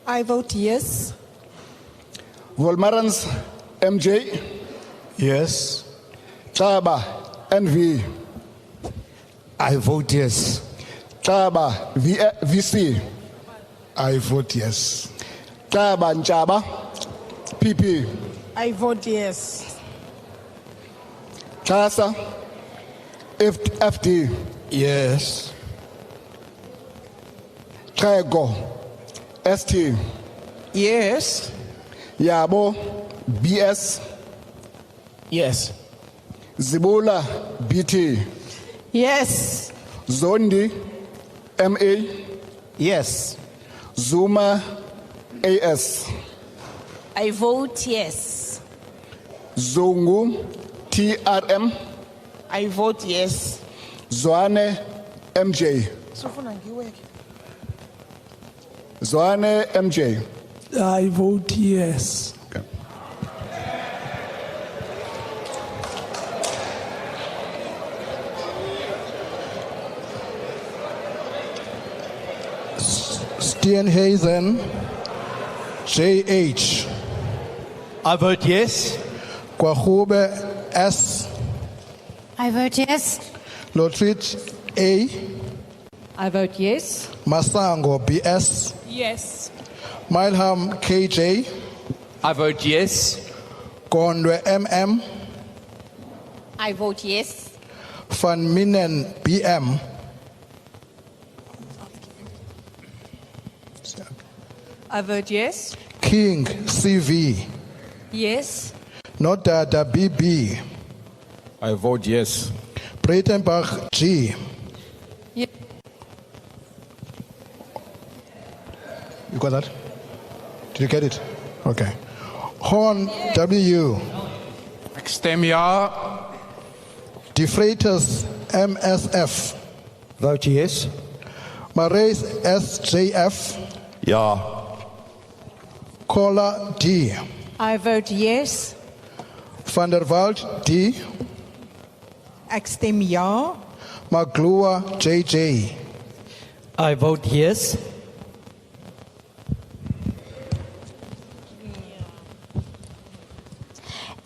I vote yes. Volmarans MJ. Yes. Chaba NV. I vote yes. Chaba VC. I vote yes. Chaba Nchaba PP. I vote yes. Chasa FD. Yes. Kholeka ST. Yes. Yabo BS. Yes. Zibula BT. Yes. Zondi MA. Yes. Zuma AS. I vote yes. Zungu TRM. I vote yes. Zwane MJ. Zwane MJ. I vote yes. Steenhuisen, JH. I vote yes. Kwahube, S. I vote yes. Lotrit, A. I vote yes. Masango, BS. Yes. Milham, KJ. I vote yes. Gondwe, MM. I vote yes. Van Minen, BM. I vote yes. King, CV. Yes. Nodada, BB. I vote yes. Breitenbach, G. Yes. You got that? Did you get it? Okay. Horn, W. Stem ja. De Freitas, MSF. Vote yes. Marais, SJF. Ja. Kola, D. I vote yes. Van der Walt, D. Ek stem ja. Maglua, JJ. I vote yes.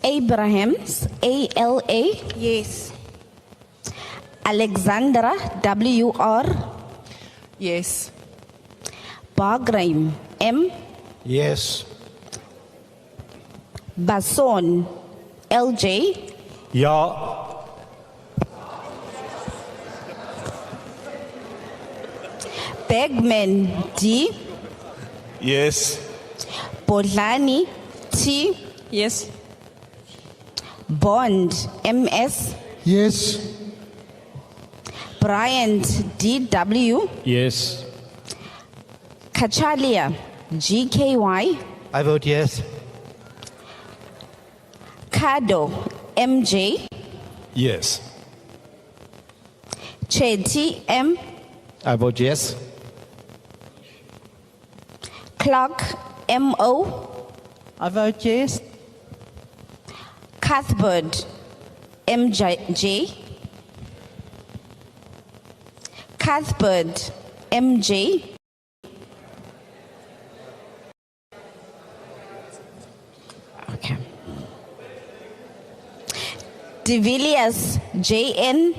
Abrahams, ALA. Yes. Alexandra, WR. Yes. Bagram, M. Yes. Basson, LJ. Ja. Bergman, D. Yes. Bodlani, T. Yes. Bond, MS. Yes. Bryant, DW. Yes. Kachalia, GKY. I vote yes. Kado, MJ. Yes. Chetty, M. I vote yes. Clark, MO. I vote yes. Cuthbert, MJ. Cuthbert, MJ. Okay. De Villiers, JN.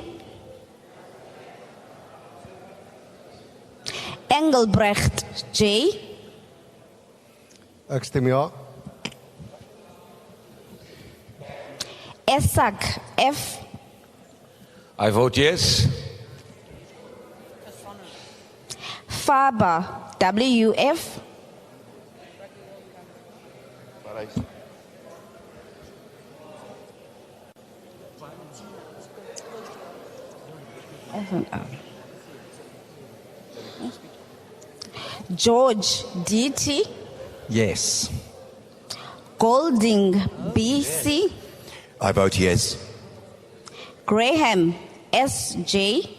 Engelbrecht, J. Ek stem ja. Esak, F. I vote yes. Faber, WF. George, DT. Yes. Golding, BC. I vote yes. Graham, SJ.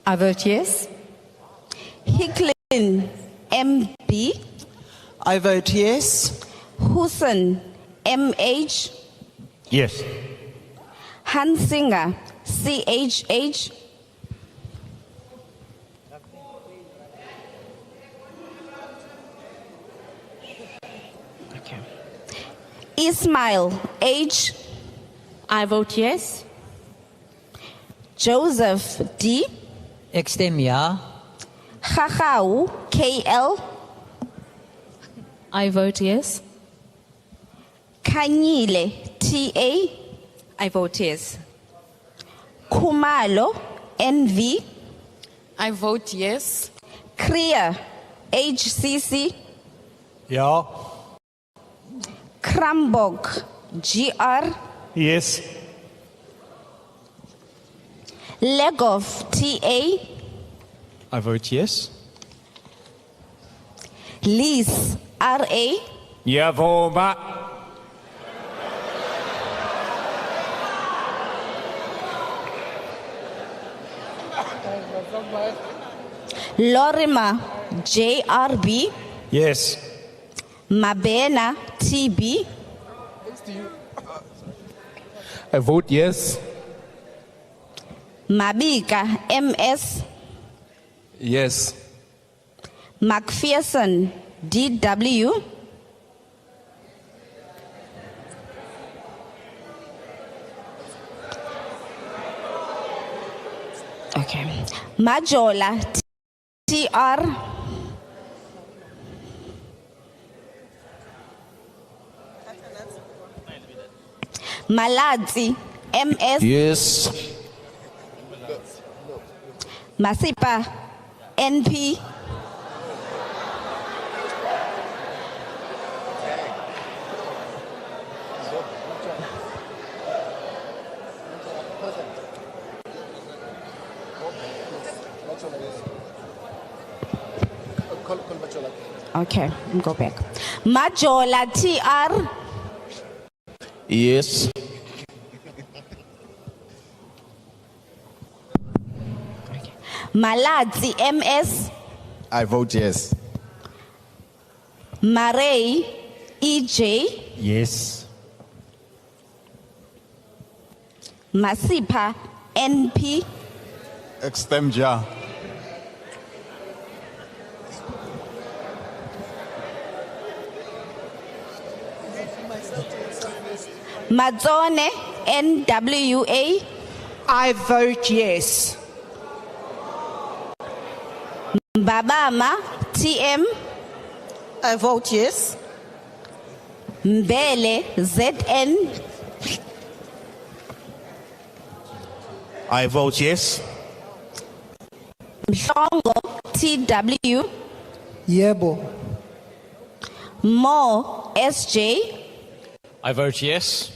I vote yes. Hicklin, MB. I vote yes. Hussein, MH. Yes. Hansinger, CHH. Ismail H. I vote yes. Joseph D. Extem ja. Gagau KL. I vote yes. Kanyile TA. I vote yes. Kumalo NV. I vote yes. Kriya HCC. Ja. Krambok GR. Yes. Legov TA. I vote yes. Lees RA. Jawohl, ma. Lorima JRB. Yes. Mabena TB. I vote yes. Mabika MS. Yes. McPherson DW. Okay. Majola TR. Maladzi MS. Yes. Masipa NP. Okay, go back. Majola TR. Yes. Maladzi MS. I vote yes. Maray EJ. Yes. Masipa NP. Extem ja. Mazzone NWA. I vote yes. Mbabama TM. I vote yes. Mbele ZN. I vote yes. Mhlongo TW. Yebo. Mo SJ. I vote yes.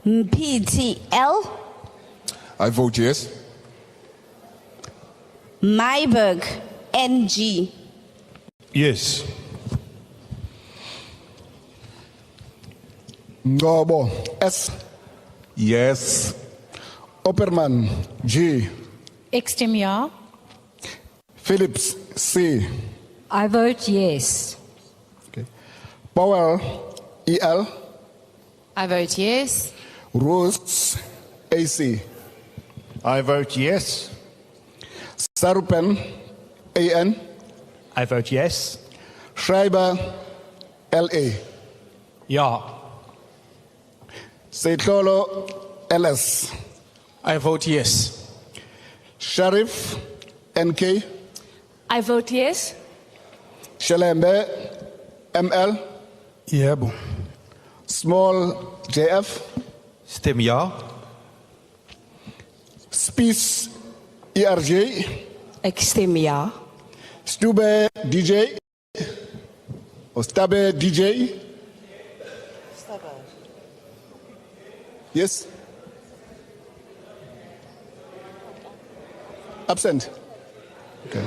PTL. I vote yes. Myberg NG. Yes. Ngobo S. Yes. Opperman G. Extem ja. Phillips C. I vote yes. Powell EL. I vote yes. Rose AC. I vote yes. Sarupen AN. I vote yes. Schreiber LA. Ja. Seitlolo LS. I vote yes. Sharif NK. I vote yes. Shalembe ML. Yebo. Small JF. Stem ja. Spies ERJ. Extem ja. Stube DJ. Or Stabe DJ. Yes. Absent. Okay.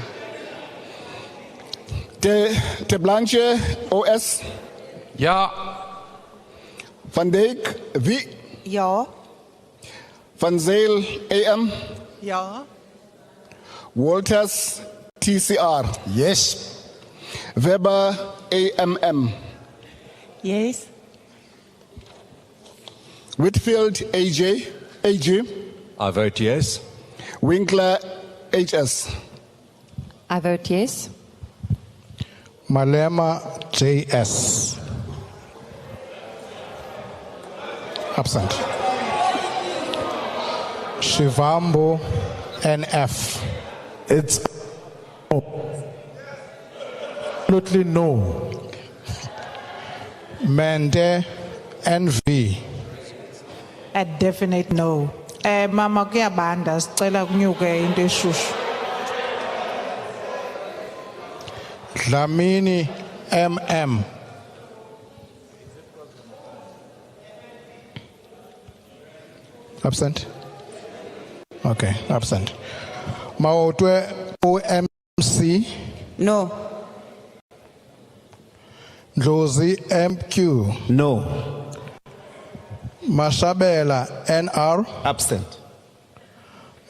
Te Blanche OS. Ja. Van Dijk V. Ja. Van Zyl AM. Ja. Walters TCR. Yes. Weber AMM. Yes. Whitfield AG. I vote yes. Winkler HS. I vote yes. Malema JS. Absent. Shivambu, NF. It's absolutely no. Mende, NV. A definite no. Mama kuyabanda sicela kunyuke into eshushu. Dlamini, MM. Absent. Okay, absent. Maotwe, OMC. No. Josie, MQ. No. Mashabela, NR. Absent.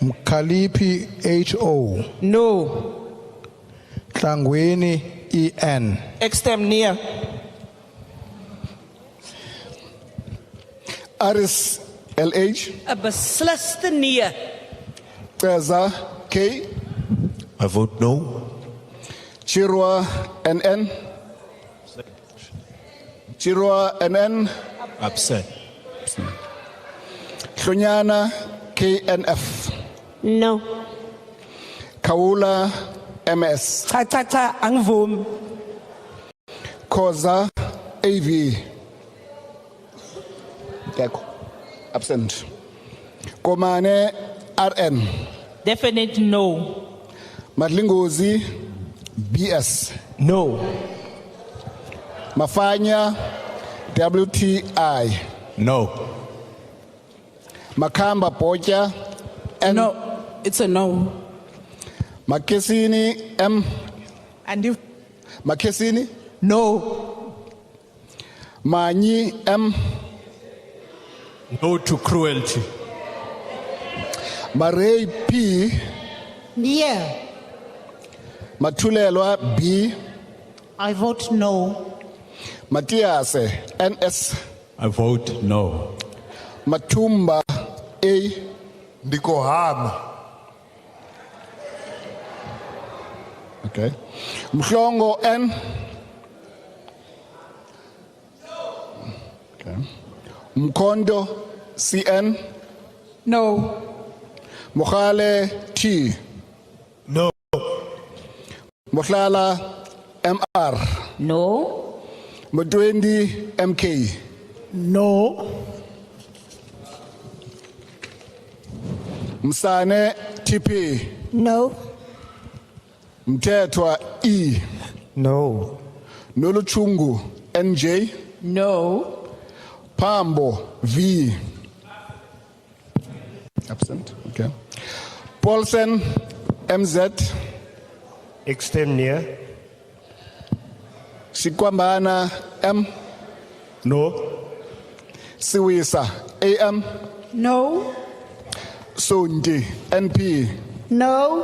Mkalipi, HO. No. Tlangweni, EN. Extemnia. Aris, LH. Besliste nee. Cesar, K. I vote no. Chirwa, NN. Chirwa, NN. Absent. Hlonyana, KNF. No. Kaula, MS. Cha angivumi. Khoza, AV. Deko. Absent. Komane, RN. Definite no. Madlingozi, BS. No. Mafanya, WTI. No. Makamba Pocha, N. No. It's a no. Makesini, M. And you? Makesini, No. Mani, M. No to cruelty. Marei, P. Yeah. Matulelwa, B. I vote no. Matias, NS. I vote no. Matumba, A. Ndikohama. Okay. Mhlongo, N. Okay. Mkondo, CN. No. Mohale, T. No. Mohlala, MR. No. Mudwendi, MK. No. Msane, TP. No. Mtetwa, E. No. Noluchungu, NJ. No. Pambo, V. Absent. Okay. Paulsen, MZ. Extemnia. Sikwambana, M. No. Siwisa, AM. No. Sundi, NP. No.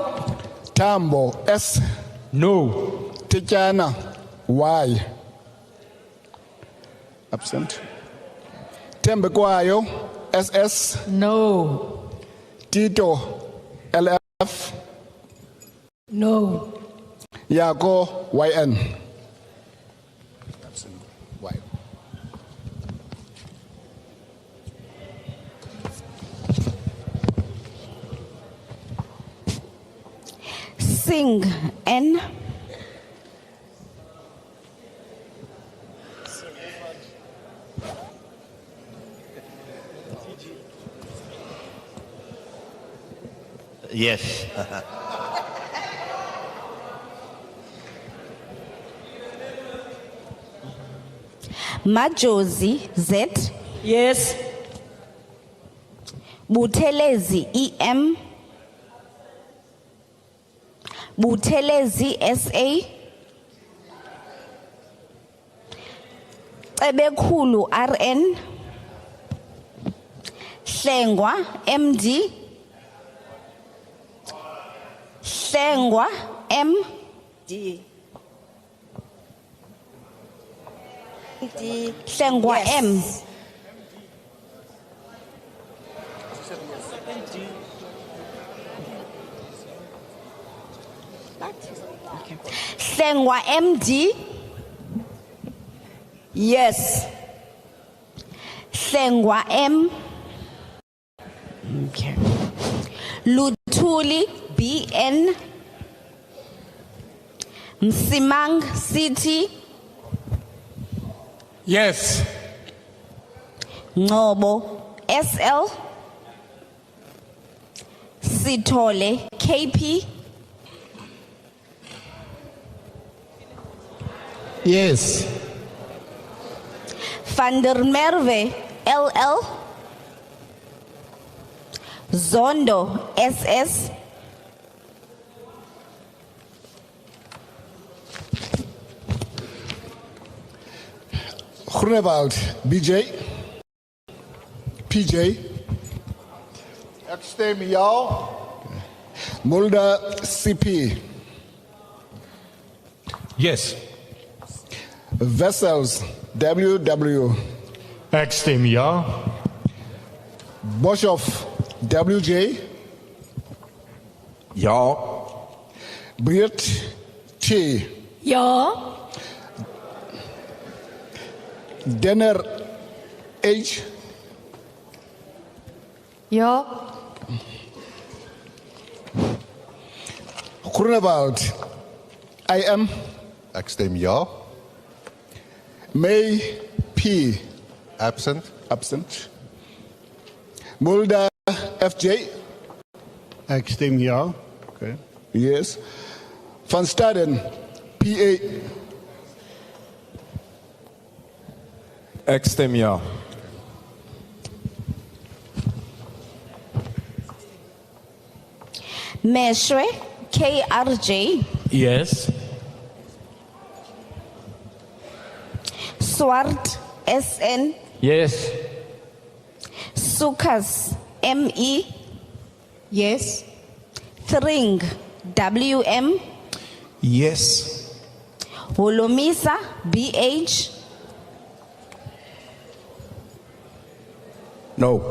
Tambo, S. No. Tijana, Y. Absent. Tembekwayo, SS. No. Tito, LF. No. Yako, YN. Absent. Y. Singh, N. Yes. Majozi, Z. Yes. Buthelezi, EM. Buthelezi, SA. Ebekhulu, RN. Hlengwa, MD. Hlengwa, MD. Hlengwa, M. Hlengwa, MD. Yes. Sengwa M. Okay. Luthuli BN. Msimang City. Yes. Ngobo SL. Sitole KP. Yes. Van der Merwe LL. Zondo SS. Groenewald BJ. PJ. Ek stem ja. Mulder CP. Yes. Vessels WW. Ek stem ja. Boshoff WJ. Ja. Beert T. Ja. Denner H. Ja. Groenewald IM. Ek stem ja. May P. Absent. Absent. Mulder FJ. Ek stem ja. Okay. Yes. Van Staden PA. Ek stem ja. Meshwe KRJ. Yes. Swart SN. Yes. Sukas ME. Yes. Thring WM. Yes. Holomisa BH. No.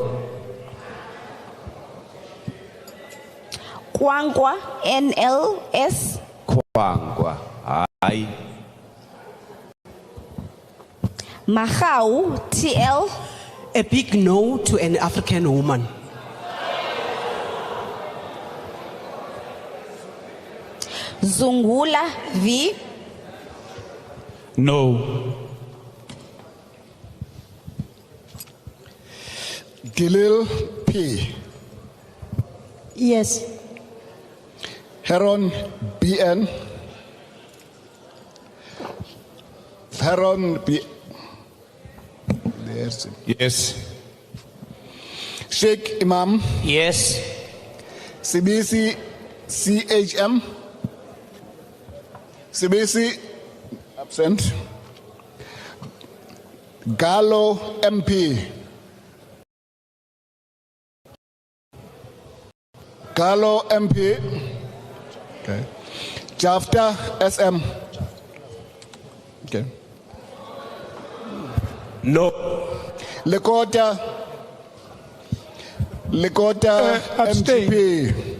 Kwangwa NLS. Kwangwa. Aye. Mahau TL. A big no to an African woman. Zungula V. No. Gilil P. Yes. Heron BN. Heron B. There's Yes. Sheikh Imam. Yes. CBC CHM. CBC absent. Gallo MP. Gallo MP. Okay. Jafta SM. Okay. No. Lekota abstain. MGP.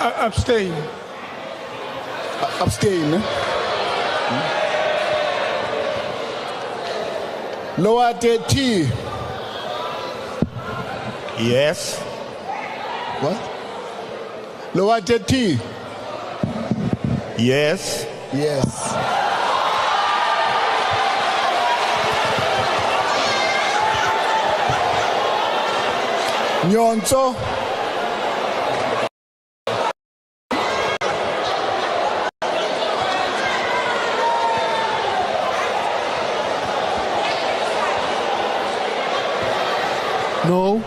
Abstain. Abstain. Loate T. Yes. What? Loate T. Yes. Yes. Nyonso. No.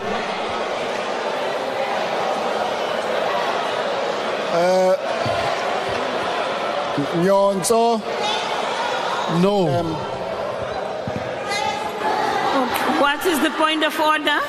Nyonso. No. What is the point of order?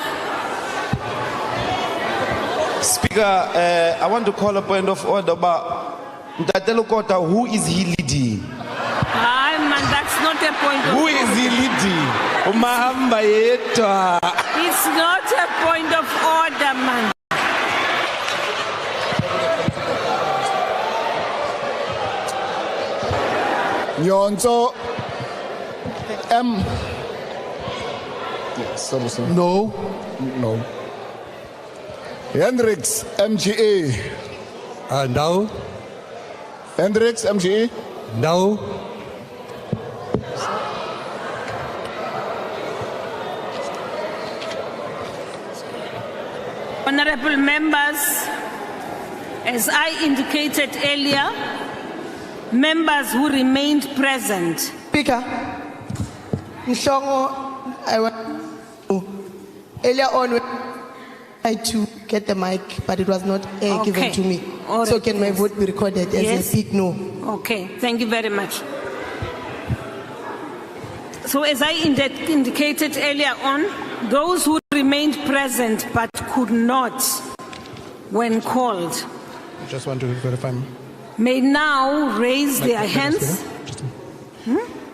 Speaker, I want to call a point of order, but Mtatelokota, who is he leading? Aye, man, that's not a point of Who order. is he leading? Umahamba yedwa. It's not a point of order, man. Nyonso M. Sorry, sir. No. No. Hendricks, MGA. No. Hendricks, MGA. No. Honorable members, as I indicated earlier, members who remained present. Speaker, Mhlongo, earlier on, I tried to get the mic, but it was not given to me. All So right, can my yes. vote be recorded as Yes. a big no? Okay, thank you very much. So as I indicated earlier on, those who remained present but could not when called Just want to verify. may now raise their hands.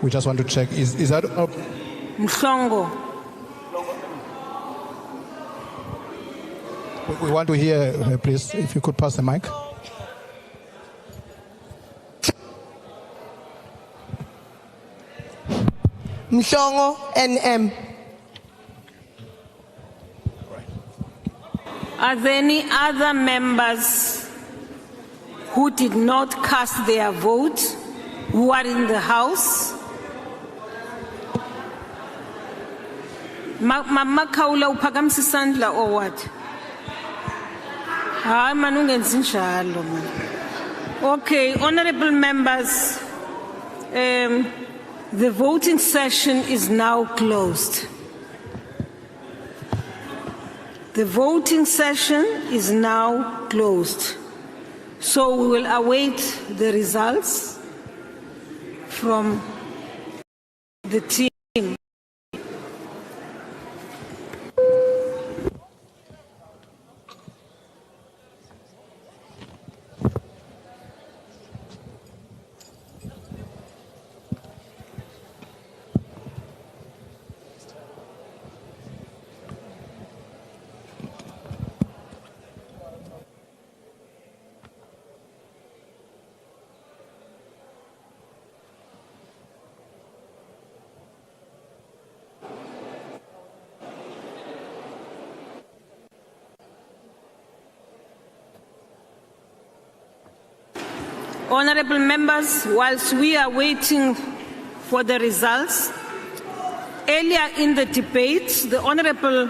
We just want to check. Is that Mhlongo. we want to hear, please, if you could pass the mic. Mhlongo, NM. Are there any other members who did not cast their vote who are in the house? Mama Kaula uphakamisa isandla or what? Hayi man ungenzi njalo man. Okay, honorable members, the voting session is now closed. The voting session is now closed. So we will await the results from the team. Honorable members, whilst we are waiting for the results, earlier in the debate, the Honorable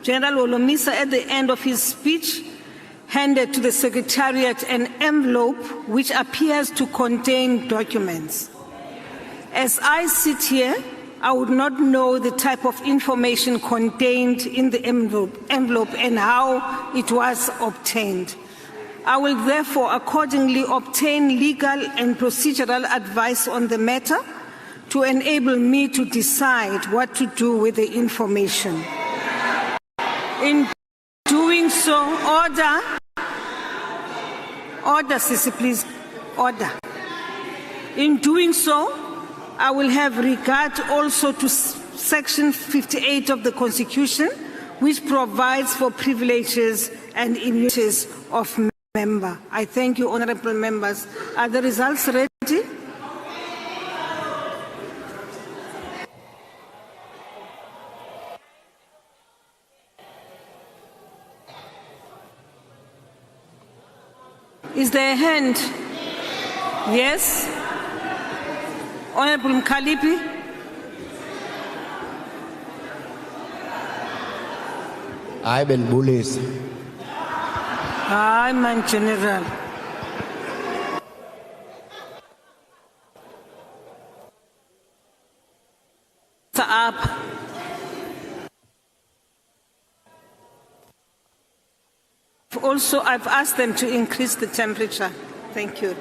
General Wolomisa, at the end of his speech, handed to the Secretariat an envelope which appears to contain documents. As I sit here, I would not know the type of information contained in the envelope and how it was obtained. I will therefore accordingly obtain legal and procedural advice on the matter to enable me to decide what to do with the information. In doing so, order, Sissy, please, order. In doing so, I will have regard also to Section 58 of the Constitution, which provides for privileges and immunities of member. I thank you, honorable members. Are the results ready? Is there a hand? Yes. Honorable Mkhalipi. I've been bullied. Hi, man, General. Up. Also, I've asked them to increase the temperature. Thank you.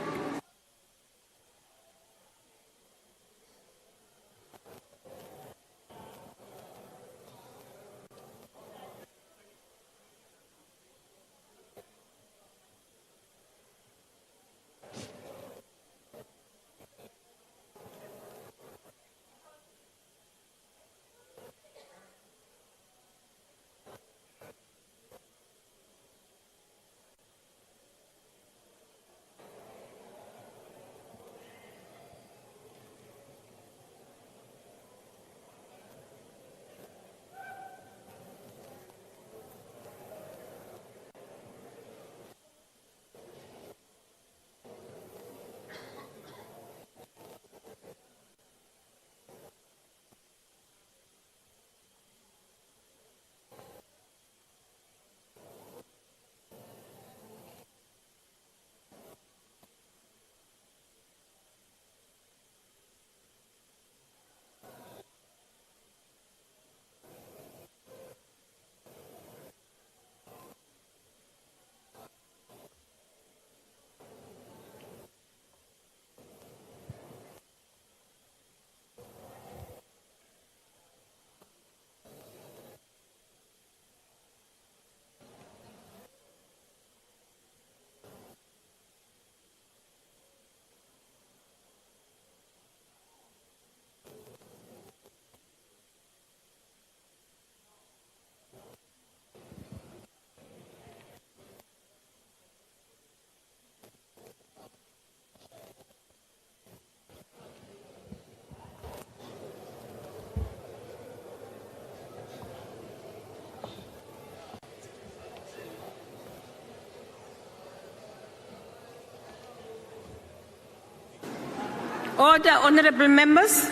Order, honorable members.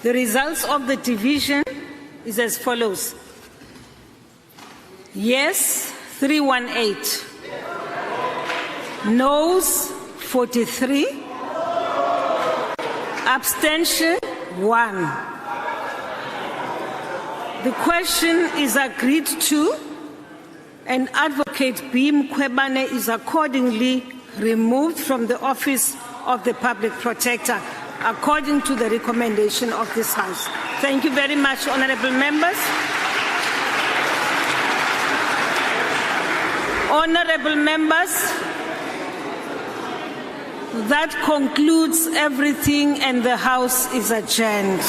The results of the division is as follows. Yes, 318. Noes, 43. Abstention, 1. The question is agreed to, and Advocate B. Mkhwebane is accordingly removed from the office of the Public Protector, according to the recommendation of this House. Thank you very much, honorable members. Honorable members, that concludes everything and the House is adjourned.